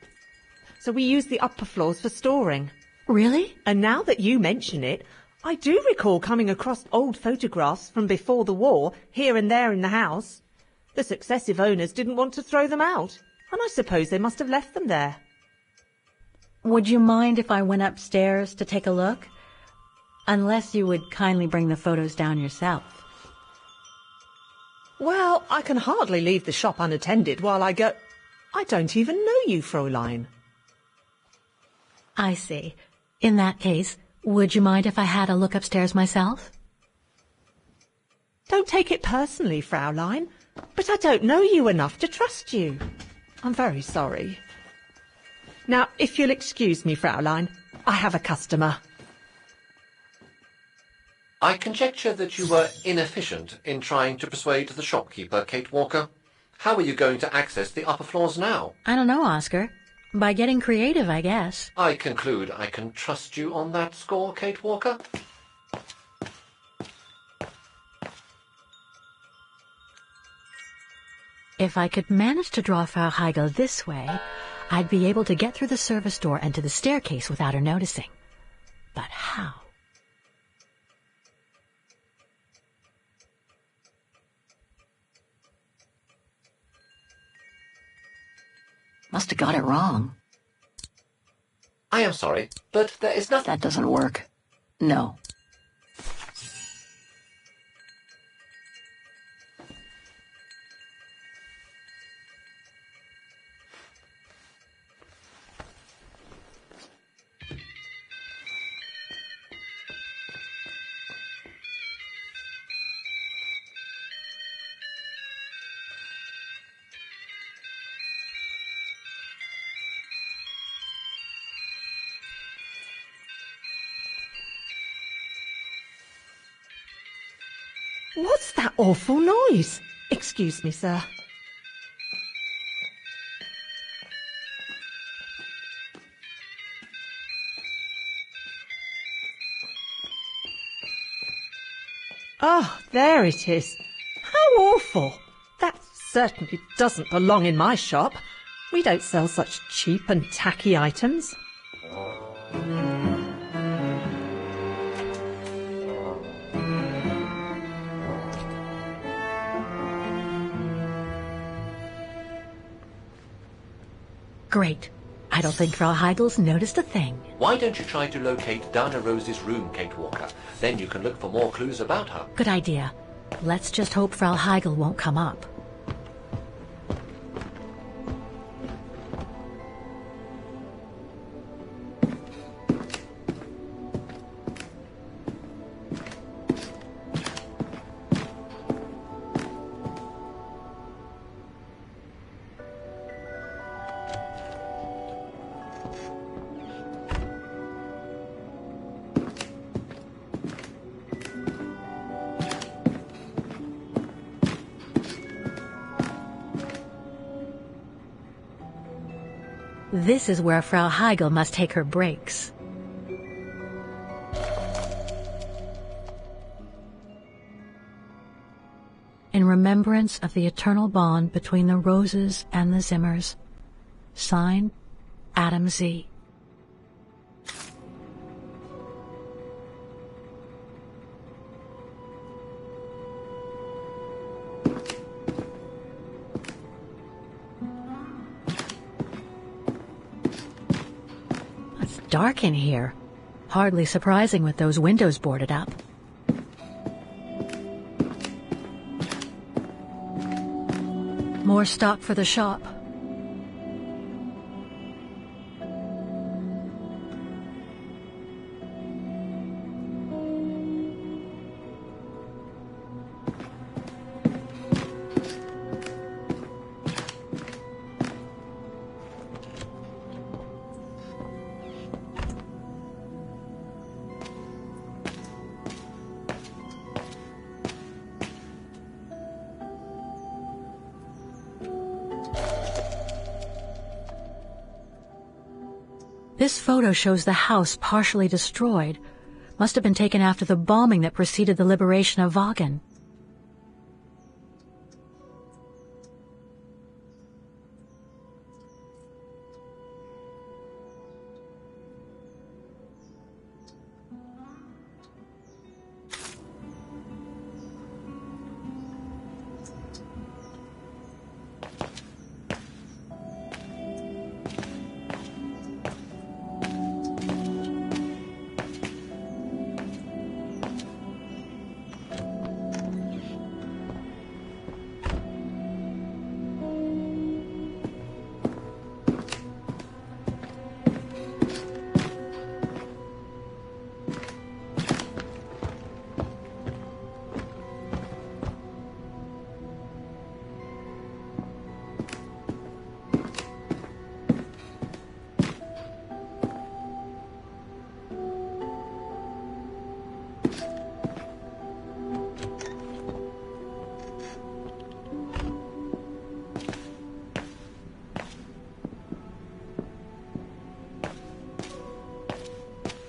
so we used the upper floors for storing. Really? And now that you mention it, I do recall coming across old photographs from before the war, here and there in the house. The successive owners didn't want to throw them out, and I suppose they must have left them there. Would you mind if I went upstairs to take a look? Unless you would kindly bring the photos down yourself. Well, I can hardly leave the shop unattended while I go... I don't even know you, Fräulein. I see. In that case, would you mind if I had a look upstairs myself? Don't take it personally, Fräulein, but I don't know you enough to trust you. I'm very sorry. Now, if you'll excuse me, Fräulein, I have a customer. I conjecture that you were inefficient in trying to persuade the shopkeeper, Kate Walker. How are you going to access the upper floors now? I don't know, Oscar. By getting creative, I guess. I conclude I can trust you on that score, Kate Walker. If I could manage to draw Frau Heigl this way, I'd be able to get through the service door and to the staircase without her noticing. But how? Must have got it wrong. I am sorry, but there is nothing... That doesn't work. No. What's that awful noise? Excuse me, sir. Oh, there it is. How awful. That certainly doesn't belong in my shop. We don't sell such cheap and tacky items. Great. I don't think Frau Heigl's noticed a thing. Why don't you try to locate Dana Rose's room, Kate Walker? Then you can look for more clues about her. Good idea. Let's just hope Frau Heigl won't come up. This is where Frau Heigl must take her breaks. In remembrance of the eternal bond between the Roses and the Zimmers. Signed, Adam Z. Dark in here. Hardly surprising with those windows boarded up. More stock for the shop. This photo shows the house partially destroyed. Must have been taken after the bombing that preceded the liberation of Vagan.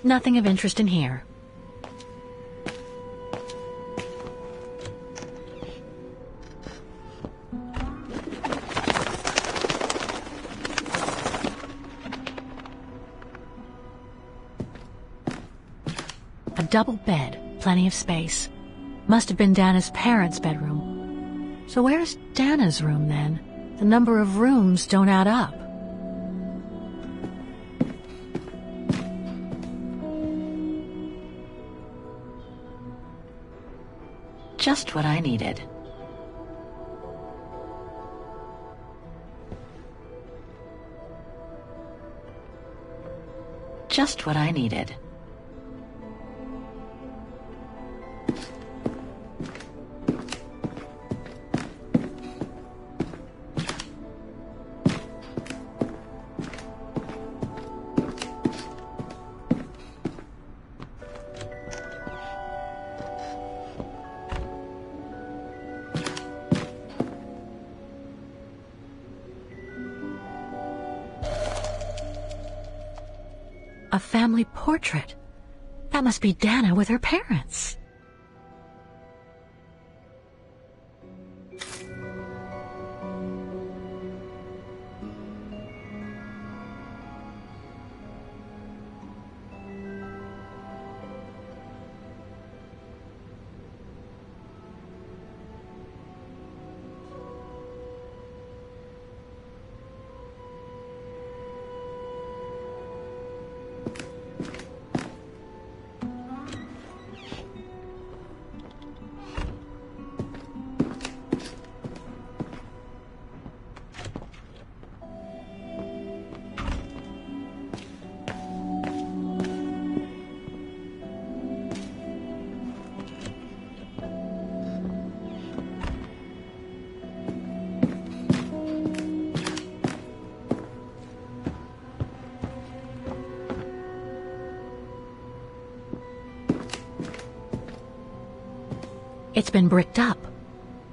Nothing of interest in here. A double bed, plenty of space. Must have been Dana's parents' bedroom. So where's Dana's room then? The number of rooms don't add up. Just what I needed. Just what I needed. A family portrait. That must be Dana with her parents. It's been bricked up,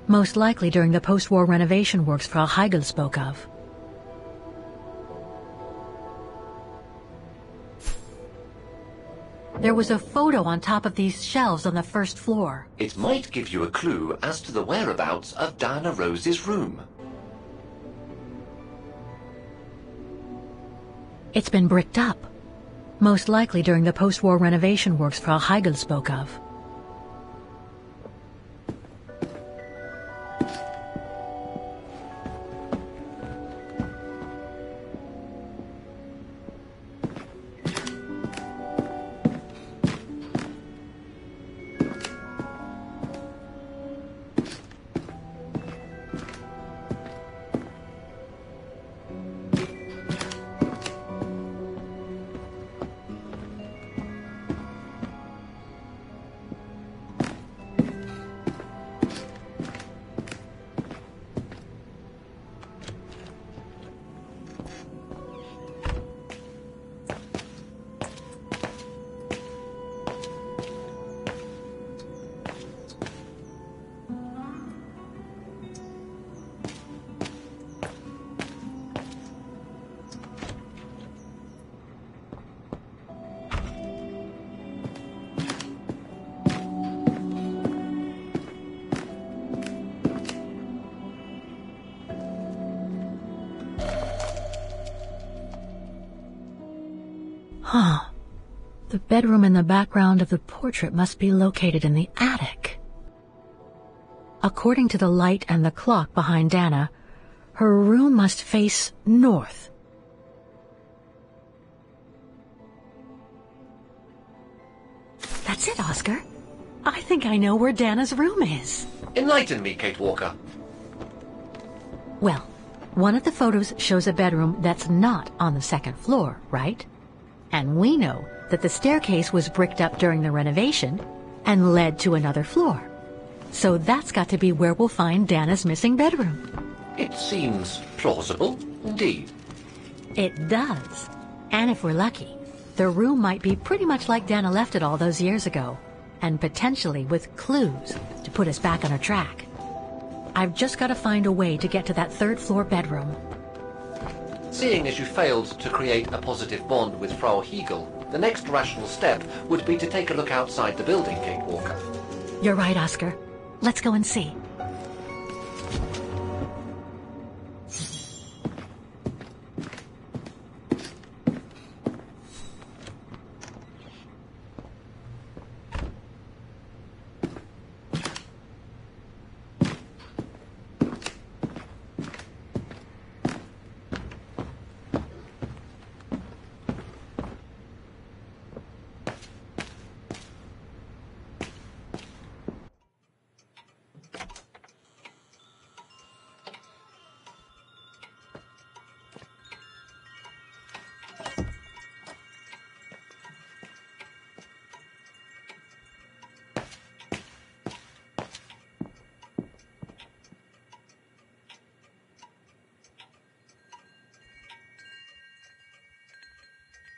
most likely during the post-war renovation works Frau Heigl spoke of. There was a photo on top of these shelves on the first floor. It might give you a clue as to the whereabouts of Diana Rose's room. It's been bricked up, most likely during the post-war renovation works Frau Heigl spoke of. Huh. The bedroom in the background of the portrait must be located in the attic. According to the light and the clock behind Dana, her room must face north. That's it, Oscar. I think I know where Dana's room is. Enlighten me, Kate Walker. Well, one of the photos shows a bedroom that's not on the second floor, right? And we know that the staircase was bricked up during the renovation and led to another floor. So that's got to be where we'll find Dana's missing bedroom. It seems plausible, indeed. It does. And if we're lucky, the room might be pretty much like Dana left it all those years ago, and potentially with clues to put us back on our track. I've just got to find a way to get to that third-floor bedroom. Seeing as you failed to create a positive bond with Frau Hegel, the next rational step would be to take a look outside the building, Kate Walker. You're right, Oscar. Let's go and see.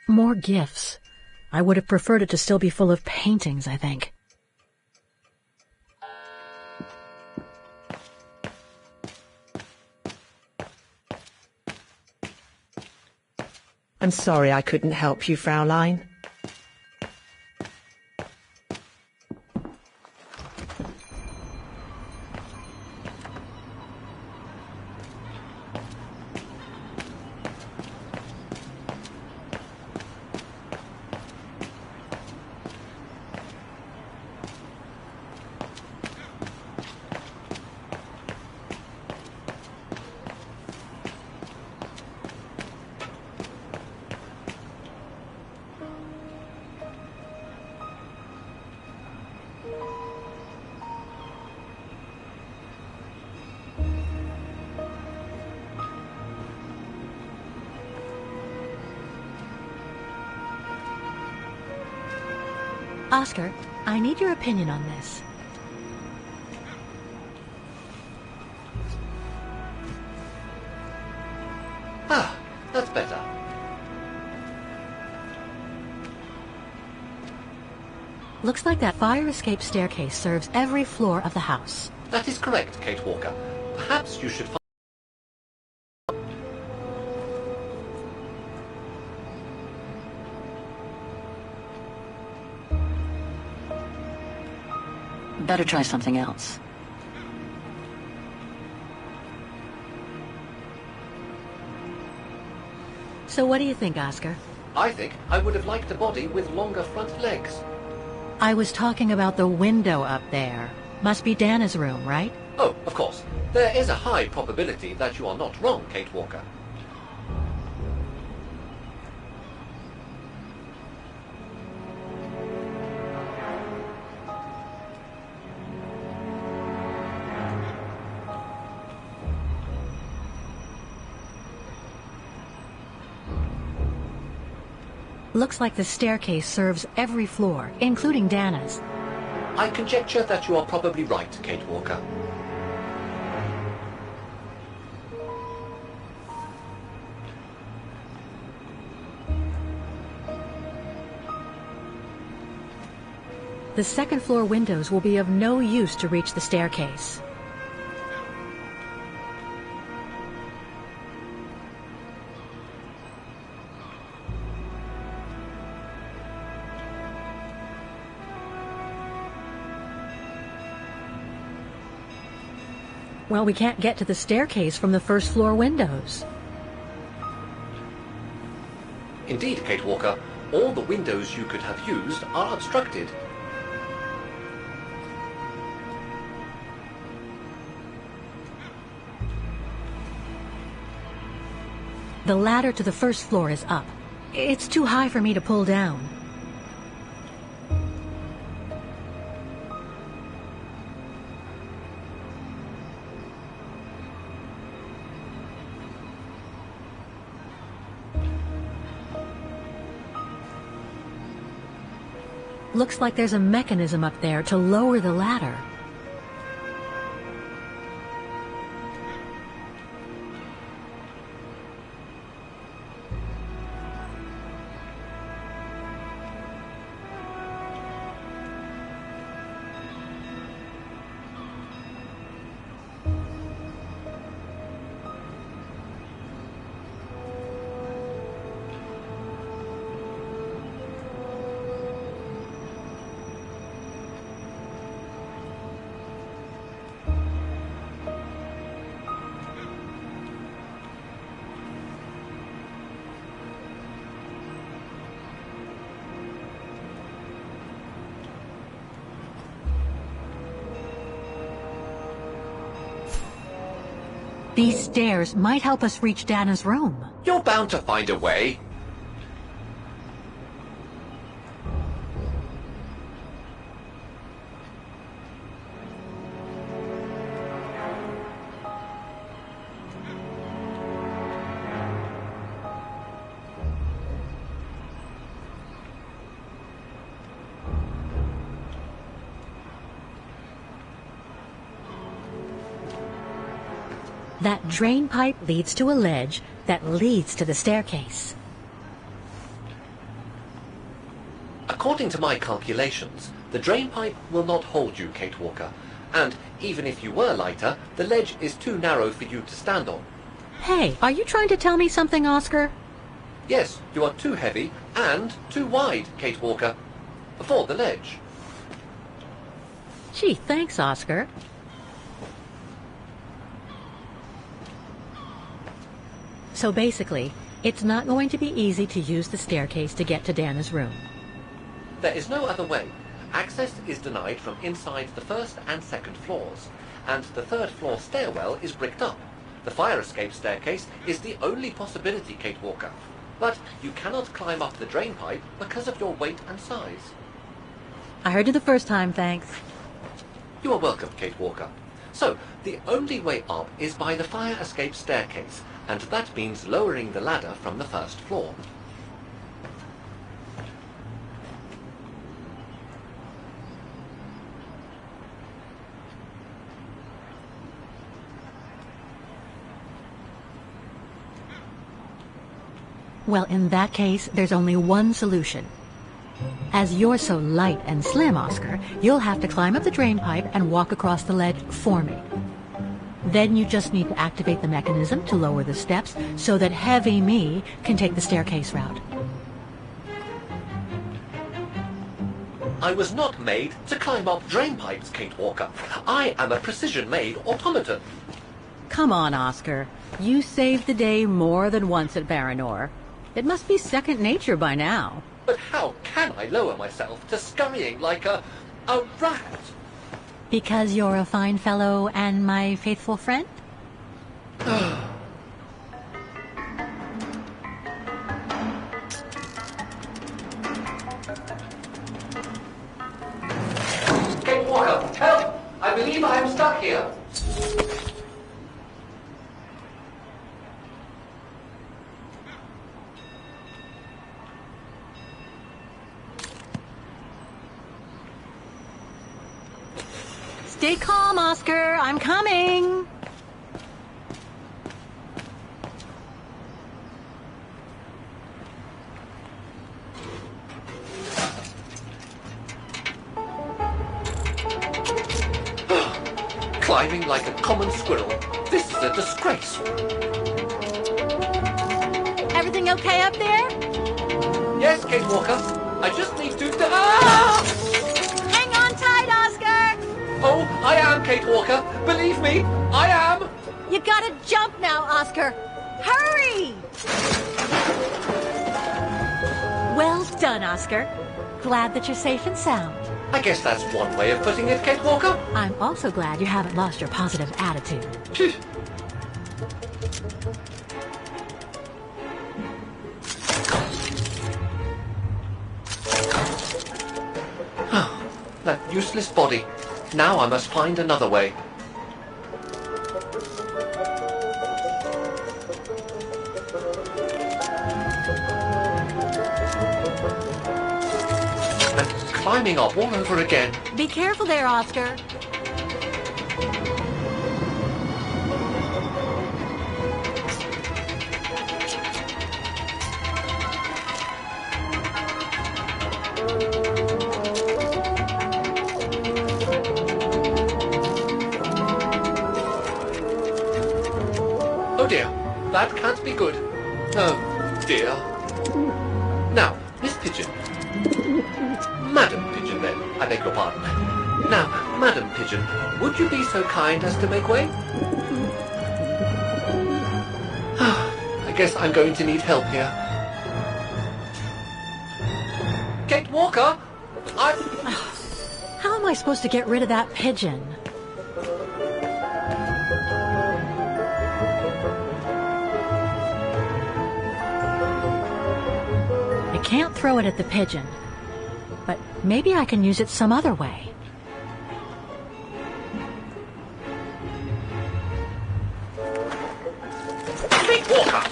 More gifts. I would have preferred it to still be full of paintings, I think. I'm sorry I couldn't help you, Fraulein. Oscar, I need your opinion on this. Ah, that's better. Looks like that fire escape staircase serves every floor of the house. That is correct, Kate Walker. Perhaps you should find... Better try something else. So what do you think, Oscar? I think I would have liked a body with longer front legs. I was talking about the window up there. Must be Dana's room, right? Oh, of course. There is a high probability that you are not wrong, Kate Walker. Looks like the staircase serves every floor, including Dana's. I conjecture that you are probably right, Kate Walker. The second floor windows will be of no use to reach the staircase. Well, we can't get to the staircase from the first floor windows. Indeed, Kate Walker. all the windows you could have used are obstructed. The ladder to the first floor is up. It's too high for me to pull down. Looks like there's a mechanism up there to lower the ladder. These stairs might help us reach Dana's room. You're bound to find a way. That drain pipe leads to a ledge that leads to the staircase. According to my calculations, the drain pipe will not hold you, Kate Walker. And even if you were lighter, the ledge is too narrow for you to stand on. Hey, are you trying to tell me something, Oscar? Yes, you are too heavy and too wide, Kate Walker, for the ledge. Gee, thanks, Oscar. So basically, it's not going to be easy to use the staircase to get to Dana's room. There is no other way. Access is denied from inside the first and second floors, and the third floor stairwell is bricked up. The fire escape staircase is the only possibility, Kate Walker. But you cannot climb up the drain pipe because of your weight and size. I heard you the first time, thanks. You are welcome, Kate Walker. So, the only way up is by the fire escape staircase, and that means lowering the ladder from the first floor. Well, in that case, there's only one solution. As you're so light and slim, Oscar, you'll have to climb up the drain pipe and walk across the ledge for me. Then you just need to activate the mechanism to lower the steps so that heavy me can take the staircase route. I was not made to climb up drain pipes, Kate Walker. I am a precision-made automaton. Come on, Oscar. You saved the day more than once at Baranor. It must be second nature by now. But how can I lower myself to scurrying like a rat? Because you're a fine fellow and my faithful friend? Kate Walker, help! I believe I am stuck here. Stay calm, Oscar. I'm coming. Climbing like a common squirrel. This is a disgrace. Everything okay up there? Yes, Kate Walker. I just need to... Ah! Hang on tight, Oscar. Oh, I am, Kate Walker. Believe me, I am. You gotta jump now, Oscar. Hurry! Well done. done, Oscar. Glad that you're safe and sound. I guess that's one way of putting it, Kate Walker. I'm also glad you haven't lost your positive attitude. That useless body. Now I must find another way. And climbing up all over again. Be careful there, Oscar. Oh dear, that can't be good. Oh dear. Now, Miss Pigeon. Madam Pigeon, then. I beg your pardon. Now, Madam Pigeon, would you be so kind as to make way? I guess I'm going to need help here. Kate Walker, How am I supposed to get rid of that pigeon? I can't throw it at the pigeon, but maybe I can use it some other way. Kate Walker!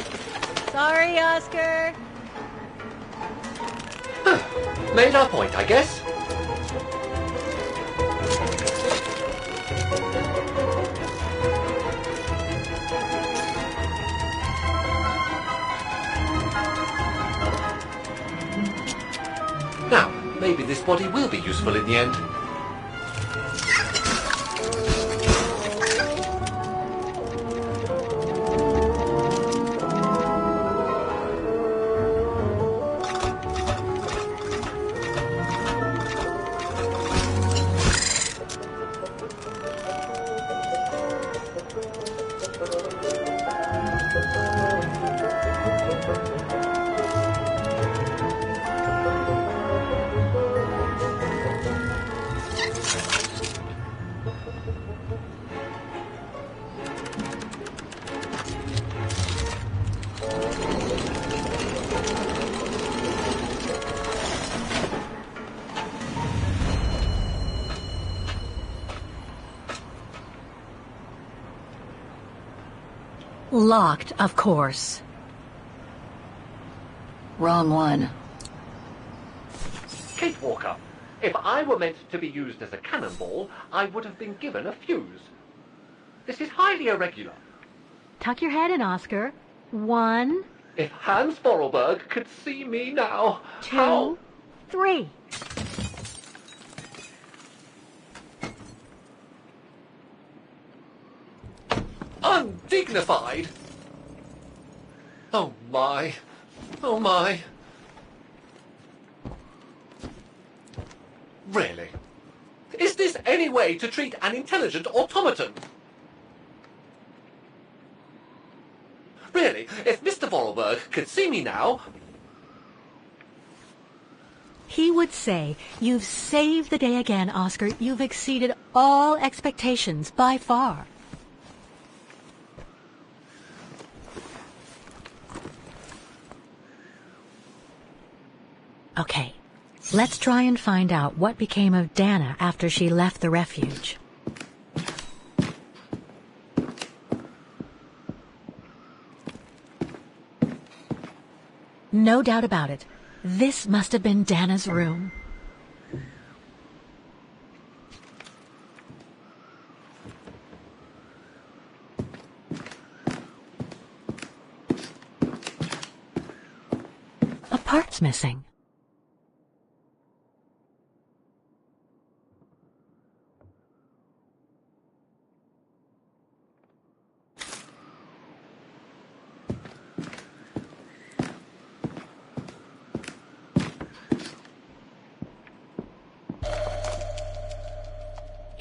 Sorry, Oscar. Made our point, I guess. Now, maybe this body will be useful in the end. Locked, of course. Wrong one. Kate Walker, if I were meant to be used as a cannonball, I would have been given a fuse. This is highly irregular. Tuck your head in, Oscar. 1, If Hans Vorarlberg could see me now, 2, how... 3. Undignified! Oh my. Oh my. Really? Is this any way to treat an intelligent automaton? Really, if Mr. Vorarlberg could see me now... He would say, "You've saved the day again, Oscar. You've exceeded all expectations by far." Okay, let's try and find out what became of Dana after she left the refuge. No doubt about it. This must have been Dana's room. A part's missing.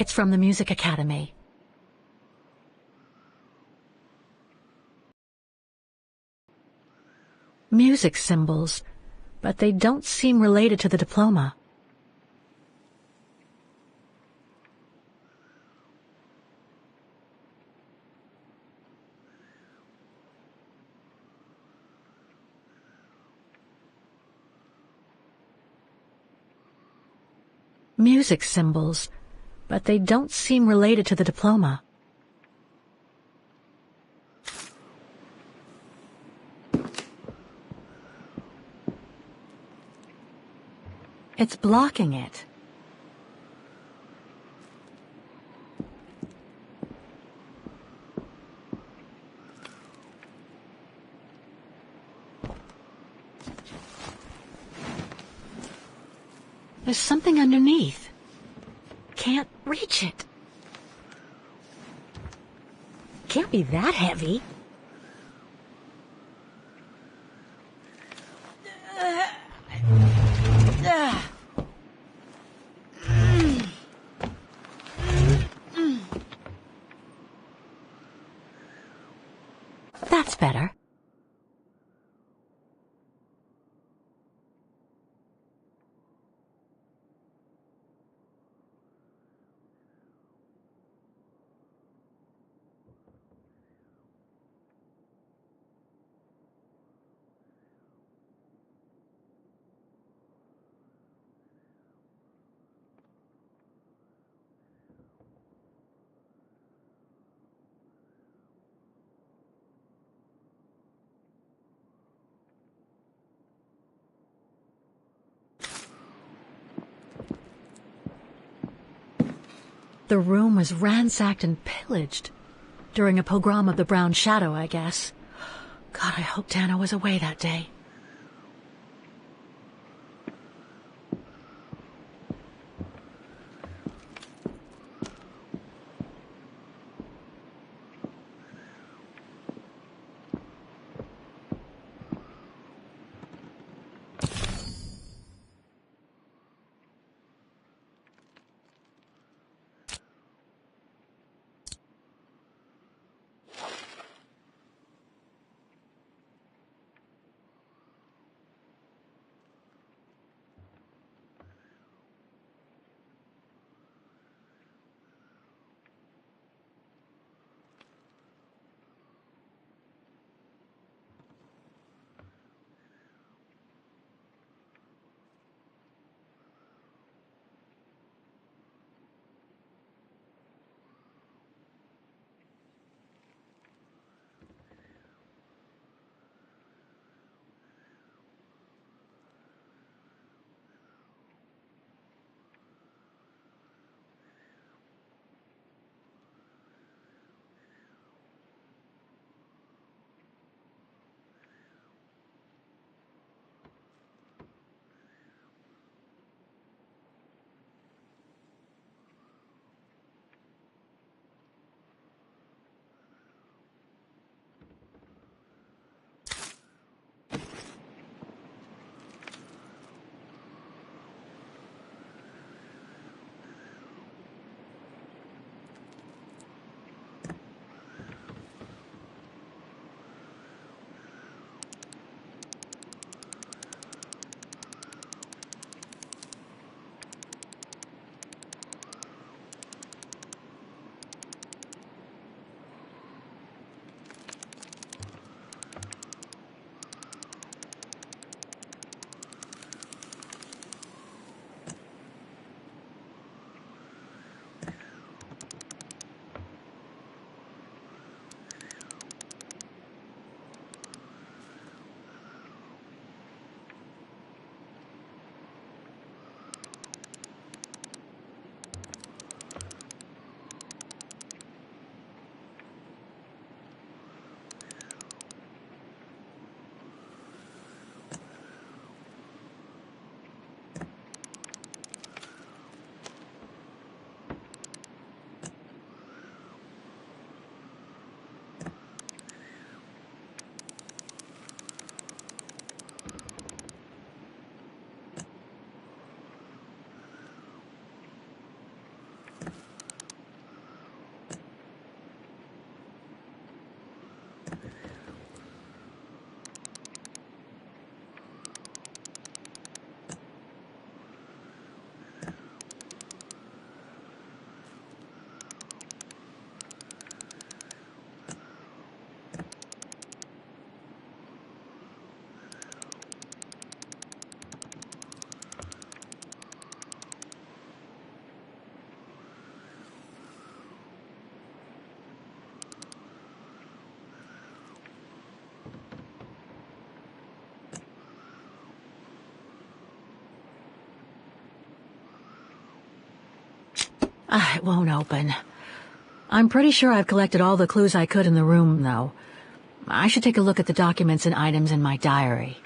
It's from the Music Academy. Music symbols. but they don't seem related to the diploma. Music symbols, but they don't seem related to the diploma. It's blocking it. There's something underneath. Can't reach it. Can't be that heavy. That's better. The room was ransacked and pillaged. During a pogrom of the Brown Shadow, I guess. God, I hope Dana was away that day. It won't open. I'm pretty sure I've collected all the clues I could in the room, though. I should take a look at the documents and items in my diary.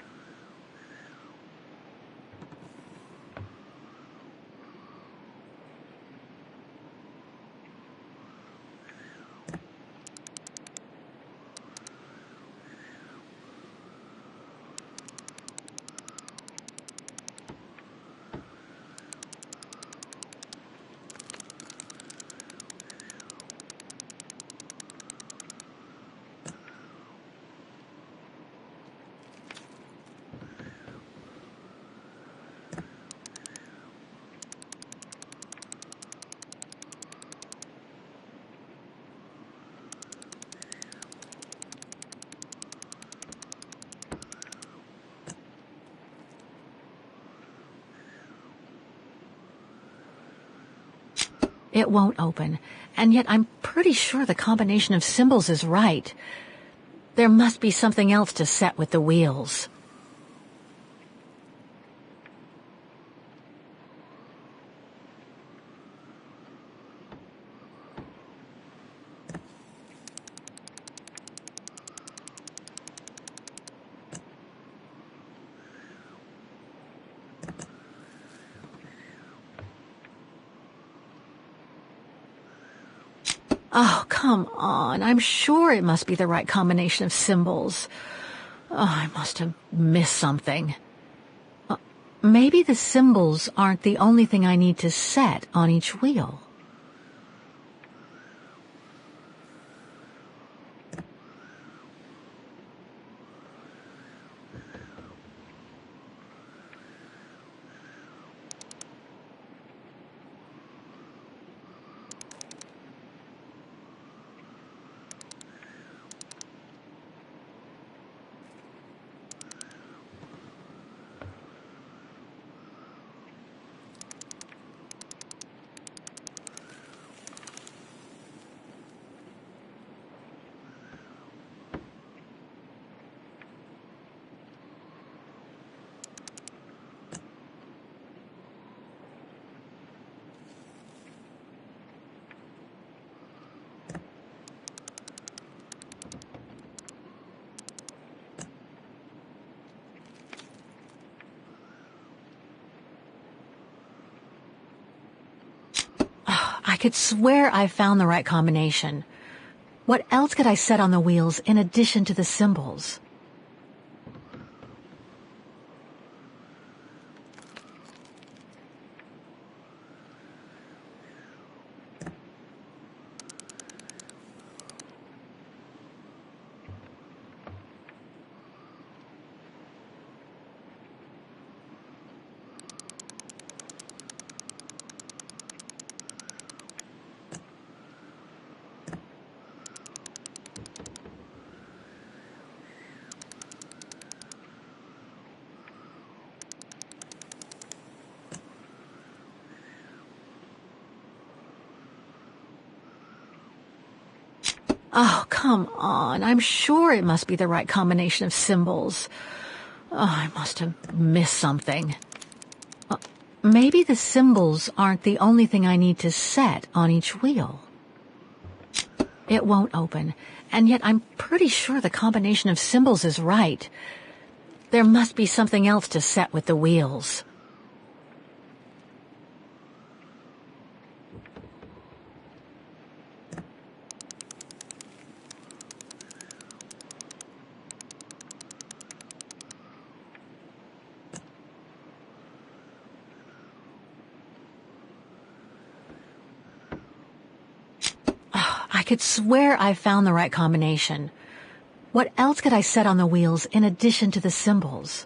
It won't open, and yet I'm pretty sure the combination of symbols is right. There must be something else to set with the wheels. Oh, come on. I'm sure it must be the right combination of symbols. Oh, I must have missed something. Maybe the symbols aren't the only thing I need to set on each wheel. I could swear I found the right combination. What else could I set on the wheels in addition to the symbols? Oh, come on. I'm sure it must be the right combination of symbols. Oh, I must have missed something. Maybe the symbols aren't the only thing I need to set on each wheel. It won't open, and yet I'm pretty sure the combination of symbols is right. There must be something else to set with the wheels. I could swear I found the right combination. What else could I set on the wheels in addition to the symbols?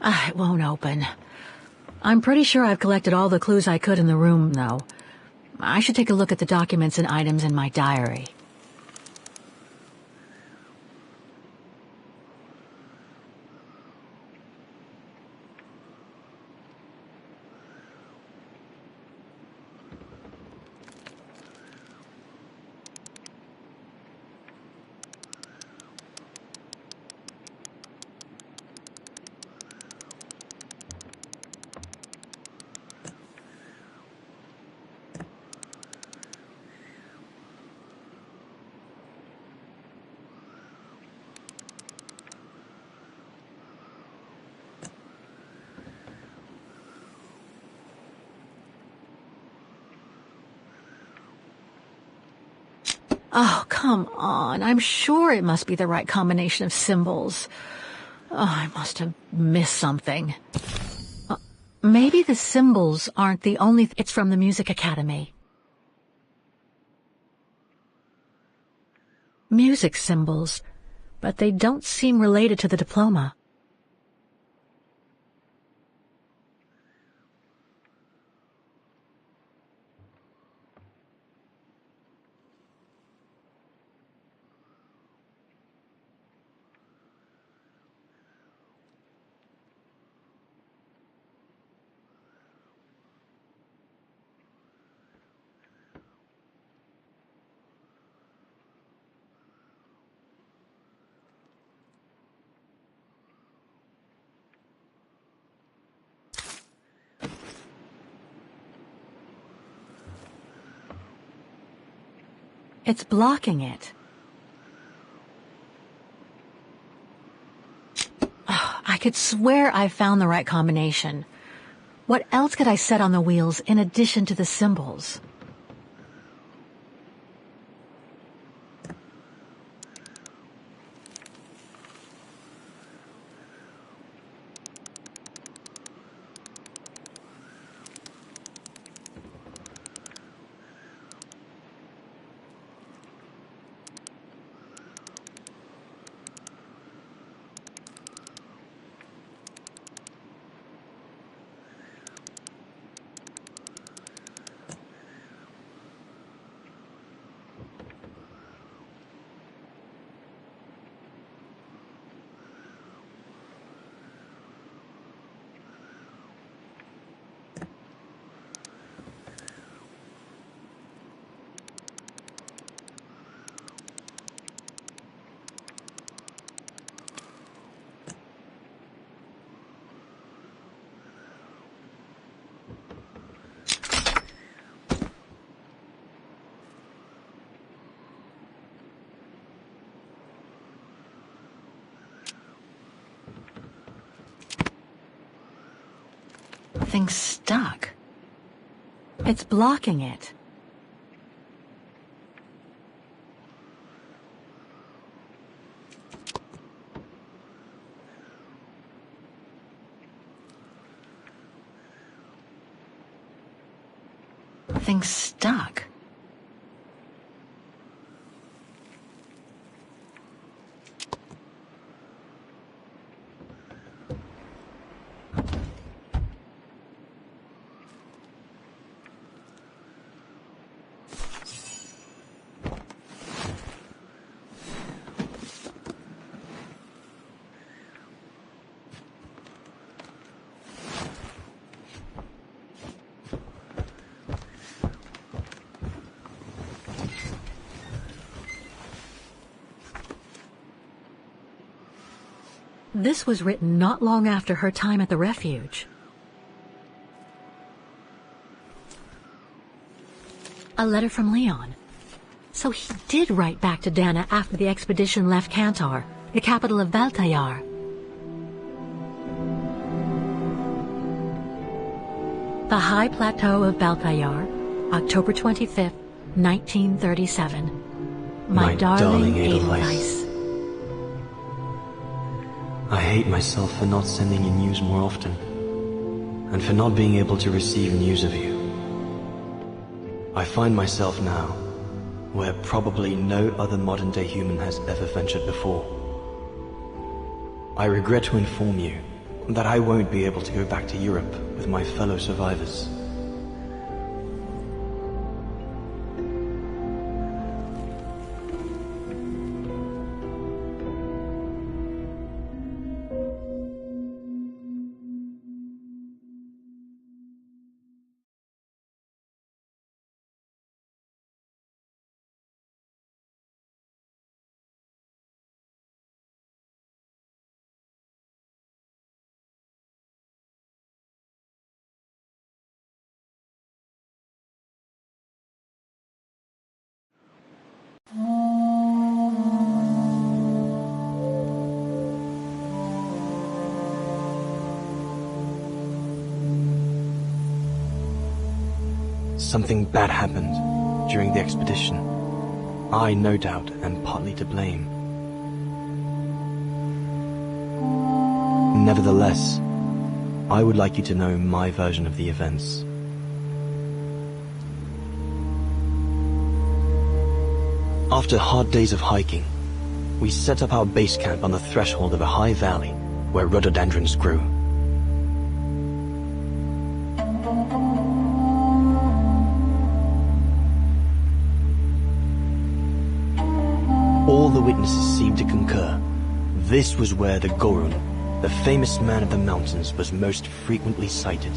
It won't open. I'm pretty sure I've collected all the clues I could in the room, though. I should take a look at the documents and items in my diary. Oh, come on. I'm sure it must be the right combination of symbols. Oh, I must have missed something. Maybe the symbols aren't the only... It's from the Music Academy. Music symbols, but they don't seem related to the diploma. It's blocking it. Oh, I could swear I found the right combination. What else could I set on the wheels in addition to the symbols? Thing's stuck. It's blocking it. Thing's stuck. This was written not long after her time at the refuge. A letter from Leon. So he did write back to Dana after the expedition left Kantar, the capital of Valtayar. The High Plateau of Valtayar, October 25th, 1937. My darling Edelweiss. I hate myself for not sending you news more often, and for not being able to receive news of you. I find myself now where probably no other modern-day human has ever ventured before. I regret to inform you that I won't be able to go back to Europe with my fellow survivors. Something bad happened during the expedition. I, no doubt, am partly to blame. Nevertheless, I would like you to know my version of the events. After hard days of hiking, we set up our base camp on the threshold of a high valley where rhododendrons grew. All the witnesses seemed to concur. This was where the Gorun, the famous man of the mountains, was most frequently sighted.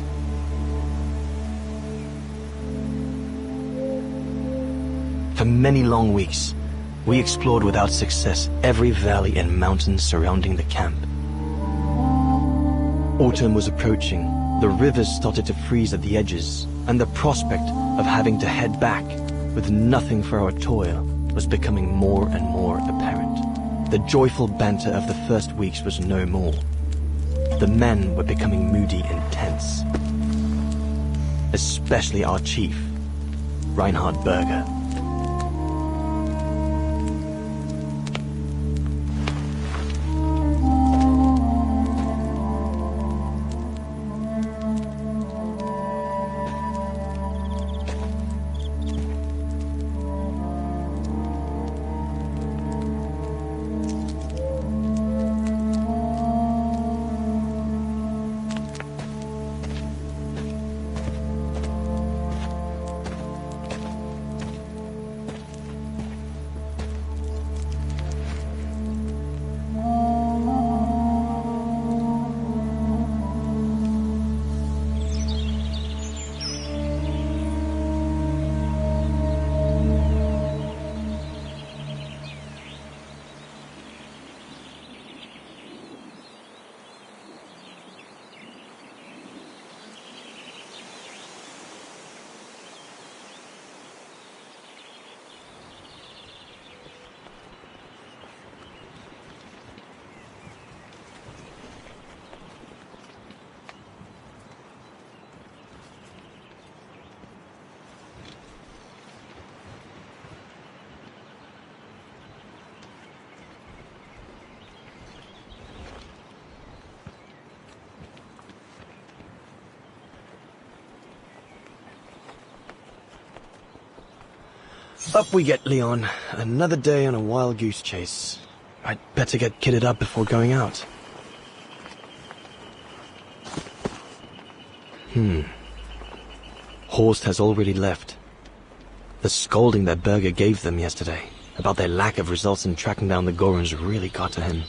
For many long weeks, we explored without success every valley and mountain surrounding the camp. Autumn was approaching, the rivers started to freeze at the edges, and the prospect of having to head back with nothing for our toil was becoming more and more apparent. The joyful banter of the first weeks was no more. The men were becoming moody and tense. Especially our chief, Reinhard Berger. Up we get, Leon. Another day on a wild goose chase. I'd better get kitted up before going out. Horst has already left. The scolding that Berger gave them yesterday about their lack of results in tracking down the Goruns really got to him.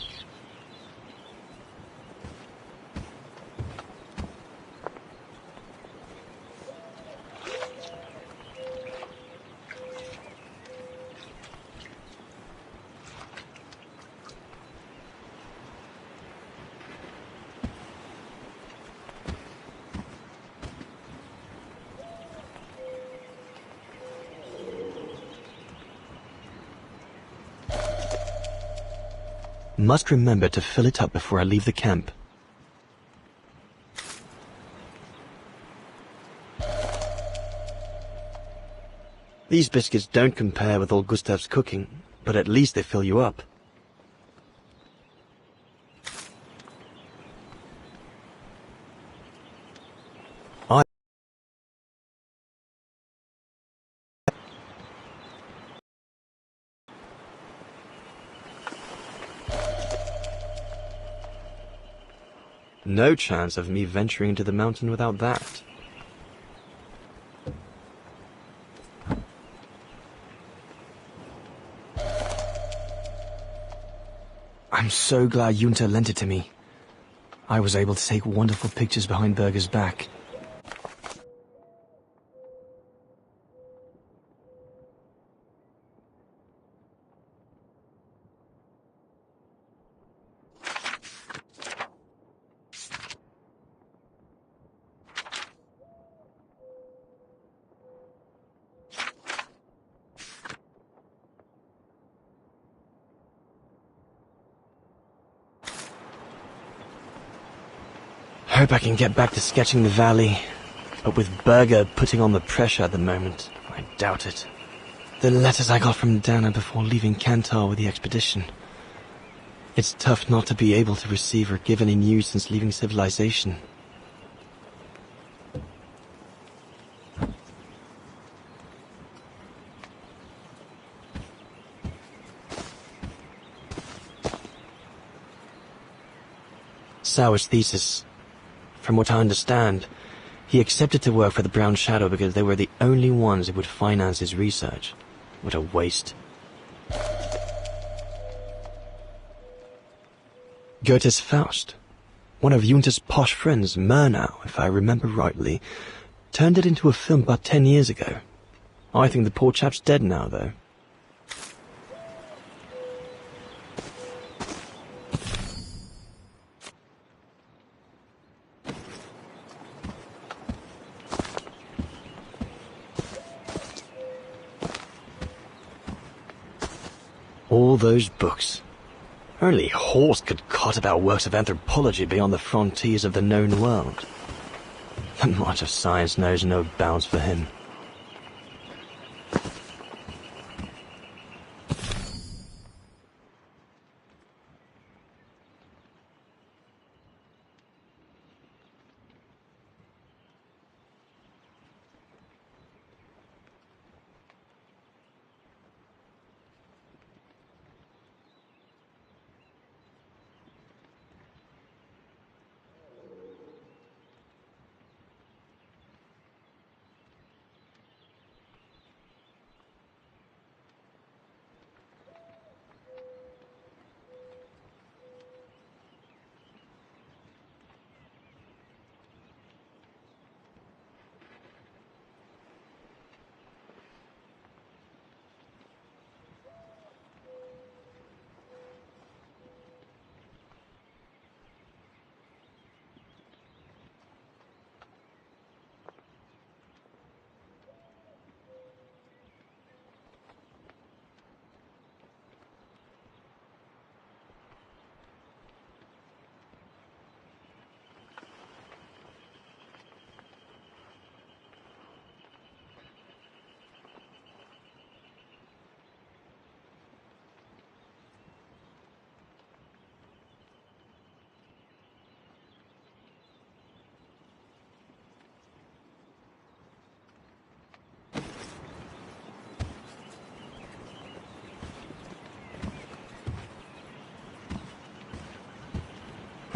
Must remember to fill it up before I leave the camp. These biscuits don't compare with old Gustav's cooking, but at least they fill you up. No chance of me venturing into the mountain without that. I'm so glad Junta lent it to me. I was able to take wonderful pictures behind Berger's back. Hope I can get back to sketching the valley, but with Berger putting on the pressure at the moment, I doubt it. the letters I got from Dana before leaving Kantar with the expedition. It's tough not to be able to receive or give any news since leaving civilization. Sauer's thesis. From what I understand, he accepted to work for the Brown Shadow because they were the only ones who would finance his research. What a waste. Goethe's Faust, one of Junta's posh friends, Murnau, if I remember rightly, turned it into a film about 10 years ago. I think the poor chap's dead now, though. All those books. Only Horst could cot about works of anthropology beyond the frontiers of the known world. The march of science knows no bounds for him.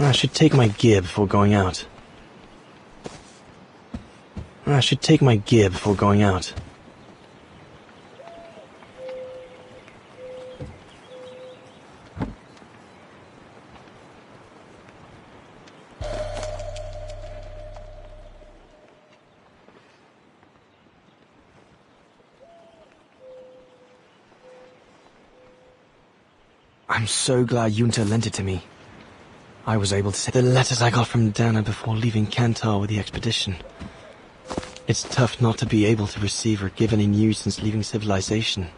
I should take my gear before going out. I'm so glad Junta lent it to me. I was able to see the letters I got from Dana before leaving Kantar with the expedition. It's tough not to be able to receive or give any news since leaving civilization.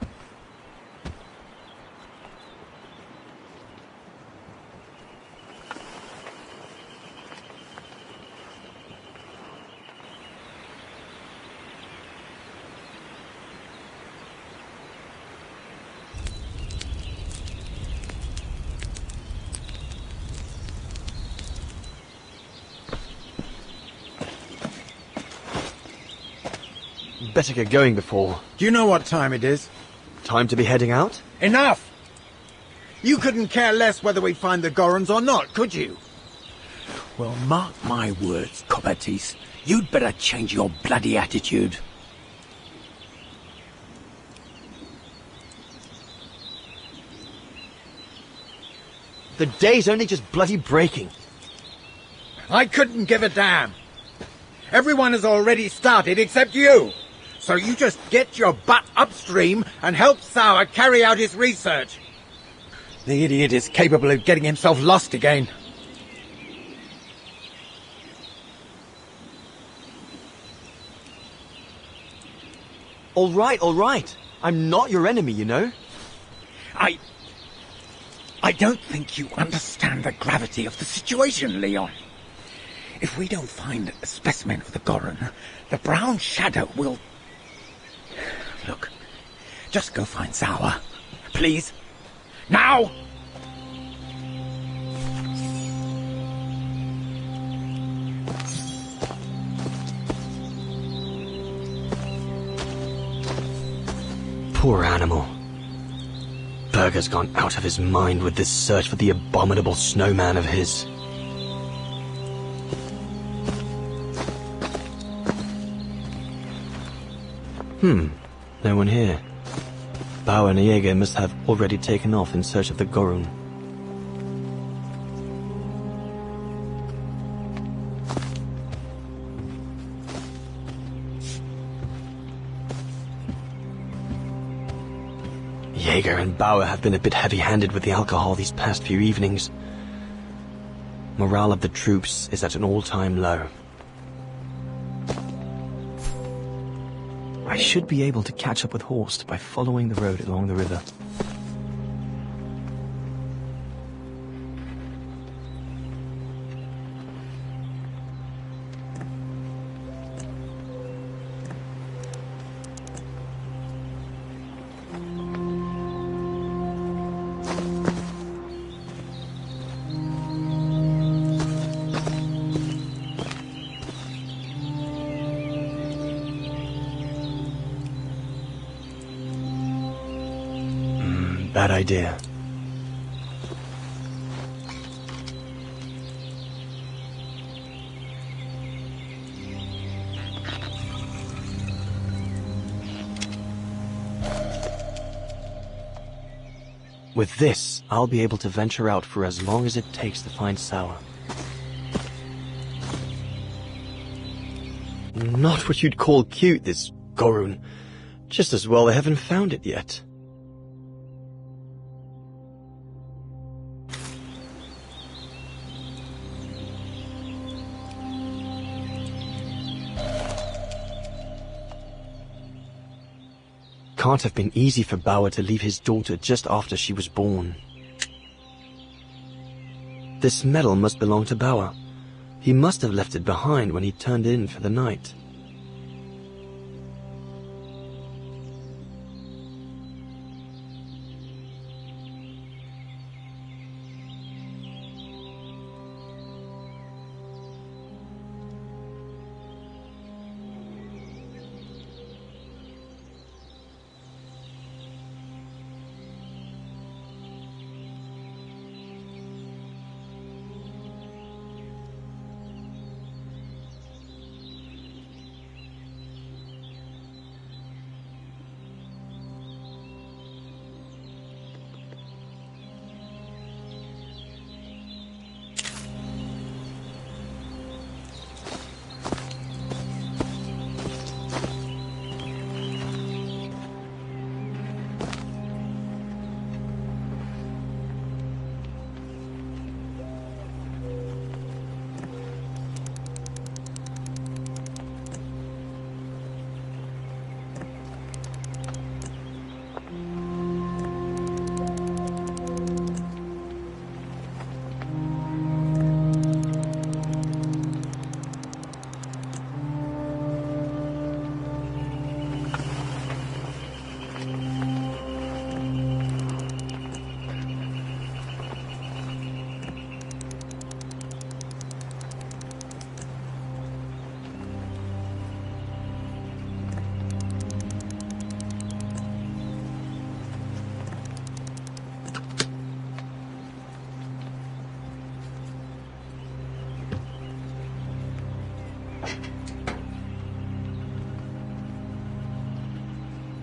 Better get going before... Do you know what time it is? Time to be heading out? Enough! You couldn't care less whether we'd find the Gorons or not, could you? Well, mark my words, Copperteeth. You'd better change your bloody attitude. The day's only just bloody breaking. I couldn't give a damn. Everyone has already started except you. So you just get your butt upstream and help Sauer carry out his research. The idiot is capable of getting himself lost again. All right. I'm not your enemy, you know. I don't think you understand the gravity of the situation, Leon. If we don't find a specimen of the Goron, the Brown Shadow will... Look, Just go find Sauer. Please. Now! Poor animal. Berger's gone out of his mind with this search for the abominable snowman of his. No one here. Bauer and Jaeger must have already taken off in search of the Gorun. Jaeger and Bauer have been a bit heavy-handed with the alcohol these past few evenings. Morale of the troops is at an all-time low. I should be able to catch up with Horst by following the road along the river. Bad idea. With this, I'll be able to venture out for as long as it takes to find Sauer. Not what you'd call cute, this Gorun. Just as well they haven't found it yet. Can't have been easy for Bauer to leave his daughter just after she was born. This medal must belong to Bauer. He must have left it behind when he turned in for the night.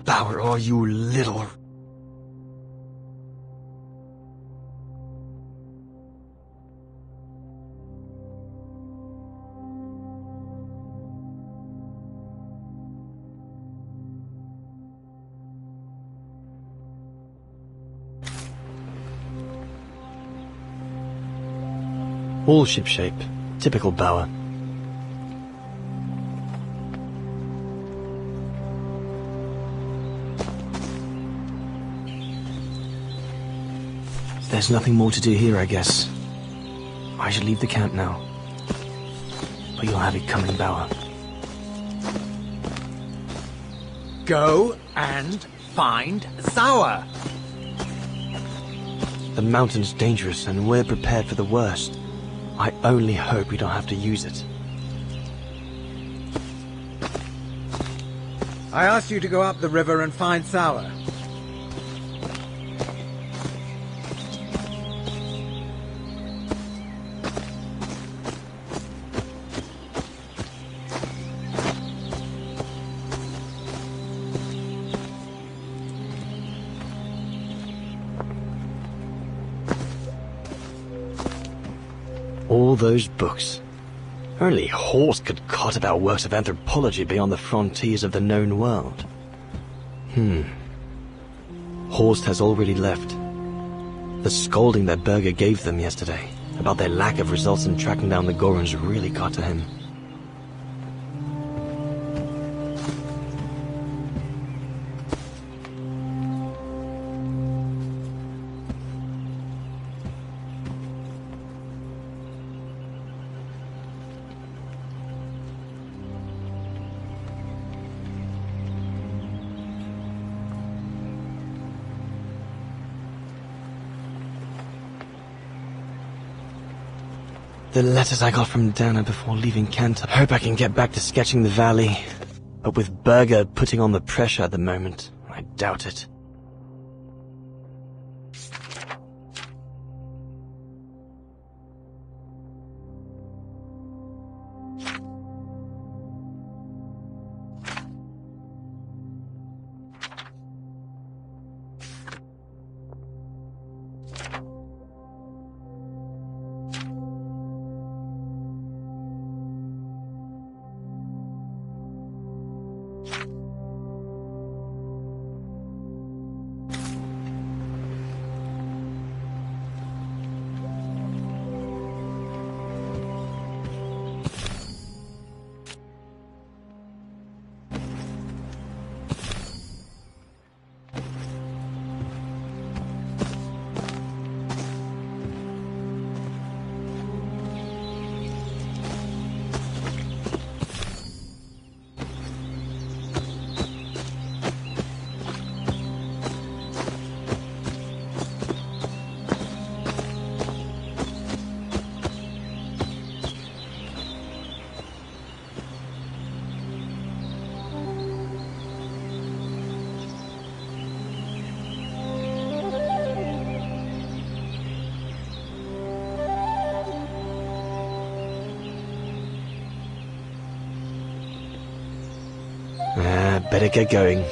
Bauer, oh, you little... All shipshape. Typical Bauer. There's nothing more to do here, I guess. I should leave the camp now. But you'll have it coming, Bauer. Go and find Sour. The mountain's dangerous and we're prepared for the worst. I only hope we don't have to use it. I asked you to go up the river and find Sour. All those books. Only Horst could cot about works of anthropology beyond the frontiers of the known world. Horst has already left. The scolding that Berger gave them yesterday about their lack of results in tracking down the Gorons really got to him. The letters I got from Dana before leaving Kent. I hope I can get back to sketching the valley. But with Berger putting on the pressure at the moment, I doubt it. Better get going.